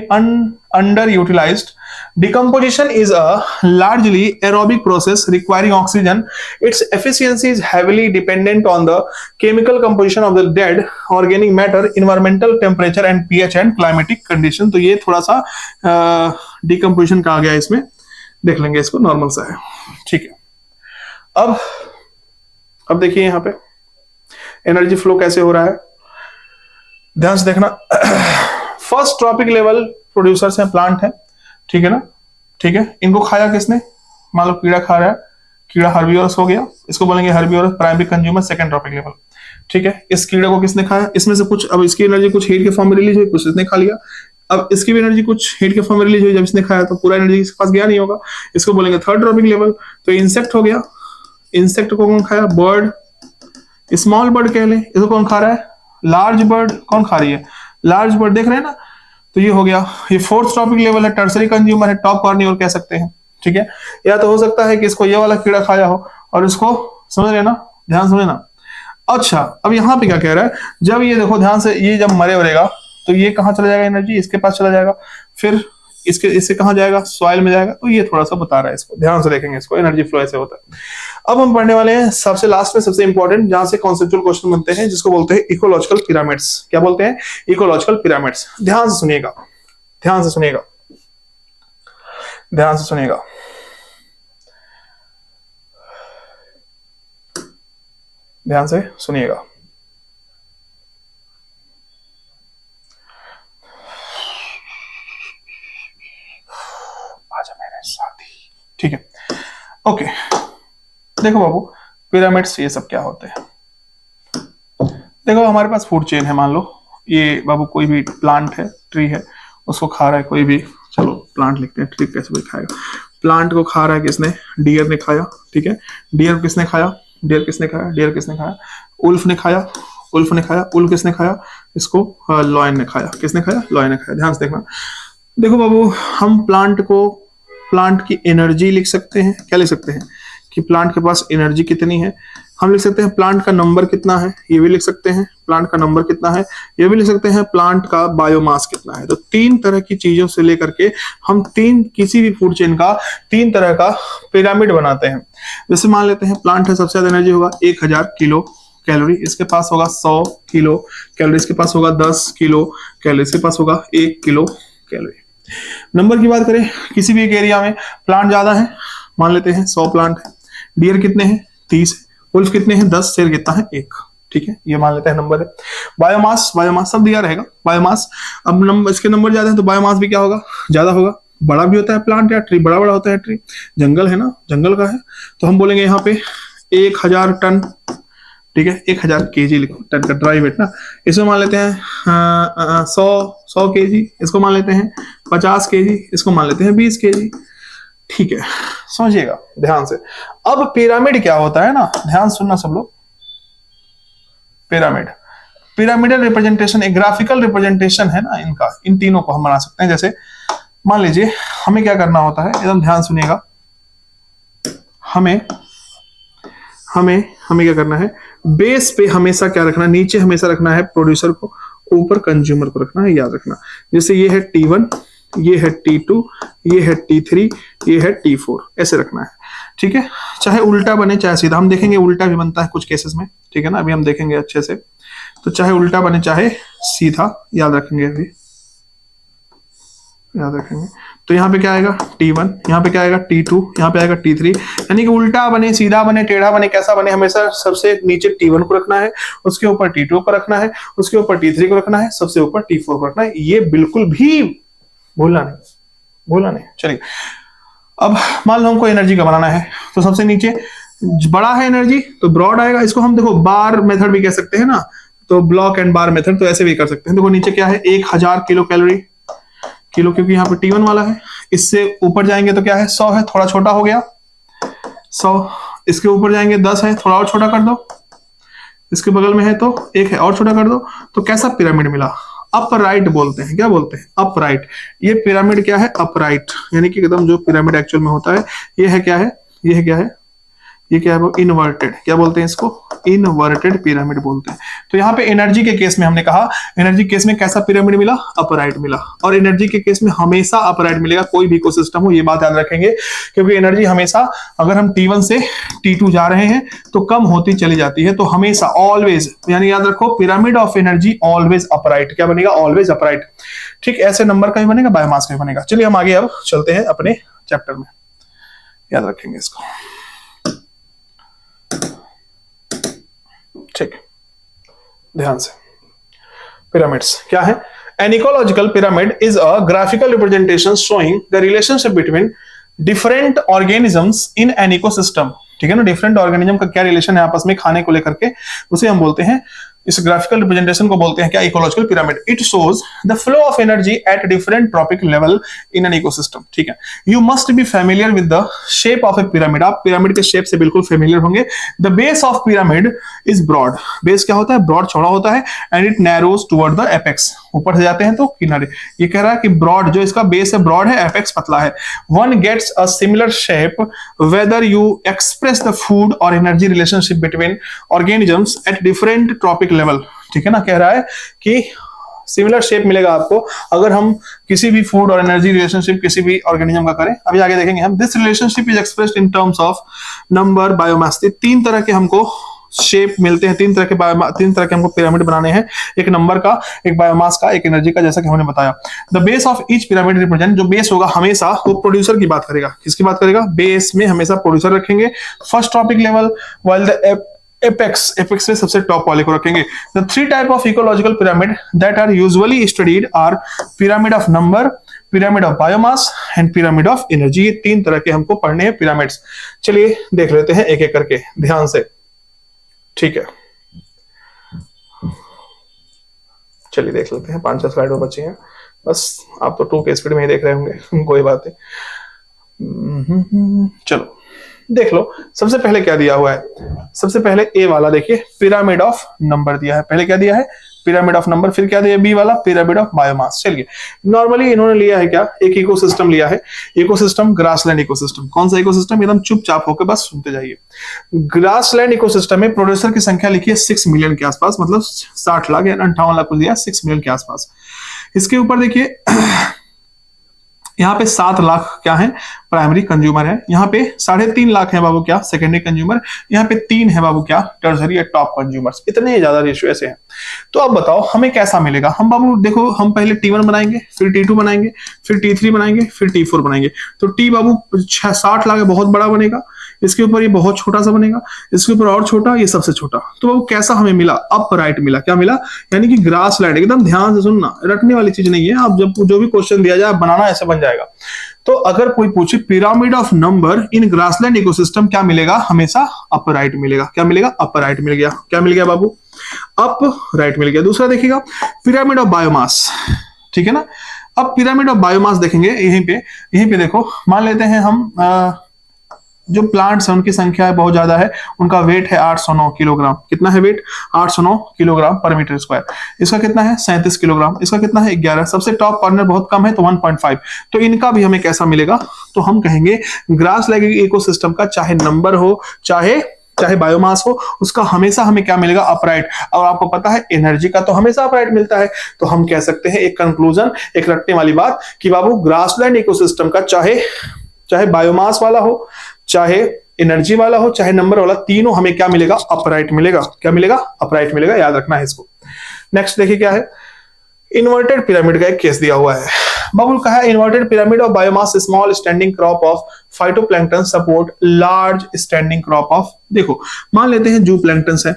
underutilized. Decomposition is a largely aerobic process requiring oxygen. Its efficiency is heavily dependent on the chemical composition of the dead organic matter, environmental temperature and pH and climatic condition. तो ये थोड़ा सा decomposition का आ गया इसमें, देख लेंगे इसको, नॉर्मल सा है, ठीक है। अब देखिए यहाँ पे एनर्जी फ्लो कैसे हो रहा है, ध्यान से देखना। फर्स्ट ट्रॉपिक लेवल प्रोड्यूसर्स हैं, प्लांट है, ठीक है ना, ठीक है। इनको खाया किसने, मान लो कीड़ा खा रहा है, कीड़ा हर्बिवोरस हो गया, इसको बोलेंगे herbivores, primary consumer, second tropic level, ठीक है। इस कीड़े को किसने खाया, इसमें से कुछ, अब इसकी एनर्जी कुछ हीट के फॉर्म में रिलीज हुई, कुछ इसने खा लिया, अब इसकी भी एनर्जी कुछ हीट के फॉर्म में रिलीज हुई, जब इसने खाया तो पूरा एनर्जी इसके पास गया नहीं होगा, इसको बोलेंगे थर्ड ट्रॉपिक लेवल। तो इंसेक्ट हो गया, इंसेक्ट को कौन खाया, बर्ड, स्मॉल बर्ड कह ले, इसको कौन खा रहा है, लार्ज बर्ड, कौन खा रही है, लार्ज बर्ड, देख रहे हैं ना। तो ये हो गया, ये फोर्थ ट्रॉपिक लेवल है, टर्सरी कंज्यूमर है, टॉप कार्निवोर कह सकते हैं, ठीक है। या तो हो सकता है कि इसको ये वाला कीड़ा खाया हो और इसको, समझ रहे ना, ध्यान समझना। अच्छा, अब यहाँ पे क्या कह रहा है, जब ये देखो ध्यान से, ये जब मरे वरेगा तो ये कहाँ चला जाएगा, एनर्जी इसके पास चला जाएगा, फिर इससे कहाँ जाएगा, सॉइल में जाएगा। तो ये थोड़ा सा बता रहा है, इसको ध्यान से देखेंगे, इसको एनर्जी फ्लो ऐसे होता है। अब हम पढ़ने वाले हैं सबसे लास्ट में, सबसे इंपॉर्टेंट, जहां से कॉन्सेप्चुअल क्वेश्चन बनते हैं, जिसको बोलते हैं इकोलॉजिकल पिरामिड्स। क्या बोलते हैं, इकोलॉजिकल पिरामिड्स। ध्यान से सुनिएगा, ध्यान से सुनिएगा, ध्यान से सुनिएगा, ध्यान से सुनिएगा। आजा मेरे साथी, ठीक है, ओके। देखो बाबू, पिरामिड्स ये सब क्या होते हैं, देखो हमारे पास फूड चेन है, मान लो ये बाबू कोई भी प्लांट है, ट्री है, उसको खा रहा है कोई भी, चलो प्लांट लिखते हैं, ट्री कैसे भी खाएगा, प्लांट को खा रहा है किसने, डियर ने खाया, ठीक है। डियर किसने खाया, डियर किसने खाया, डियर किसने खाया, उल्फ ने खाया, उल्फ ने खाया, उल्फ किसने खाया, इसको लॉयन ने खाया, किसने खाया, लॉयन ने खाया। ध्यान से देखना, देखो बाबू, हम प्लांट को, प्लांट की एनर्जी लिख सकते हैं, क्या लिख सकते हैं कि प्लांट के पास एनर्जी कितनी है, हम लिख सकते हैं प्लांट का नंबर कितना है, ये भी लिख सकते हैं प्लांट का नंबर कितना है, ये भी लिख सकते हैं प्लांट का बायोमास कितना है। तो तीन तरह की चीजों से लेकर के हम किसी भी फूड चेन का तीन तरह का पिरामिड बनाते हैं। जैसे मान लेते हैं प्लांट है, सबसे ज्यादा एनर्जी होगा 1000 किलो कैलोरी, इसके पास होगा 100 किलो कैलोरी, इसके पास होगा 10 किलो कैलोरी, इसके पास होगा 1 किलो कैलोरी। नंबर की बात करें, किसी भी एक एरिया में प्लांट ज्यादा है, मान लेते हैं 100 प्लांट है, डियर कितने हैं 30, वुल्फ कितने हैं 10, शेर कितना है 1, ठीक है, ये मान लेते हैं नंबर है। बायोमास, बायोमास सब दिया रहेगा, बायोमास, अब नंबर, इसके नंबर ज्यादा है तो बायोमास भी क्या होगा, ज्यादा होगा, बड़ा भी होता है प्लांट या ट्री, बड़ा बड़ा होता है ट्री, जंगल है ना, जंगल का है, तो हम बोलेंगे यहाँ पे 1000 टन, ठीक है, 1000 केजी लिखो, टन का ड्राई वेट ना, इसमें मान लेते हैं 100 केजी, इसको मान लेते हैं 50 केजी, इसको मान लेते हैं 20 केजी, ठीक है, समझिएगा ध्यान से। अब पिरामिड क्या होता है ना, ध्यान सुनना सब लोग, पिरामिड, पिरामिडल रिप्रेजेंटेशन, एक ग्राफिकल रिप्रेजेंटेशन है ना इनका, इन तीनों को हम बना सकते हैं। जैसे मान लीजिए हमें क्या करना होता है, एकदम ध्यान सुनिएगा, हमें क्या करना है, बेस पे हमेशा क्या रखना है, नीचे हमेशा रखना है प्रोड्यूसर को, ऊपर कंज्यूमर को रखना है, याद रखना। जैसे ये है T1, ये है T2, ये है T3, ये है T4, ऐसे रखना है, ठीक है। चाहे उल्टा बने चाहे सीधा, हम देखेंगे उल्टा भी बनता है कुछ केसेस में, ठीक है ना, अभी हम देखेंगे अच्छे से। तो चाहे उल्टा बने चाहे सीधा, याद रखेंगे, अभी याद रखेंगे। तो यहाँ पे क्या आएगा T1, यहाँ पे क्या आएगा T2, यहाँ पे आएगा T3, यानी कि उल्टा बने, सीधा बने, टेढ़ा बने, कैसा बने, हमेशा सबसे नीचे T1 को रखना है, उसके ऊपर T2 को रखना है, उसके ऊपर T3 को रखना है, सबसे ऊपर T4 को रखना है। ये बिल्कुल भी भूलना नहीं, भूलना नहीं। चलिए, अब मान लो हमको एनर्जी का बनाना है, तो सबसे नीचे बड़ा है एनर्जी तो ब्रॉड आएगा, इसको हम देखो बार मेथड भी कह सकते हैं ना, तो ब्लॉक एंड बार मेथड, तो ऐसे भी कर सकते हैं। देखो नीचे क्या है, 1000 किलो कैलोरी, किलो क्योंकि यहाँ पे T1 वाला है। इससे ऊपर जाएंगे तो क्या है, 100 है, थोड़ा छोटा हो गया 100। इसके ऊपर जाएंगे 10 है, थोड़ा और छोटा कर दो। इसके बगल में है तो 1 है, और छोटा कर दो। तो कैसा पिरामिड मिला, अपराइट बोलते हैं। क्या बोलते हैं, अपराइट। ये पिरामिड क्या है, अपराइट, यानी कि एकदम जो पिरामिड एक्चुअल में होता है। ये है क्या है, ये है क्या है, ये क्या है, इन्वर्टेड। क्या बोलते हैं इसको, इन्वर्टेड पिरामिड बोलते हैं। तो यहाँ पे एनर्जी के केस में हमने कहा, एनर्जी केस में कैसा पिरामिड मिला, अपराइट मिला। और एनर्जी के केस में हमेशा अपराइट मिलेगा, कोई भी इकोसिस्टम हो, ये बात याद रखेंगे। क्योंकि एनर्जी हमेशा, अगर हम T1 से T2 जा रहे हैं तो कम होती चली जाती है। तो हमेशा ऑलवेज, यानी याद रखो, pyramid of energy always upright. क्या बनेगा, ऑलवेज अपराइट। ठीक, ऐसे नंबर का भी बनेगा, बायोमास का भी बनेगा। चलिए हम आगे अब चलते हैं अपने चैप्टर में, याद रखेंगे इसको। ठीक, ध्यान से। पिरामिड्स क्या है, an ecological pyramid is a graphical representation showing the relationship between different organisms in an ecosystem. ठीक है ना, डिफरेंट ऑर्गेनिज्म का क्या रिलेशन है आपस में खाने को लेकर के, उसे हम बोलते हैं, इस ग्राफिकल रिप्रेजेंटेशन को बोलते हैं क्या, ecological pyramid. It shows the flow of energy at different trophic level in an ecosystem. ठीक है, you must be familiar with the shape of a pyramid. आप पिरामिड के शेप से बिल्कुल फैमिलियर होंगे। The base of pyramid is broad. Base क्या होता है, ब्रॉड, चौड़ा होता है। And it narrows toward the apex. ऊपर से जाते हैं तो किनारे। ये कह रहा है कि ब्रॉड, जो इसका बेस है ब्रॉड है, एपेक्स पतला है। One gets a similar shape whether you express the food or energy relationship between organisms at different trophic level. ठीक है ना, कह रहा है कि सिमिलर शेप मिलेगा आपको अगर हम किसी भी फूड और एनर्जी रिलेशनशिप किसी भी ऑर्गेनिज्म का करें। अभी आगे देखेंगे हम। This relationship is expressed in terms of number, biomass. तीन तरह के हमको शेप मिलते हैं, तीन तरह के हमको पिरामिड बनाने हैं, एक नंबर का, एक बायोमास का, एक एनर्जी का, जैसा कि हमने बताया। The base of each pyramid represent, जो बेस होगा हमेशा वो प्रोड्यूसर की बात करेगा। किसकी बात करेगा, बेस में हमेशा प्रोड्यूसर रखेंगे, first trophic level, while the apex में सबसे टॉप वाले को रखेंगे। The three type of ecological pyramid that are usually studied are pyramid of number, pyramid of biomass and pyramid of energy. ये तीन तरह के हमको पढ़ने हैं पिरामिड्स। चलिए देख लेते हैं एक एक करके ध्यान से। ठीक है, चलिए देख लेते हैं। 5-6 स्लाइड में बचे हैं बस, आप तो 2 के स्पीड में ही देख रहे होंगे। कोई बात नहीं, चलो देख लो। सबसे पहले क्या दिया हुआ है, सबसे पहले ए वाला देखिए, पिरामिड ऑफ नंबर दिया है। पहले क्या दिया है, पिरामिड ऑफ नंबर। फिर क्या दिया, बी वाला पिरामिड ऑफ बायोमास। चलिए, नॉर्मली इन्होंने लिया है क्या, एक इकोसिस्टम लिया है। Ecosystem grassland ecosystem. कौन सा इकोसिस्टम, एकदम चुपचाप होकर बस सुनते जाइए। ग्रासलैंड इकोसिस्टम में प्रोड्यूसर की संख्या लिखी है 6 मिलियन के आसपास, मतलब 60 लाख या 58 लाख को दिया, 6 मिलियन के आसपास। इसके ऊपर देखिए यहाँ पे 7 लाख क्या है, प्राइमरी कंज्यूमर है। यहाँ पे 3.5 लाख है बाबू क्या, सेकेंडरी कंज्यूमर। यहाँ पे 3 है बाबू क्या, टर्सरी या टॉप कंज्यूमर्स। इतने ज्यादा रेशियो ऐसे हैं। तो अब बताओ हमें कैसा मिलेगा। हम बाबू देखो, हम पहले T1 बनाएंगे, फिर T2 बनाएंगे, फिर T3 बनाएंगे, फिर T4 बनाएंगे। तो T बाबू 60 लाख है, बहुत बड़ा बनेगा। इसके ऊपर ये बहुत छोटा सा बनेगा, इसके ऊपर और छोटा, ये सबसे छोटा। तो बाबू कैसा हमें मिला, अपराइट मिला। क्या मिला, यानी कि ग्रासलैंड। एकदम ध्यान से सुनना, रटने वाली चीज नहीं है। आप जब जो भी क्वेश्चन दिया जाए बनाना ऐसे बन जाएगा। तो अगर कोई पूछे pyramid of number in grassland ecosystem, क्या मिलेगा, हमेशा अपराइट मिलेगा। क्या मिलेगा, अपराइट मिल गया। क्या मिल गया बाबू, अपराइट मिल गया। दूसरा देखिएगा, पिरामिड ऑफ बायोमास। ठीक है ना, अब पिरामिड ऑफ बायोमास देखेंगे। यहीं पे देखो, मान लेते हैं हम जो प्लांट्स है उनकी संख्या बहुत ज्यादा है, उनका वेट है 809 किलोग्राम। कितना है वेट, 809 किलोग्राम पर मीटर स्क्वायर। इसका कितना है, 37 किलोग्राम। इसका कितना है, 11। सबसे टॉप कॉर्नर बहुत कम है तो 1.5। तो इनका भी हमें कैसा मिलेगा, तो हम कहेंगे ग्रासलैंड इकोसिस्टम का चाहे नंबर हो चाहे बायोमास हो, उसका हमेशा हमें क्या मिलेगा, अपराइट। और आपको पता है एनर्जी का तो हमेशा अपराइट मिलता है। तो हम कह सकते हैं एक कंक्लूजन, एक रटने वाली बात, कि बाबू ग्रासलैंड इकोसिस्टम का चाहे बायोमास वाला हो, चाहे एनर्जी वाला हो, चाहे नंबर वाला, तीनों हमें क्या मिलेगा, अपराइट मिलेगा। क्या मिलेगा, अपराइट मिलेगा। याद रखना है इसको। नेक्स्ट देखिए क्या है, इन्वर्टेड पिरामिड का एक केस दिया हुआ है। बाबुल कहा है, inverted pyramid of biomass small standing crop of phytoplankton support large standing crop of. देखो मान लेते हैं जू प्लैंक्टन है,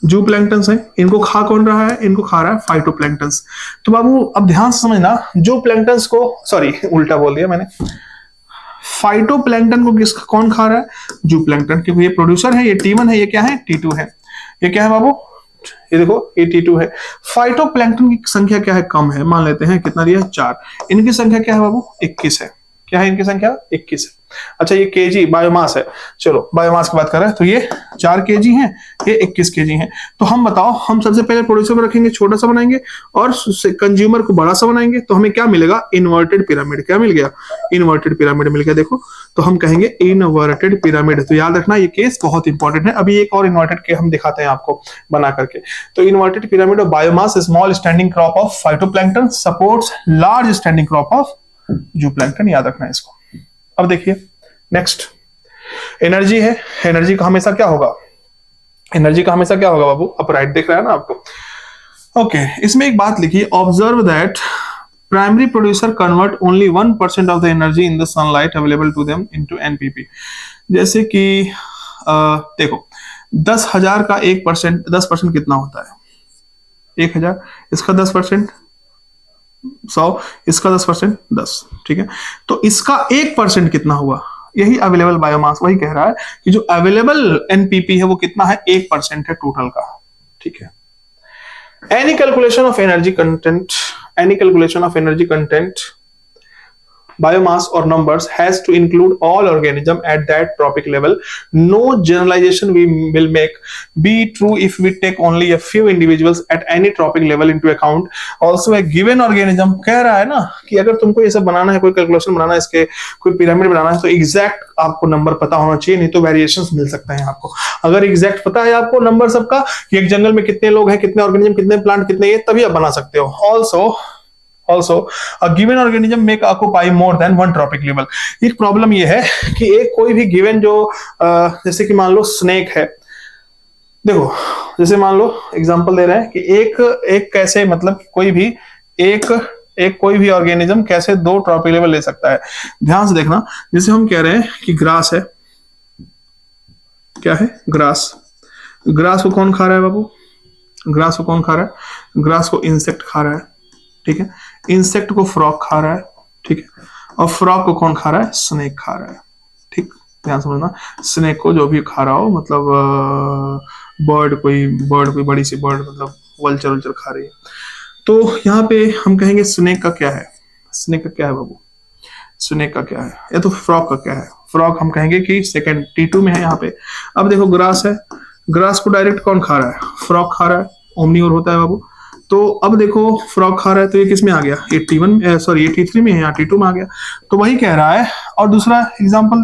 जू प्लैंक्टन्स है, इनको खा कौन रहा है, इनको खा रहा है फाइटोप्लैंक्टन्स। तो बाबू अब ध्यान से समझना, जो प्लैंक्टन्स को, सॉरी उल्टा बोल दिया मैंने, फाइटोप्लैंक्टन को कौन खा रहा है? जूप्लैंक्टन, क्योंकि ये प्रोड्यूसर है, ये T1 है, ये क्या है? T2 है। ये क्या है बाबू? ये देखो, ये T2 है। फाइटोप्लैंक्टन की संख्या क्या है? कम है। मान लेते हैं कितना दिया है? 4। इनकी संख्या क्या है बाबू? 21 है। क्या है इनकी संख्या? 21 है। अच्छा, ये केजी बायोमास है। चलो बायोमास की बात कर रहे हैं, तो ये 4 केजी है, ये 21 केजी है। तो हम बताओ, हम सबसे पहले प्रोड्यूसर को रखेंगे, छोटा सा बनाएंगे, और कंज्यूमर को बड़ा सा बनाएंगे, तो हमें क्या मिलेगा? Inverted pyramid. क्या मिल गया? इन्वर्टेड पिरामिड मिल गया। देखो, तो हम कहेंगे इन्वर्टेड पिरामिड। तो याद रखना, ये केस बहुत इंपॉर्टेंट है। अभी एक और इन्वर्टेड के हम दिखाते हैं आपको बना करके। तो inverted pyramid of biomass, small standing crop of phytoplankton supports large standing crop of जूप्लैंक्टन। याद रखना है इसको। अब देखिए नेक्स्ट, एनर्जी है। एनर्जी का हमेशा क्या होगा? एनर्जी का हमेशा क्या होगा बाबू? अपराइट दिख रहा है ना आपको? ओके, इसमें एक बात लिखिए, observe that primary producer convert only 1% of the energy in the sunlight available to them into NPP. जैसे कि देखो, 10,000 का 1%, 10% कितना होता है? 1,000, इसका 10%, 100, इसका 10%, 10। ठीक है, तो इसका 1% कितना हुआ? यही अवेलेबल बायोमास वही कह रहा है कि जो अवेलेबल एनपीपी है वो कितना है? 1% है टोटल का। ठीक है, any calculation of energy content, any calculation of energy content biomass or numbers has to include all organism at that tropic level. No generalization we will make be true if we take only a few individuals at any tropic level into account. Also a given organism, कह रहा है ना कि अगर तुमको ये सब बनाना है, कोई कैलकुलेशन बनाना है, इसके कोई पिरामिड बनाना है, तो एग्जैक्ट आपको नंबर पता होना चाहिए, नहीं तो वेरिएशंस मिल सकते हैं आपको। अगर एग्जैक्ट पता है आपको नंबर सबका कि एक जंगल में कितने लोग हैं, कितने ऑर्गेनिज्म, कितने प्लांट, कितने ये, तभी आप बना सकते हो। Also, a given organism may occupy more than one tropic level. एक प्रॉब्लम ये है कि एक कोई भी गिवन जो जैसे कि मान लो स्नेक है, देखो जैसे मान लो एग्जांपल दे रहे हैं कि एक कैसे, मतलब कोई भी एक कोई भी ऑर्गेनिज्म कैसे 2 ट्रॉपिक लेवल ले सकता है। ध्यान से देखना, जैसे हम कह रहे हैं कि ग्रास है, क्या है? ग्रास। ग्रास को कौन खा रहा है बाबू? ग्रास को कौन खा रहा है? ग्रास को इंसेक्ट खा रहा है। ठीक है, इंसेक्ट को फ्रॉग खा रहा है। ठीक है, और फ्रॉग को कौन खा रहा है? स्नेक खा रहा है। ठीक, ध्यान समझना, स्नेक को जो भी खा रहा हो, मतलब बर्ड कोई बड़ी सी बर्ड, मतलब वल्चर खा रही है। तो यहाँ पे हम कहेंगे स्नेक का क्या है? स्नेक का क्या है बाबू? स्नेक का क्या है? या तो फ्रॉग का क्या है? फ्रॉग हम कहेंगे कि सेकंड T2 में है यहाँ पे। अब देखो ग्रास है, ग्रास को डायरेक्ट कौन खा रहा है? फ्रॉग खा रहा है, ओमनीओर होता है बाबू। तो अब देखो फ्रॉग खा रहा है, तो ये किस में आ गया? ये T1, सॉरी ये T3 में है, यहाँ T2 में आ गया। तो वही कह रहा है। और दूसरा एग्जांपल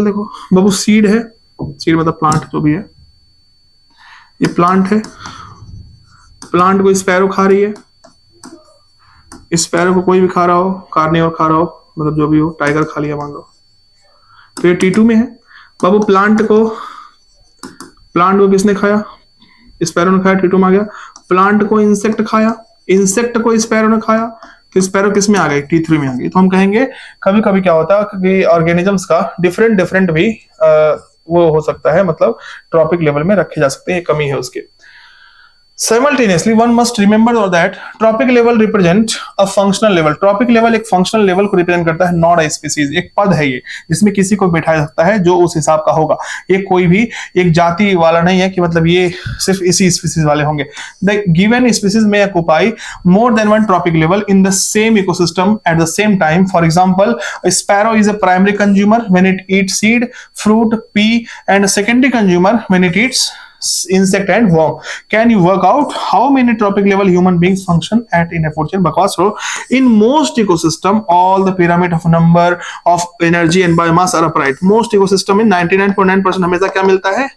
देखो बाबू, सीड है, सीड मतलब प्लांट जो भी है, ये प्लांट है, प्लांट को स्पैरो खा रही है, स्पैरो को कोई भी खा रहा हो, कार्निवोर खा रहा हो, मतलब जो भी हो, टाइगर खा लिया मान लो, तो ये T2 में है बाबू। प्लांट को किसने खाया? स्पैरो ने खाया, T2 में आ गया। प्लांट को इंसेक्ट खाया, इंसेक्ट को स्पैरो ने खाया, तो स्पैरो किस में आ गई? T3 में आ गई। तो हम कहेंगे कभी कभी क्या होता है कि ऑर्गेनिजम्स का डिफरेंट भी वो हो सकता है, मतलब ट्रॉपिक लेवल में रखे जा सकते हैं, कमी है उसके। Simultaneously, one must remember that tropic level represent a functional level. Tropic level एक functional level को represent करता है, not a species. एक पद है ये, जिसमें किसी को बैठाया सकता है जो उस हिसाब का होगा। ये कोई भी एक जाति वाला नहीं है कि मतलब ये सिर्फ इसी स्पीसीज वाले होंगे। The given species may occupy more than one tropic level in the same ecosystem at the same time. For example, a sparrow is a primary consumer when it eats seed, fruit, pea, and a secondary consumer when it eats insect and worm. Can you work out how many tropic level human beings function at in a fortune? Because so in most ecosystem all the pyramid of number of energy and biomass are upright. Most ecosystem में 99.9% हमेशा क्या मिलता है?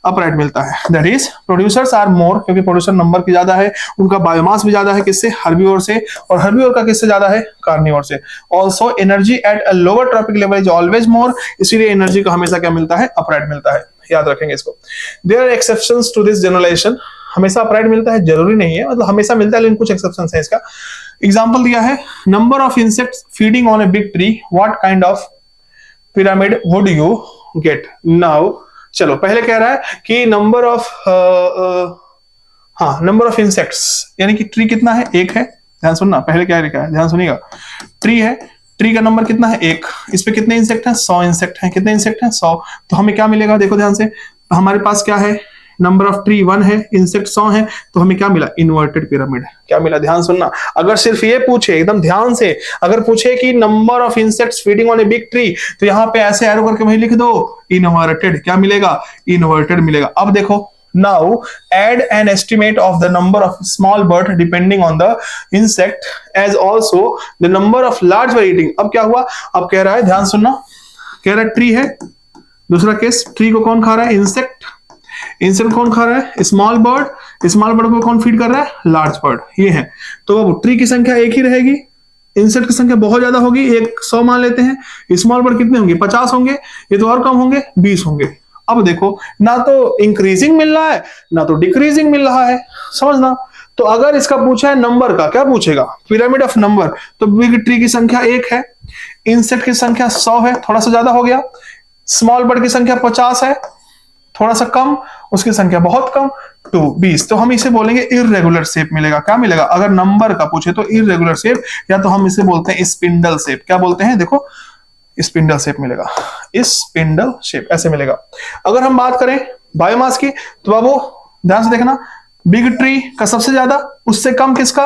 अपराइट मिलता है। That is producers are more, क्योंकि प्रोड्यूसर नंबर की ज्यादा है, उनका बायोमास भी ज्यादा है, किससे? हर्बीवोर से। और हर्बीवोर का किससे ज्यादा है? कार्निवोर से। Also energy at a lower trophic level is always more, इसीलिए एनर्जी का हमेशा क्या मिलता है? अपराइट मिलता है। याद रखेंगे इसको। There are exceptions to this generalization. हमेशा अपराइट मिलता है जरूरी नहीं है, मतलब हमेशा मिलता है, लेकिन कुछ एक्सेप्शंस है इसका। एग्जांपल दिया है, number of insects feeding on a big tree, what kind of pyramid would you get? Now चलो, पहले कह रहा है कि नंबर ऑफ इंसेक्ट्स, यानी कि ट्री कितना है? 1 है। ध्यान सुनना, पहले क्या लिखा है, ध्यान सुनिएगा। ट्री है, ट्री का नंबर कितना है 1, इस पे कितने इंसेक्ट हैं 100 इंसेक्ट हैं, कितने इंसेक्ट हैं 100, तो हमें क्या मिलेगा देखो ध्यान से, हमारे पास क्या है नंबर ऑफ ट्री 1 है, इंसेक्ट 100 है, तो हमें क्या मिला इन्वर्टेड पिरामिड। क्या मिला ध्यान सुनना, अगर सिर्फ ये पूछे एकदम ध्यान से, अगर पूछे कि number of insects feeding on a big tree, तो यहां पे ऐसे एरो करके वही लिख दो इन्वर्टेड, क्या मिलेगा इन्वर्टेड मिलेगा। अब देखो now add an estimate of the number of small bird depending on the insect as also the number of large bird eating। अब क्या हुआ, अब कह रहा है ध्यान सुनना, कह रहा है ट्री है, दूसरा केस ट्री को कौन खा रहा है इंसेक्ट, इंसेक्ट कौन खा रहा है स्मॉल बर्ड, स्मॉल बर्ड को कौन फीड कर रहा है लार्ज बर्ड, ये है। तो अब ट्री की संख्या एक ही रहेगी, इंसेक्ट की संख्या बहुत ज्यादा होगी, 100 मान लेते हैं, स्मॉल बर्ड कितने होंगे 50 होंगे, ये तो और कम होंगे 20 होंगे। अब देखो ना तो इंक्रीजिंग मिल रहा है ना तो डिक्रीजिंग मिल रहा है, समझना। तो अगर इसका पूछा है नंबर का, क्या पूछेगा पिरामिड ऑफ नंबर, तो बिग ट्री की संख्या 1 है, इंसेक्ट की संख्या 100 है, थोड़ा सा ज्यादा हो गया, स्मॉल बर्ड की संख्या 50 है, थोड़ा सा कम, उसकी संख्या बहुत कम 20, तो हम इसे बोलेंगे इररेगुलर शेप मिलेगा। क्या मिलेगा अगर नंबर का पूछे तो इररेगुलर शेप, या तो हम इसे बोलते हैं स्पिंडल शेप। क्या बोलते हैं देखो स्पिंडल शेप मिलेगा, स्पिंडल शेप ऐसे मिलेगा। अगर हम बात करें बायोमास की, तो बाबू ध्यान से देखना, बिग ट्री का सबसे ज्यादा, उससे कम किसका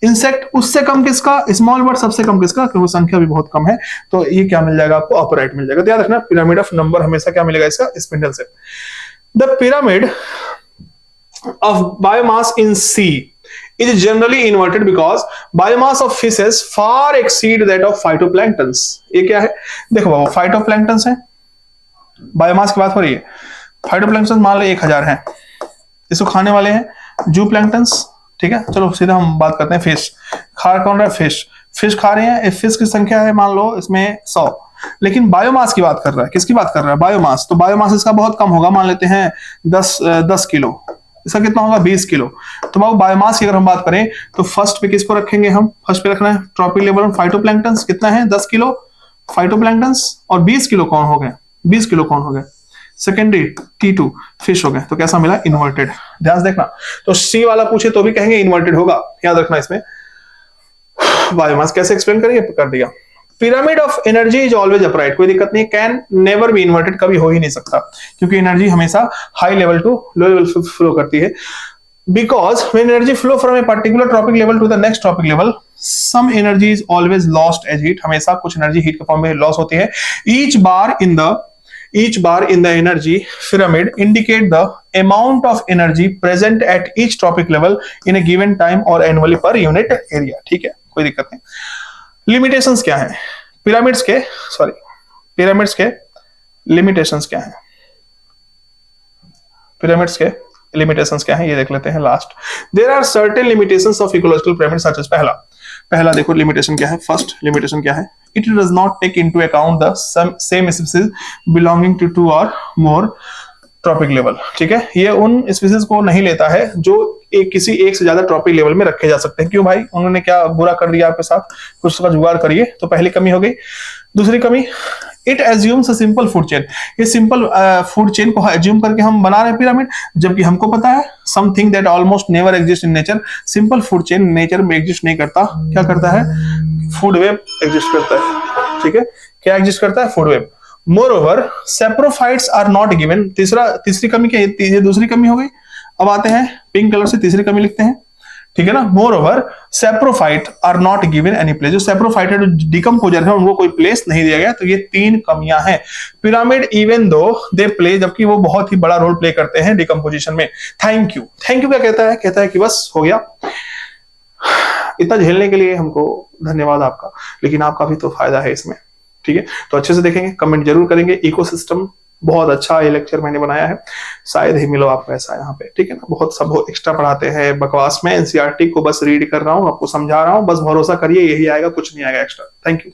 इंसेक्ट, उससे कम किसका स्मॉल बर्ड, सबसे कम किसका, क्योंकि संख्या भी बहुत कम है। तो ये क्या मिल जाएगा आपको अपराइट मिल जाएगा। ध्यान रखना पिरामिड ऑफ नंबर हमेशा क्या मिलेगा इसका spindle shape. The pyramid of biomass in sea is generally inverted because biomass of fishes far exceed that of phytoplanktons। ये क्या है देखो बाबू, फाइटोप्लैंक्टन्स है, बायोमास की बात हो रही है, फाइटोप्लैंक्टन्स मान लो 1000 हैं, इसको खाने वाले हैं जू प्लैंक्टन्स, ठीक है। चलो सीधा हम बात करते हैं फिश, खा कौन रहा है फिश खा रहे हैं, फिश की संख्या है मान लो इसमें 100, लेकिन बायोमास की बात कर रहा है, किसकी बात कर रहा है बायोमास, तो बायोमास इसका बहुत कम होगा, मान लेते हैं 10 किलो, इसका कितना होगा 20 किलो। तो बाबू बायोमास की अगर हम बात करें तो फर्स्ट पे किसको रखेंगे हम, फर्स्ट पे रखना है ट्रॉपिक लेवल फाइटोप्लैंक्टन्स, कितना है 10 किलो फाइटोप्लैंक्टन्स, और 20 किलो कौन हो गए 20 किलो कौन हो गए सेकेंडरी T2 फिश हो गए। तो कैसा मिला इन्वर्टेड। ध्यान से देखना, तो सी वाला पूछे तो भी कहेंगे इन्वर्टेड होगा, याद रखना इसमें। बायोमास कैसे एक्सप्लेन करेंगे, कर दिया। Pyramid of energy is always upright, कोई दिक्कत नहीं, कैन नेवर बी इन्वर्टेड, कभी हो ही नहीं सकता, क्योंकि एनर्जी हमेशा high level to low level flow करती है। Because when energy flow from a particular trophic level to the next trophic level, some energy is always lost as heat, हमेशा कुछ एनर्जी हीट के फॉर्म में लॉस होती है। ईच बार in the energy pyramid indicate the amount of energy present at each trophic level in a given time or annually per unit area। ठीक है, कोई दिक्कत नहीं। लिमिटेशंस क्या है पिरामिड्स के लिमिटेशंस क्या है, पिरामिड्स के लिमिटेशंस क्या है ये देख लेते हैं last. There are certain limitations of ecological pyramid such as, पहला देखो लिमिटेशन क्या है, फर्स्ट लिमिटेशन क्या है, it does not take into account the same species belonging to 2 और मोर ट्रॉपिक लेवल। ठीक है, ये उन स्पीसीज को नहीं लेता है जो किसी एक से ज्यादा ट्रॉपिक लेवल में रखे जा सकते हैं। क्यों भाई, उन्होंने क्या बुरा कर दिया आपके साथ, कुछ उसका जुगाड़ करिए। तो पहली कमी हो गई। दूसरी कमी, it assumes a simple food chain, ये सिंपल फूड चेन को एज्यूम करके हम बना रहे हैं पिरामिड, जबकि हमको पता है something that almost never exist in nature, simple food chain nature में एग्जिस्ट नहीं करता। क्या करता है, फूड वेब एग्जिस्ट करता है। ठीक है, क्या एग्जिस्ट करता है, food web. Moreover saprophytes are not given, तीसरी कमी क्या, ये दूसरी कमी हो गई। अब आते हैं पिंक कलर से तीसरी कमी लिखते हैं, ठीक है ना। Moreover saprophyte are not given any place, जो सैप्रोफाइट है, जो डिकम्पोजर है, उनको कोई प्लेस नहीं दिया गया। तो ये 3 कमियां हैं। Pyramid even though they play, जबकि वो बहुत ही बड़ा रोल प्ले करते हैं डिकम्पोजिशन में। थैंक यू क्या कहता है कि बस हो गया, इतना झेलने के लिए हमको धन्यवाद आपका, लेकिन आपका भी तो फायदा है इसमें। ठीक है, तो अच्छे से देखेंगे, कमेंट जरूर करेंगे। इकोसिस्टम बहुत अच्छा ये लेक्चर मैंने बनाया है, शायद ही मिलो आपको ऐसा यहाँ पे। ठीक है ना, बहुत सब एक्स्ट्रा पढ़ाते हैं बकवास में। एनसीईआरटी को बस रीड कर रहा हूँ, आपको समझा रहा हूँ, बस भरोसा करिए, यही आएगा, कुछ नहीं आएगा एक्स्ट्रा। Thank you.